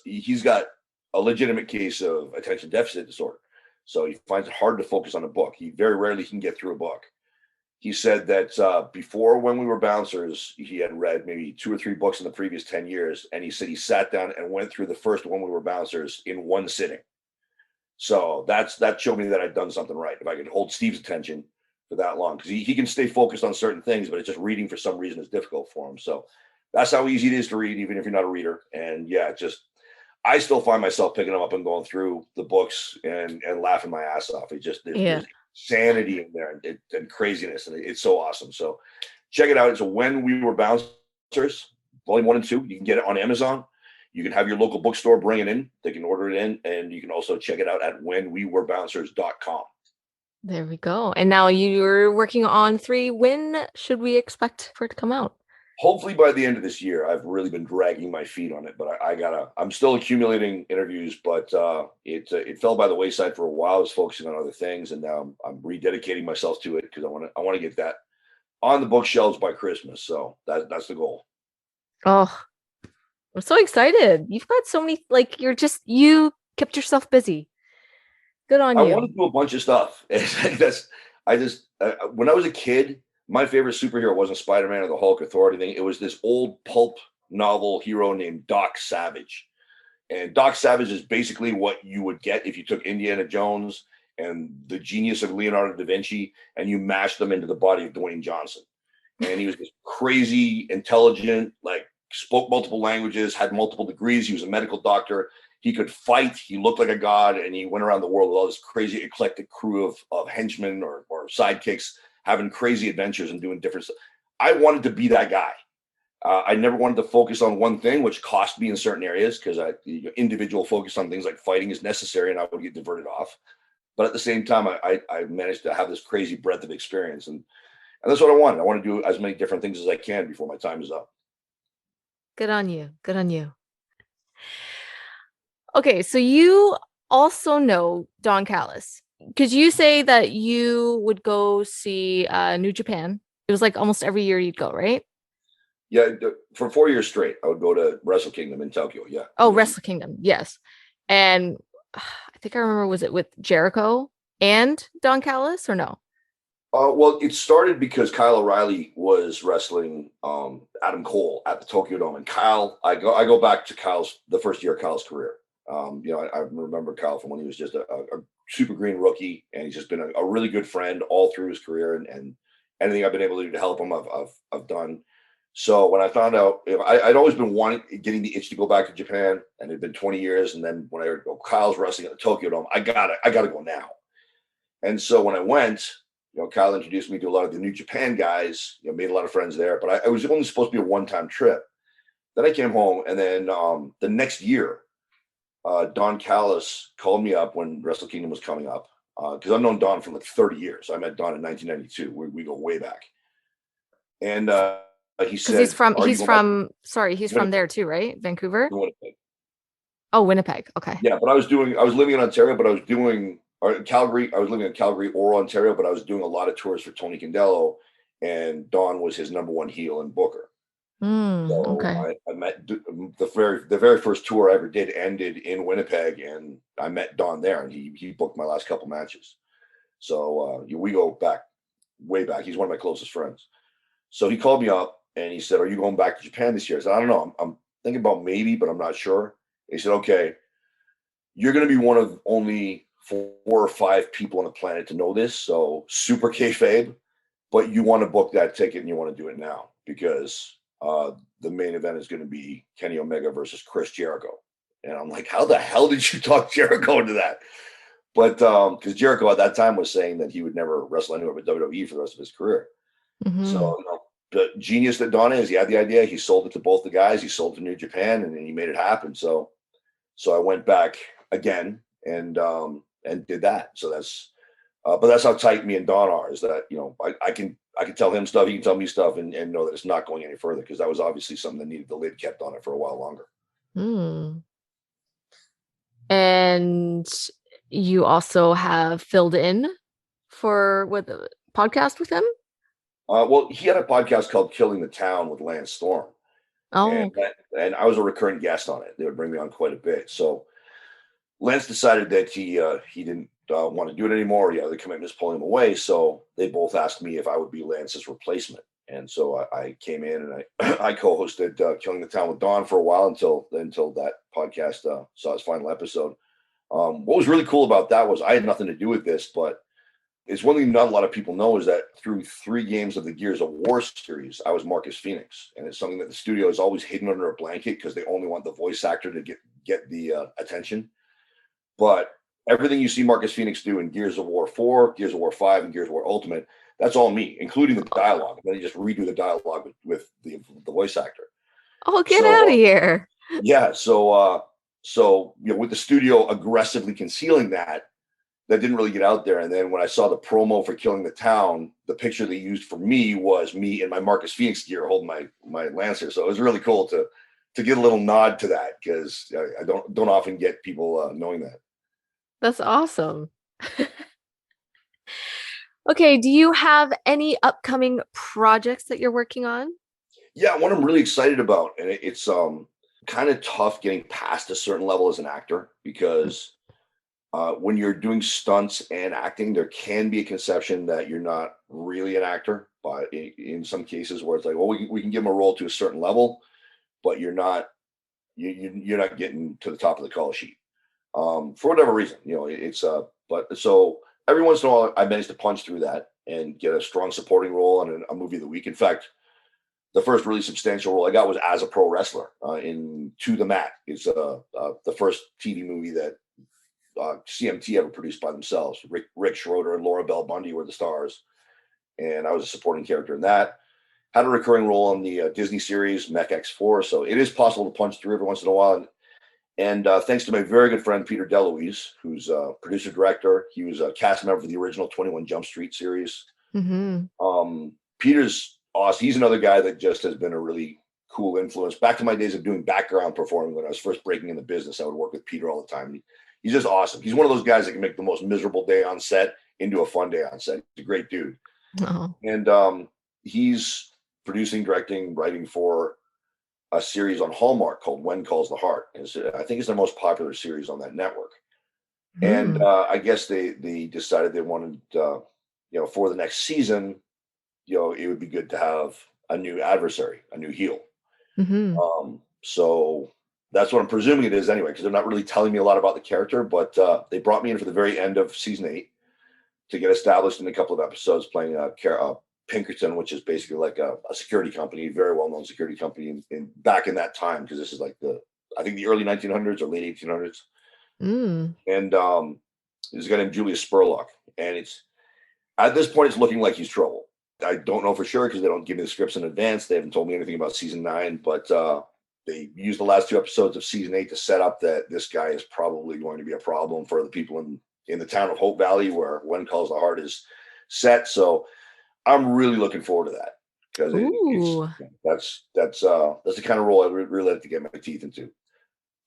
he's got a legitimate case of attention deficit disorder. So he finds it hard to focus on a book. He very rarely can get through a book. He said that before When We Were Bouncers, he had read maybe 2 or 3 books in the previous 10 years. And he said he sat down and went through the first When We Were Bouncers in one sitting. So that showed me that I'd done something right. If I could hold Steve's attention for that long, because he can stay focused on certain things, but it's just reading for some reason is difficult for him. So that's how easy it is to read, even if you're not a reader. And yeah, I still find myself picking them up and going through the books and laughing my ass off. It just, there's sanity in there and craziness. And it's so awesome. So check it out. It's When We Were Bouncers, volume 1 and 2. You can get it on Amazon. You can have your local bookstore bring it in. They can order it in. And you can also check it out at whenwewerebouncers.com. There we go. And now you're working on 3. When should we expect for it to come out? Hopefully by the end of this year. I've really been dragging my feet on it, but I'm still accumulating interviews, but it fell by the wayside for a while. I was focusing on other things, and now I'm rededicating myself to it because I want to get that on the bookshelves by Christmas. So that's the goal. Oh, I'm so excited. You've got so many, you kept yourself busy. Good on you. I want to do a bunch of stuff. When I was a kid, my favorite superhero wasn't Spider-Man or the Hulk or Thor or anything. It was this old pulp novel hero named Doc Savage. And Doc Savage is basically what you would get if you took Indiana Jones and the genius of Leonardo da Vinci and you mashed them into the body of Dwayne Johnson. And he was this crazy, intelligent, spoke multiple languages, had multiple degrees. He was a medical doctor. He could fight. He looked like a god, and he went around the world with all this crazy, eclectic crew of henchmen or sidekicks, having crazy adventures and doing different stuff. I wanted to be that guy. I never wanted to focus on one thing, which cost me in certain areas because individual focus on things like fighting is necessary, and I would get diverted off. But at the same time, I managed to have this crazy breadth of experience, and that's what I wanted. I want to do as many different things as I can before my time is up. Good on you. Good on you. Okay, so you also know Don Callis. Could you say that you would go see New Japan? It was like almost every year you'd go, right? Yeah, for 4 years straight, I would go to Wrestle Kingdom in Tokyo. Yeah. Oh, Wrestle Kingdom, yes. And I think I remember, was it with Jericho and Don Callis or no? Well, it started because Kyle O'Reilly was wrestling Adam Cole at the Tokyo Dome, and Kyle, I go back to the first year of Kyle's career. I remember Kyle from when he was just a super green rookie, and he's just been a really good friend all through his career, and anything I've been able to do to help him, I've done. So when I found out, I'd always been getting the itch to go back to Japan, and it'd been 20 years. And then when I heard Kyle's wrestling at the Tokyo Dome, I gotta go now. And so when I went, Kyle introduced me to a lot of the New Japan guys, made a lot of friends there, but I was only supposed to be a one-time trip. Then I came home, and then the next year, Don Callis called me up when Wrestle Kingdom was coming up, because I've known Don for like 30 years. I met Don in 1992. We go way back. And he said, he's from there too, right? Vancouver? Winnipeg. Oh, Winnipeg. Okay. Yeah, but I was living in Ontario, but I was doing Calgary. I was living in Calgary or Ontario, but I was doing a lot of tours for Tony Condello, and Don was his number one heel and booker. So okay. I met the very first tour I ever did ended in Winnipeg, and I met Don there, and he booked my last couple matches. So we go back way back. He's one of my closest friends. So he called me up and he said, "Are you going back to Japan this year?" I said, "I don't know. I'm thinking about maybe, but I'm not sure." He said, "Okay, you're going to be one of only 4 or 5 people on the planet to know this. So super kayfabe, but you want to book that ticket and you want to do it now because the main event is going to be Kenny Omega versus Chris Jericho." And I'm like, "How the hell did you talk Jericho into that?" But because Jericho at that time was saying that he would never wrestle anywhere but WWE for the rest of his career. Mm-hmm. So, the genius that Don is, he had the idea. He sold it to both the guys. He sold to New Japan, and he made it happen. So I went back again and did that. So but that's how tight me and Don are. Is that I can tell him stuff, he can tell me stuff, and know that it's not going any further because that was obviously something that needed the lid kept on it for a while longer. And you also have filled in for with a podcast with him? Well, he had a podcast called Killing the Town with Lance Storm, Oh, and okay. I was a recurring guest on it. They would bring me on quite a bit. So Lance decided that he didn't want to do it anymore. The commitments pulling him away. So they both asked me if I would be Lance's replacement. And so I came in and I I co-hosted Killing the Town with Don for a while until that podcast saw its final episode. What was really cool about that was I had nothing to do with this, but it's one thing not a lot of people know is that through 3 games of the Gears of War series, I was Marcus Phoenix, and it's something that the studio is always hidden under a blanket because they only want the voice actor to get the attention. But everything you see Marcus Phoenix do in Gears of War 4, Gears of War 5, and Gears of War Ultimate, that's all me, including the dialogue. And then you just redo the dialogue with the voice actor. Oh, get out of So here. yeah, so with the studio aggressively concealing that, that didn't really get out there. And then when I saw the promo for Killing the Town, the picture they used for me was me in my Marcus Phoenix gear holding my Lancer. So it was really cool to get a little nod to that because I don't often get people knowing that. That's awesome. Okay, do you have any upcoming projects that you're working on? Yeah, one I'm really excited about, and it's kind of tough getting past a certain level as an actor because when you're doing stunts and acting, there can be a conception that you're not really an actor. But in some cases, where it's like, well, we can give them a role to a certain level, but you're not getting to the top of the call sheet for whatever reason. It's but so every once in a while, I manage to punch through that and get a strong supporting role on a movie of the week. In fact, the first really substantial role I got was as a pro wrestler in To the Mat. It's the first TV movie that CMT ever produced by themselves. Rick Schroeder and Laura Bell Bundy were the stars, and I was a supporting character in that. Had a recurring role on the Disney series Mech X4, so it is possible to punch through every once in a while. And thanks to my very good friend Peter DeLuise, who's a producer director, he was a cast member for the original 21 Jump Street series. Mm-hmm. Peter's awesome. He's another guy that just has been a really cool influence. Back to my days of doing background performing when I was first breaking in the business, I would work with Peter all the time. He's just awesome. He's one of those guys that can make the most miserable day on set into a fun day on set. He's a great dude. Oh. And he's producing, directing, writing for a series on Hallmark called When Calls the Heart. I think it's their most popular series on that network. And Mm. I guess they decided they wanted, for the next season, it would be good to have a new adversary, a new heel. Mm-hmm. So that's what I'm presuming it is anyway, because they're not really telling me a lot about the character, but they brought me in for the very end of season 8 to get established in a couple of episodes playing Pinkerton, which is basically like a security company, very well-known security company in back in that time, because this is like I think the early 1900s or late 1800s. Mm. And there's a guy named Julius Spurlock. And at this point, it's looking like he's trouble. I don't know for sure because they don't give me the scripts in advance. They haven't told me anything about season 9, but they used the last 2 episodes of season 8 to set up that this guy is probably going to be a problem for the people in the town of Hope Valley, where When Calls the Heart is set. So I'm really looking forward to that because Ooh. that's the kind of role I really like to get my teeth into.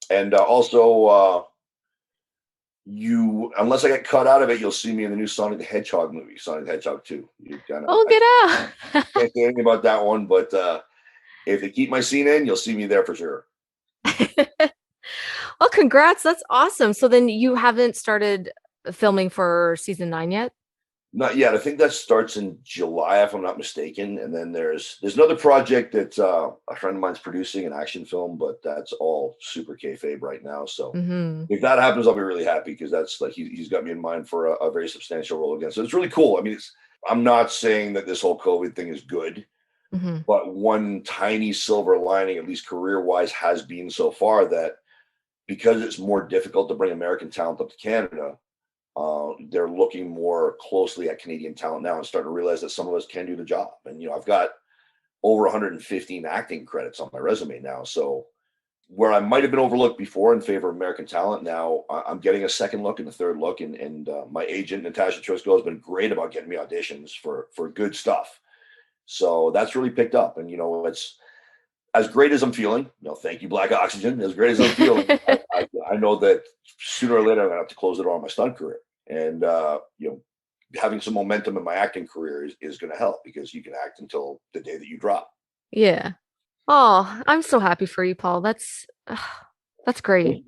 And also, unless I get cut out of it, you'll see me in the new Sonic the Hedgehog movie, Sonic the Hedgehog 2. Oh, I get out. can't say anything about that one, but if they keep my scene in, you'll see me there for sure. Well, congrats. That's awesome. So then you haven't started filming for season 9 yet? Not yet. I think that starts in July, if I'm not mistaken. And then there's another project that a friend of mine's producing, an action film, but that's all super kayfabe right now. So Mm-hmm. if that happens, I'll be really happy because that's like he's got me in mind for a very substantial role again. So it's really cool. I mean, I'm not saying that this whole COVID thing is good, Mm-hmm. but one tiny silver lining, at least career-wise, has been so far that because it's more difficult to bring American talent up to Canada, they're looking more closely at Canadian talent now and starting to realize that some of us can do the job. And I've got over 115 acting credits on my resume now. So where I might have been overlooked before in favor of American talent, now I'm getting a second look and a third look. And my agent Natasha Trisco has been great about getting me auditions for good stuff. So that's really picked up. And as great as I'm feeling, thank you, Black Oxygen. As great as I'm feeling, I know that sooner or later I'm gonna have to close the door on my stunt career, and having some momentum in my acting career is going to help, because you can act until the day that you drop. Yeah. Oh, I'm so happy for you, Paul. That's great.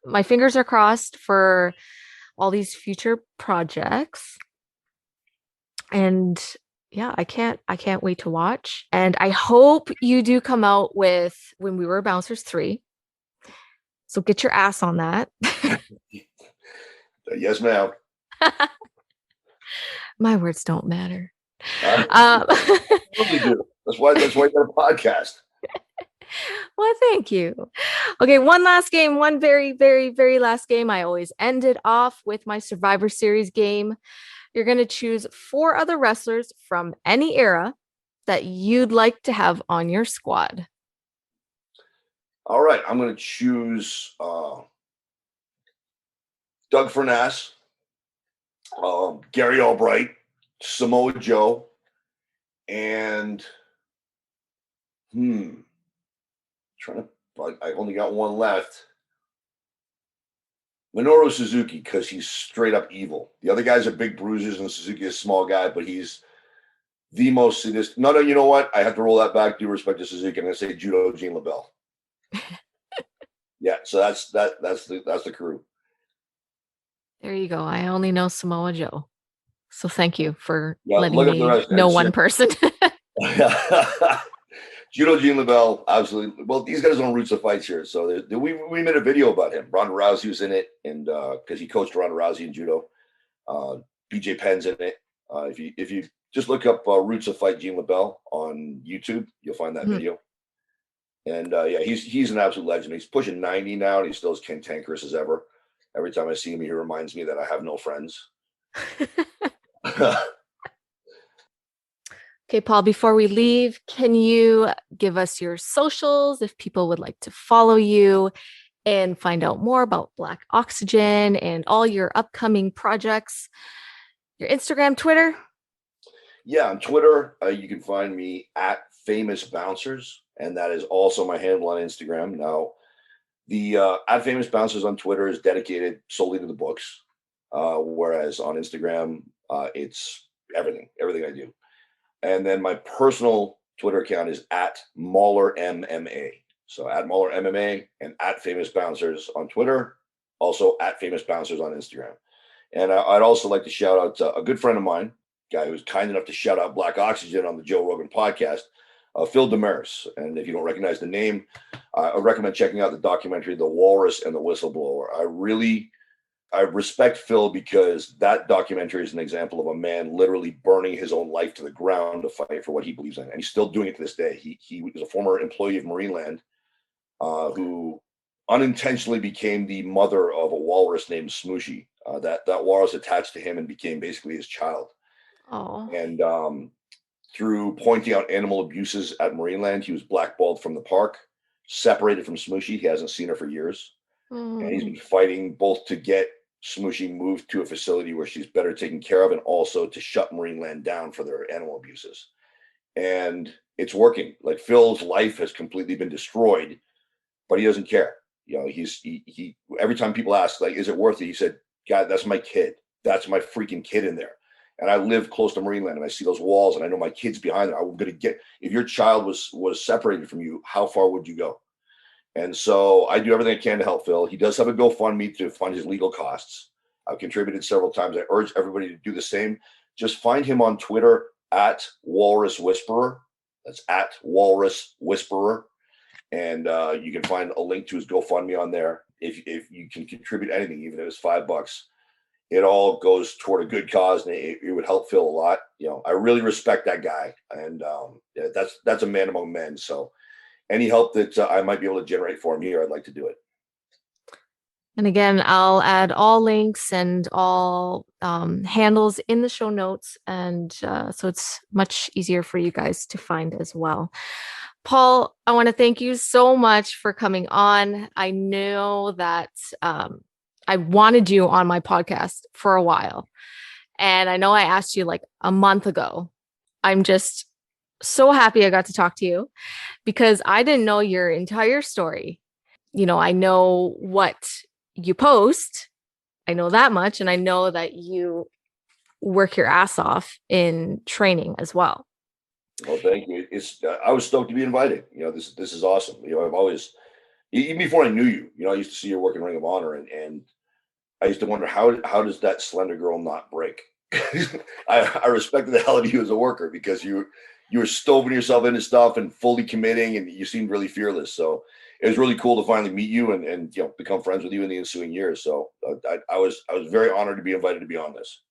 My fingers are crossed for all these future projects. And yeah, I can't wait to watch. And I hope you do come out with When We Were Bouncers 3. So get your ass on that. Yes, ma'am. My words don't matter. Really do. That's why you got a podcast. Well, thank you. Okay, one last game, one very, very, very last game. I always end it off with my Survivor Series game. You're going to choose 4 other wrestlers from any era that you'd like to have on your squad. All right, I'm going to choose Doug Furness, Gary Albright, Samoa Joe, and I only got one left. Minoru Suzuki, because he's straight up evil. The other guys are big bruisers, and Suzuki is a small guy, but he's the most sadistic. No, you know what? I have to roll that back. Due respect to Suzuki, I'm going to say Judo Gene LaBelle. Yeah, so that's the crew. There you go. I only know Samoa Joe, so thank you for letting me know one person. Judo Gene LaBelle, absolutely. Well, these guys are on Roots of Fights here, so we made a video about him. Ronda Rousey was in it, and because he coached Ronda Rousey in judo. BJ Penn's in it. If you just look up Roots of Fight Gene LaBelle on YouTube, you'll find that video. And he's an absolute legend. He's pushing 90 now, and he's still as cantankerous as ever. Every time I see him, he reminds me that I have no friends. Okay, Paul, before we leave, can you give us your socials if people would like to follow you and find out more about Black Oxygen and all your upcoming projects? Your Instagram, Twitter? Yeah, on Twitter, you can find me at Famous Bouncers, and that is also my handle on Instagram. Now, the at Famous Bouncers on Twitter is dedicated solely to the books, whereas on Instagram, it's everything I do. And then my personal Twitter account is at Mauler MMA. So at Mauler MMA and at Famous Bouncers on Twitter, also at Famous Bouncers on Instagram. And I'd also like to shout out a good friend of mine, guy who was kind enough to shout out Black Oxygen on the Joe Rogan podcast, Phil Damaris. And if you don't recognize the name, I recommend checking out the documentary, The Walrus and the Whistleblower. I respect Phil because that documentary is an example of a man literally burning his own life to the ground to fight for what he believes in. And he's still doing it to this day. He was a former employee of Marineland who unintentionally became the mother of a walrus named Smooshy. That walrus attached to him and became basically his child. Oh. And through pointing out animal abuses at Marineland, he was blackballed from the park, separated from Smooshy. He hasn't seen her for years. And he's been fighting both to get Smooshy moved to a facility where she's better taken care of, and also to shut Marineland down for their animal abuses. And it's working. Like, Phil's life has completely been destroyed, but he doesn't care. He every time people ask, like, is it worth it? He said, God, that's my kid. That's my freaking kid in there. And I live close to Marineland, and I see those walls, and I know my kid's behind there. I'm going to get, if your child was separated from you, how far would you go? And so I do everything I can to help Phil. He does have a GoFundMe to fund his legal costs. I've contributed several times. I urge everybody to do the same. Just find him on Twitter at Walrus Whisperer. That's at Walrus Whisperer. And you can find a link to his GoFundMe on there. If you can contribute anything, even if it's $5, it all goes toward a good cause, and it would help Phil a lot. I really respect that guy, and that's a man among men. So any help that I might be able to generate for him here, I'd like to do it. And again, I'll add all links and all handles in the show notes. And so it's much easier for you guys to find as well. Paul, I want to thank you so much for coming on. I know that I wanted you on my podcast for a while. And I know I asked you like a month ago. I'm just so happy I got to talk to you because I didn't know your entire story. I know what you post. I know that much. And I know that you work your ass off in training as well. Well, thank you. I was stoked to be invited. This is awesome. I've always, even before I knew you, I used to see your work in Ring of Honor, and I used to wonder how does that slender girl not break? I respected the hell out of you as a worker because you were stoving yourself into stuff and fully committing, and you seemed really fearless. So it was really cool to finally meet you and become friends with you in the ensuing years. So I was very honored to be invited to be on this.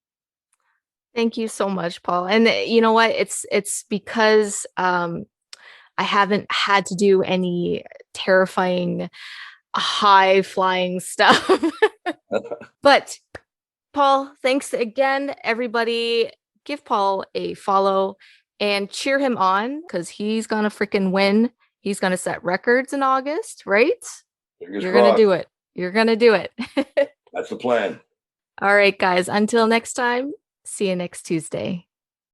Thank you so much, Paul. And you know what? It's because I haven't had to do any terrifying high flying stuff. But Paul, thanks again, everybody. Give Paul a follow and cheer him on because he's gonna freaking win. He's gonna set records in August, right? Fingers You're gonna crossed. do it. You're gonna do it. That's the plan. All right, guys. Until next time, see you next Tuesday.